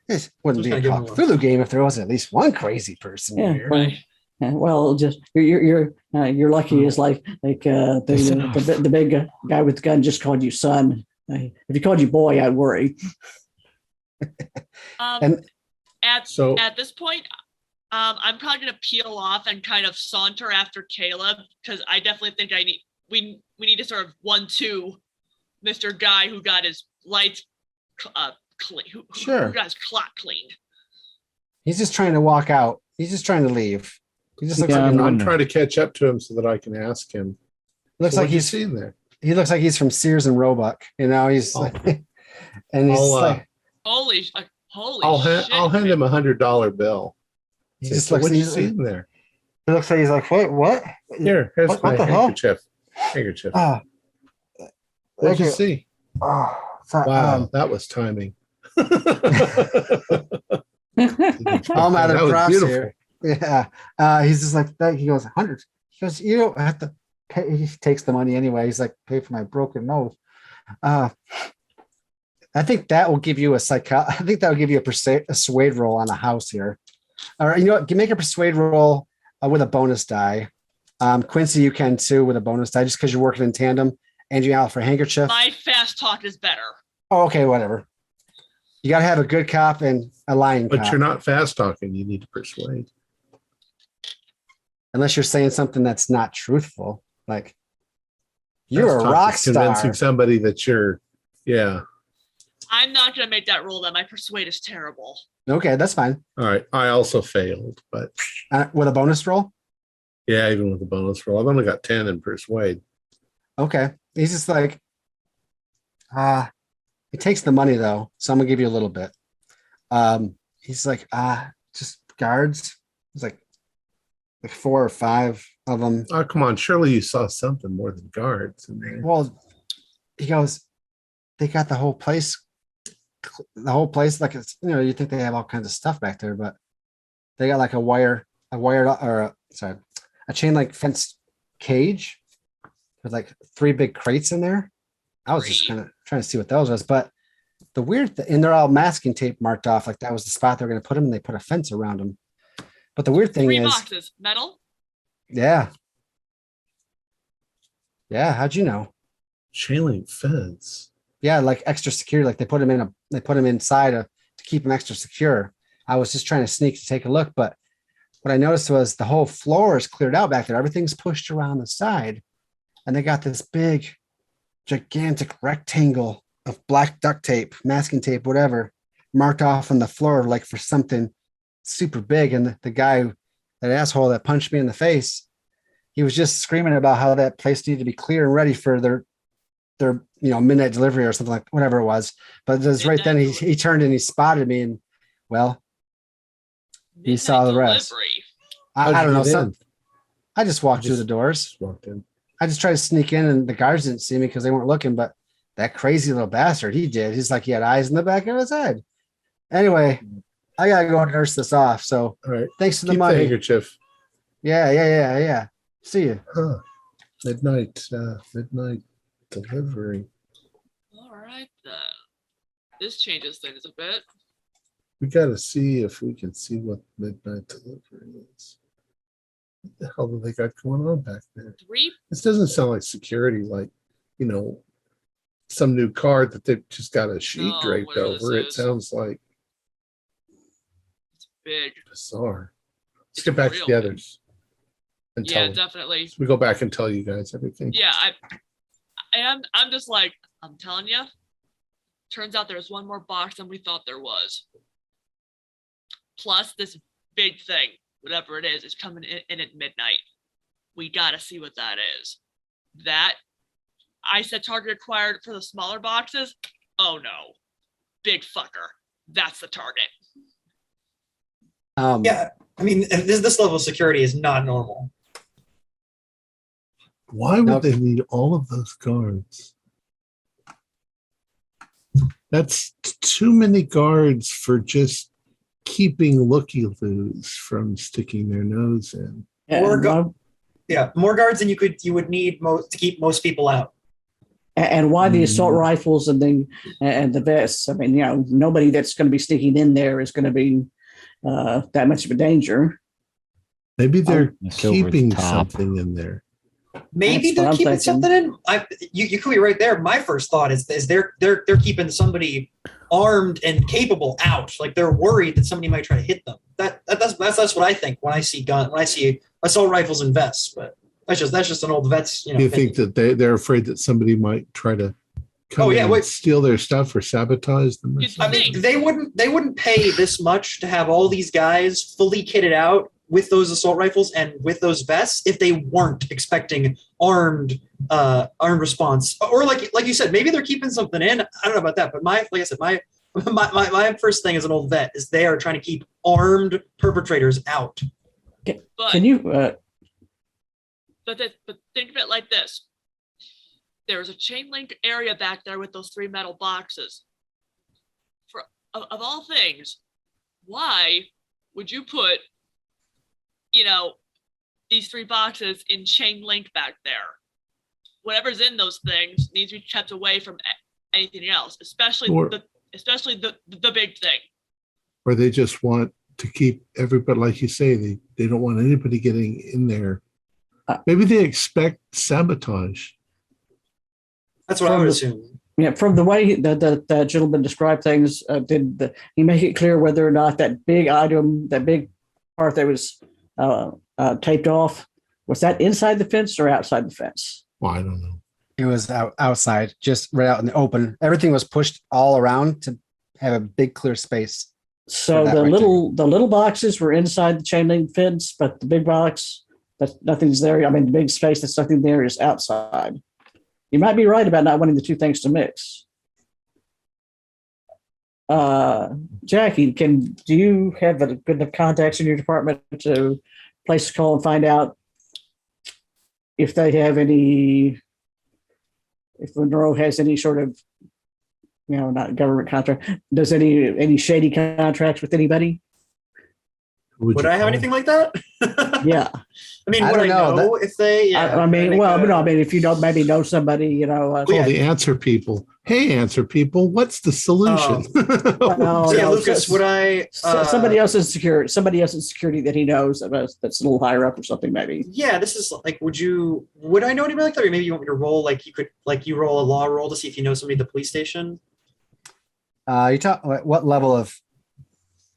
S2: it wouldn't be a Call of Cthulhu game if there wasn't at least one crazy person here.
S3: Right.
S5: Well, just you're lucky. Is like the big guy with the gun just called you son. If he called you boy, I'd worry.
S3: At this point, I'm probably gonna peel off and kind of saunter after Caleb, because I definitely think we need to sort of 1-2 Mr. Guy who got his lights clean, who got his clock cleaned.
S2: He's just trying to walk out. He's just trying to leave. He just looks like
S1: I'm trying to catch up to him so that I can ask him.
S2: Looks like he's
S1: seen there.
S2: He looks like he's from Sears and Roebuck. He's like, and he's like,
S3: holy shit.
S1: I'll hand him $100 bill.
S2: He just looks like
S1: he's seen there.
S2: He looks like he's like, what?
S1: Here's
S2: what
S1: my
S2: the
S1: handkerchief.
S2: Oh,
S1: What'd you see?
S2: Oh,
S1: wow, that was timing.
S2: I'm out of props here. Yeah. He's just like, he goes, 100. He goes, you don't have to pay. He takes the money anyway. He's like, pay for my broken nose. I think that will give you I think that will give you a persuade roll on a house here. Or you know what? Make a persuade roll with a bonus die. Quincy, you can too with a bonus die, just because you're working in tandem. Andrew out for handkerchief.
S3: My fast talk is better.
S2: Oh, okay, whatever. You got to have a good cop and a lying cop.
S1: But you're not fast talking. You need to persuade.
S2: Unless you're saying something that's not truthful, like you're
S1: Fast
S2: a
S1: talk
S2: rock
S1: is
S2: star.
S1: convincing somebody that you're, yeah.
S3: I'm not going to make that roll. That my persuade is terrible.
S2: Okay, that's fine.
S1: All right. I also failed, but
S2: With a bonus roll?
S1: yeah, even with the bonus roll, I've only got 10 in persuade.
S2: Okay. He's just like, he takes the money though, so I'm gonna give you a little bit. He's like, just guards. He's like 4 or 5 of them.
S1: Oh, come on. Surely you saw something more than guards in there.
S2: Well, he goes, they got the whole place, like it's, you think they have all kinds of stuff back there, but they got like a chain link fence cage with like 3 big crates in there. I was just kind of trying to see what those was, but the weird thing, and they're all masking tape marked off, like that was the spot they were going to put them, and they put a fence around them. But the weird thing
S3: 3
S2: is,
S3: boxes, metal.
S2: yeah, how'd you know?
S1: Chain link fence.
S2: Yeah, like extra secure, like they put them inside to keep them extra secure. I was just trying to sneak to take a look, but what I noticed was the whole floor is cleared out back there. Everything's pushed around the side, and they got this big, gigantic rectangle of black duct tape, masking tape, whatever, marked off on the floor like for something super big. And the guy, that asshole that punched me in the face, he was just screaming about how that place needed to be clear and ready for their midnight delivery or something, like whatever it was. But it was right then he turned and he spotted me, and well, he saw the rest. I don't know. I just walked through the doors.
S1: Walked in.
S2: I just tried to sneak in, and the guards didn't see me because they weren't looking, but that crazy little bastard, he did. He's like, he had eyes in the back of his head. Anyway, I gotta go and nurse this off. So
S1: all right.
S2: Thanks for the
S1: Keep
S2: money.
S1: The handkerchief.
S2: Yeah. See you.
S1: Huh. Midnight delivery.
S3: All right then. This changes things a bit.
S1: We got to see if we can see what midnight delivery is. What the hell do they got going on back there?
S3: 3.
S1: This doesn't sound like security, like, some new card that they've just got a sheet draped over. It sounds like
S3: it's big.
S1: Bizarre. Let's get back to the others. And
S3: yeah, definitely.
S1: We go back and tell you guys everything.
S3: Yeah, I'm just like, I'm telling you. Turns out there's one more box than we thought there was. Plus this big thing, whatever it is coming in at midnight. We gotta see what that is. That, I said target acquired for the smaller boxes. Oh no, big fucker. That's the target.
S4: Yeah, I mean, this level of security is not normal.
S1: Why would they need all of those guards? That's too many guards for just keeping looky-loos from sticking their nose in.
S4: More guards than you would need to keep most people out.
S5: And why the assault rifles and the vests? I mean, nobody that's going to be sneaking in there is going to be that much of a danger.
S1: Maybe they're keeping something in there.
S4: Maybe they're keeping something in. You could be right there. My first thought is they're keeping somebody armed and capable out. Like they're worried that somebody might try to hit them. That's what I think when I see assault rifles and vests. But that's just an old vet's.
S1: Do you think that they're afraid that somebody might try to steal their stuff or sabotage them?
S4: I mean, they wouldn't pay this much to have all these guys fully kitted out with those assault rifles and with those vests if they weren't expecting armed response. Or like you said, maybe they're keeping something in. I don't know about that, but my first thing as an old vet is they are trying to keep armed perpetrators out.
S5: Can you?
S3: But think of it like this: there's a chain link area back there with those 3 metal boxes. Of all things, why would you put these 3 boxes in chain link back there? Whatever's in those things needs to be kept away from anything else, especially
S1: Or-
S3: the big thing.
S1: Or they just want to keep everybody, like you say, they don't want anybody getting in there. Maybe they expect sabotage.
S4: That's what I would assume.
S5: Yeah, from the way that gentleman described things, did he make it clear whether or not that big item, that big part that was taped off, was that inside the fence or outside the fence?
S1: Well, I don't know.
S2: It was outside, just right out in the open. Everything was pushed all around to have a big clear space.
S5: So the little boxes were inside the chain link fence, but the big box, that nothing's there. I mean, the big space that's nothing there is outside. You might be right about not wanting the two things to mix. Jackie, do you have a good enough contacts in your department to place a call and find out if they have any, if Monroe has any sort of, not government contract, does any shady contracts with anybody?
S4: Would I have anything like that?
S5: Yeah.
S4: I mean, would I know if they? Yeah,
S5: if you don't maybe know somebody,
S1: the answer people. Hey, answer people, what's the solution?
S4: Lucas, would I?
S5: Somebody else in security that he knows that's a little higher up or something, maybe.
S4: Yeah, this is like, would I know anybody like that? Or maybe you want me to roll, you roll a law roll to see if you know somebody at the police station?
S2: What level of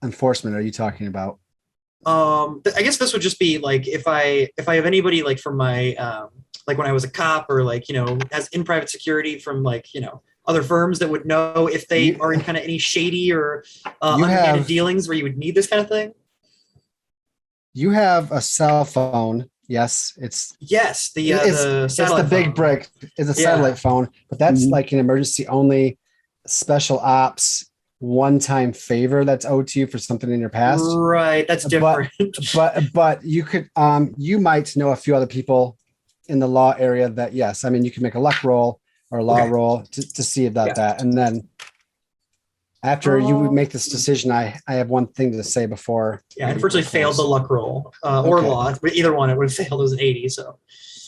S2: enforcement are you talking about?
S4: I guess this would just be like if I have anybody like from my like when I was a cop or as in private security from other firms that would know if they are in kind of any shady or underhanded dealings where you would need this kind of thing.
S2: You have a cell phone. Yes, it's
S4: the
S2: big brick. It's a satellite phone, but that's like an emergency only special ops one-time favor that's owed to you for something in your past.
S4: Right, that's different.
S2: But you could you might know a few other people in the law area that yes, I mean you can make a luck roll or a law roll to see about that. And then after you would make this decision, I have one thing to say before.
S4: Yeah, I unfortunately failed the luck roll or law. Either one, it would have failed. It was an 80. So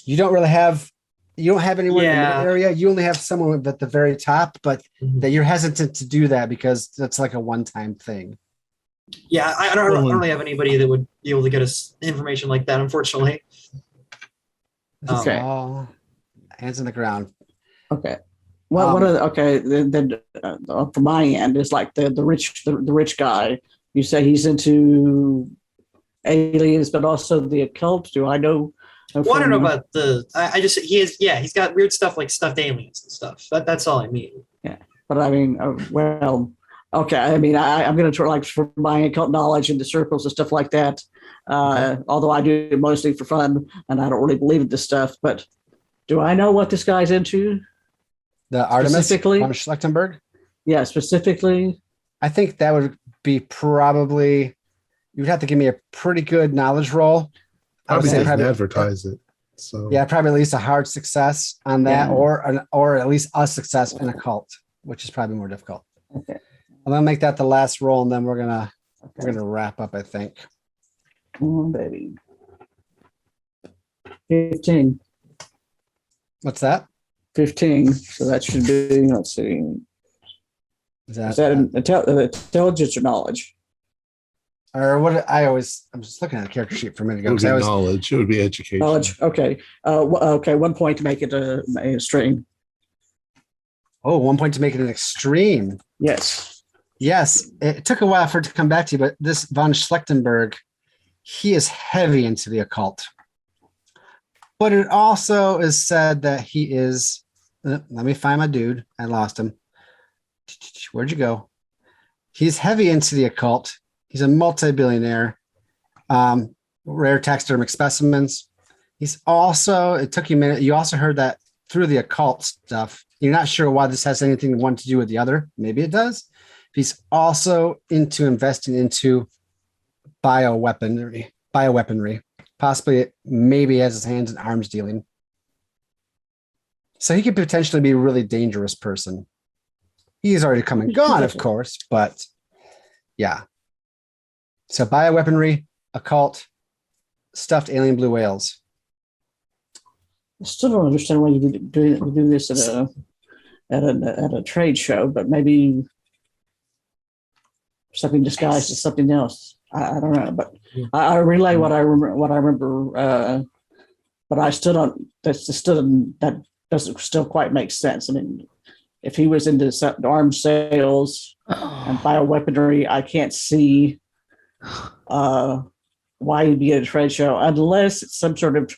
S2: you don't have anyone in the area. You only have someone at the very top, but that you're hesitant to do that because that's like a one-time thing.
S4: Yeah, I don't really have anybody that would be able to get us information like that, unfortunately.
S2: Okay. Hands on the ground.
S5: Okay. Well, then from my end is like the rich guy. You say he's into aliens, but also the occult. Do I know?
S4: Well, I don't know about he's got weird stuff like stuffed aliens and stuff. That's all I mean.
S5: Yeah, but I mean, okay. I mean, I'm going to try for my occult knowledge into circles and stuff like that. Although I do it mostly for fun, and I don't really believe in this stuff. But do I know what this guy's into?
S2: The Artemis von Schlechtenberg?
S5: Yeah, specifically.
S2: I think that would be probably, you would have to give me a pretty good knowledge roll.
S1: Probably advertise it. So
S2: yeah, probably at least a hard success on that, or at least a success in occult, which is probably more difficult.
S5: Okay.
S2: I'm gonna make that the last roll, and then we're gonna wrap up, I think.
S5: Oh, baby. 15.
S2: What's that?
S5: 15. So that should be, let's see. Is that intelligence or knowledge?
S2: Or what I'm just looking at the character sheet for a minute ago.
S1: It would be knowledge. It would be education.
S5: Knowledge. Okay. Okay. 1 point to make it a string.
S2: Oh, 1 point to make it an extreme.
S5: Yes.
S2: Yes. It took a while for it to come back to you, but this von Schlechtenberg, he is heavy into the occult. But it also is said that he is, let me find my dude. I lost him. Where'd you go? He's heavy into the occult. He's a multi-billionaire, rare taxidermic specimens. He's also, it took you a minute. You also heard that through the occult stuff. You're not sure why this has anything one to do with the other. Maybe it does. He's also into investing into bioweaponry. Possibly, maybe has his hands in arms dealing. So he could potentially be a really dangerous person. He's already come and gone, of course, but yeah. So bioweaponry, occult, stuffed alien blue whales.
S5: I still don't understand why you do this at at a trade show, but maybe something disguised as something else. I don't know, but I relay what I remember. But I stood on that doesn't still quite make sense. I mean, if he was into arms sales and bioweaponry, I can't see why he'd be at a trade show unless it's some sort of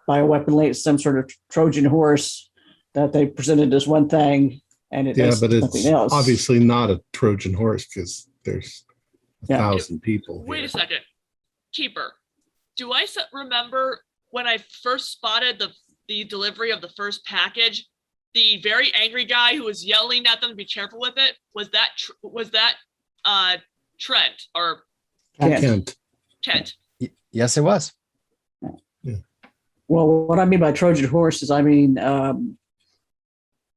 S5: bioweapon, some sort of Trojan horse that they presented as one thing and it is something else.
S1: Obviously not a Trojan horse because there's 1,000 people.
S3: Wait a second. Keeper, do I remember when I first spotted the delivery of the first package, the very angry guy who was yelling at them to be careful with it? Was that Trent or
S1: Kent?
S2: Yes, it was.
S1: Yeah.
S5: Well, what I mean by Trojan horse is, I mean,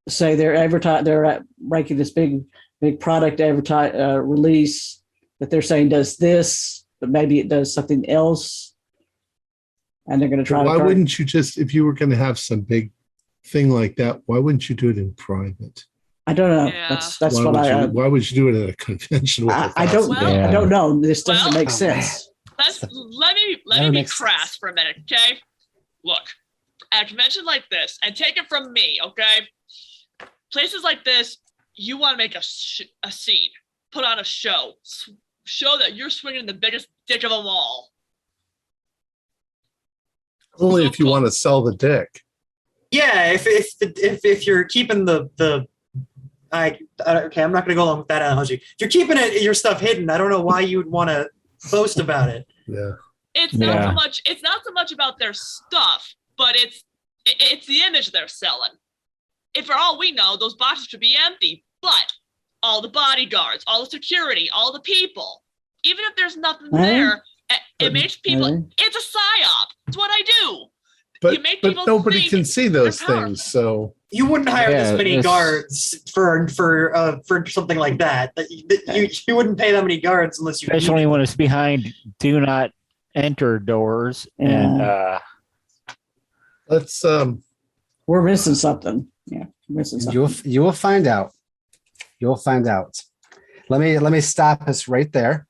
S5: say they're ranking this big product release that they're saying does this, but maybe it does something else, and they're going to try.
S1: Why wouldn't you just, if you were going to have some big thing like that, why wouldn't you do it in private?
S5: I don't know.
S3: Yeah.
S5: That's why
S1: would you do it at a convention?
S5: I don't know. This doesn't make sense.
S3: Let me be crass for a minute, okay? Look, at a convention like this, and take it from me, okay? Places like this, you want to make a scene, put on a show that you're swinging the biggest dick of them all.
S1: Only if you want to sell the dick.
S4: Yeah, if you're keeping okay, I'm not going to go along with that analogy. If you're keeping your stuff hidden, I don't know why you would want to boast about it.
S1: Yeah.
S3: It's not so much about their stuff, but it's the image they're selling. If for all we know, those boxes should be empty, but all the bodyguards, all the security, all the people, even if there's nothing there, it makes people, it's a psyop. It's what I do.
S1: But nobody can see those things, so
S4: you wouldn't hire this many guards for something like that. You wouldn't pay that many guards unless you,
S6: especially when it's behind do not enter doors. And
S1: let's
S5: we're missing something. Yeah, missing something.
S2: You will find out. You'll find out. Let me stop us right there.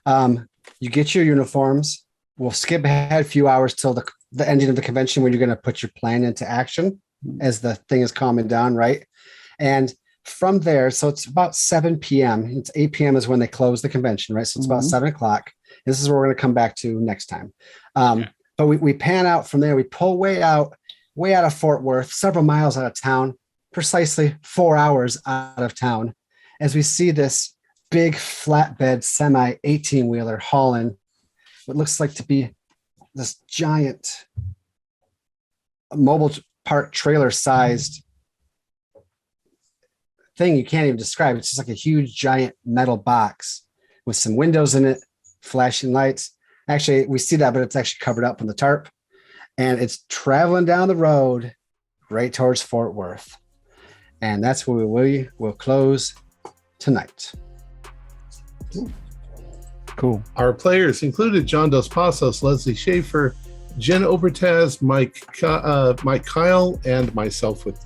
S2: You get your uniforms. We'll skip ahead a few hours till the ending of the convention when you're going to put your plan into action as the thing is calming down, right? And from there, so it's about 7 p.m. It's 8 p.m. is when they close the convention, right? So it's about 7 o'clock. This is where we're going to come back to next time. But we pan out from there. We pull way out of Fort Worth, several miles out of town, precisely 4 hours out of town, as we see this big flatbed semi 18-wheeler hauling what looks like to be this giant mobile park trailer sized thing you can't even describe. It's just like a huge giant metal box with some windows in it, flashing lights. Actually, we see that, but it's actually covered up on the tarp. And it's traveling down the road right towards Fort Worth. And that's where we will close tonight.
S6: Cool.
S1: Our players included John Dos Passos, Leslie Schaefer, Jen Obertaz, Mike Kyle, and myself with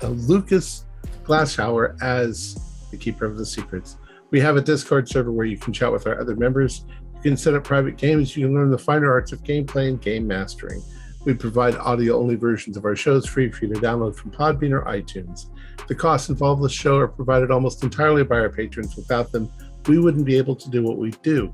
S1: Lucas Glashower as the Keeper of the Secrets. We have a Discord server where you can chat with our other members. You can set up private games. You can learn the finer arts of gameplay and game mastering. We provide audio-only versions of our shows free for you to download from Podbean or iTunes. The costs involved with the show are provided almost entirely by our patrons. Without them, we wouldn't be able to do what we do.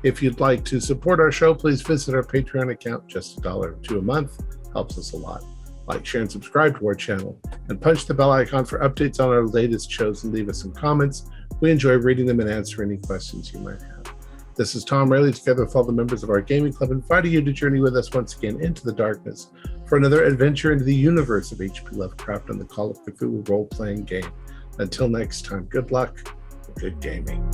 S1: If you'd like to support our show, please visit our Patreon account. Just $1 or $2 a month helps us a lot. Like, share, and subscribe to our channel. And punch the bell icon for updates on our latest shows and leave us some comments. We enjoy reading them and answering any questions you might have. This is Tom Rayleigh, together with all the members of our gaming club, inviting you to journey with us once again into the darkness for another adventure into the universe of H.P. Lovecraft and the Call of Cthulhu role-playing game. Until next time, good luck, good gaming.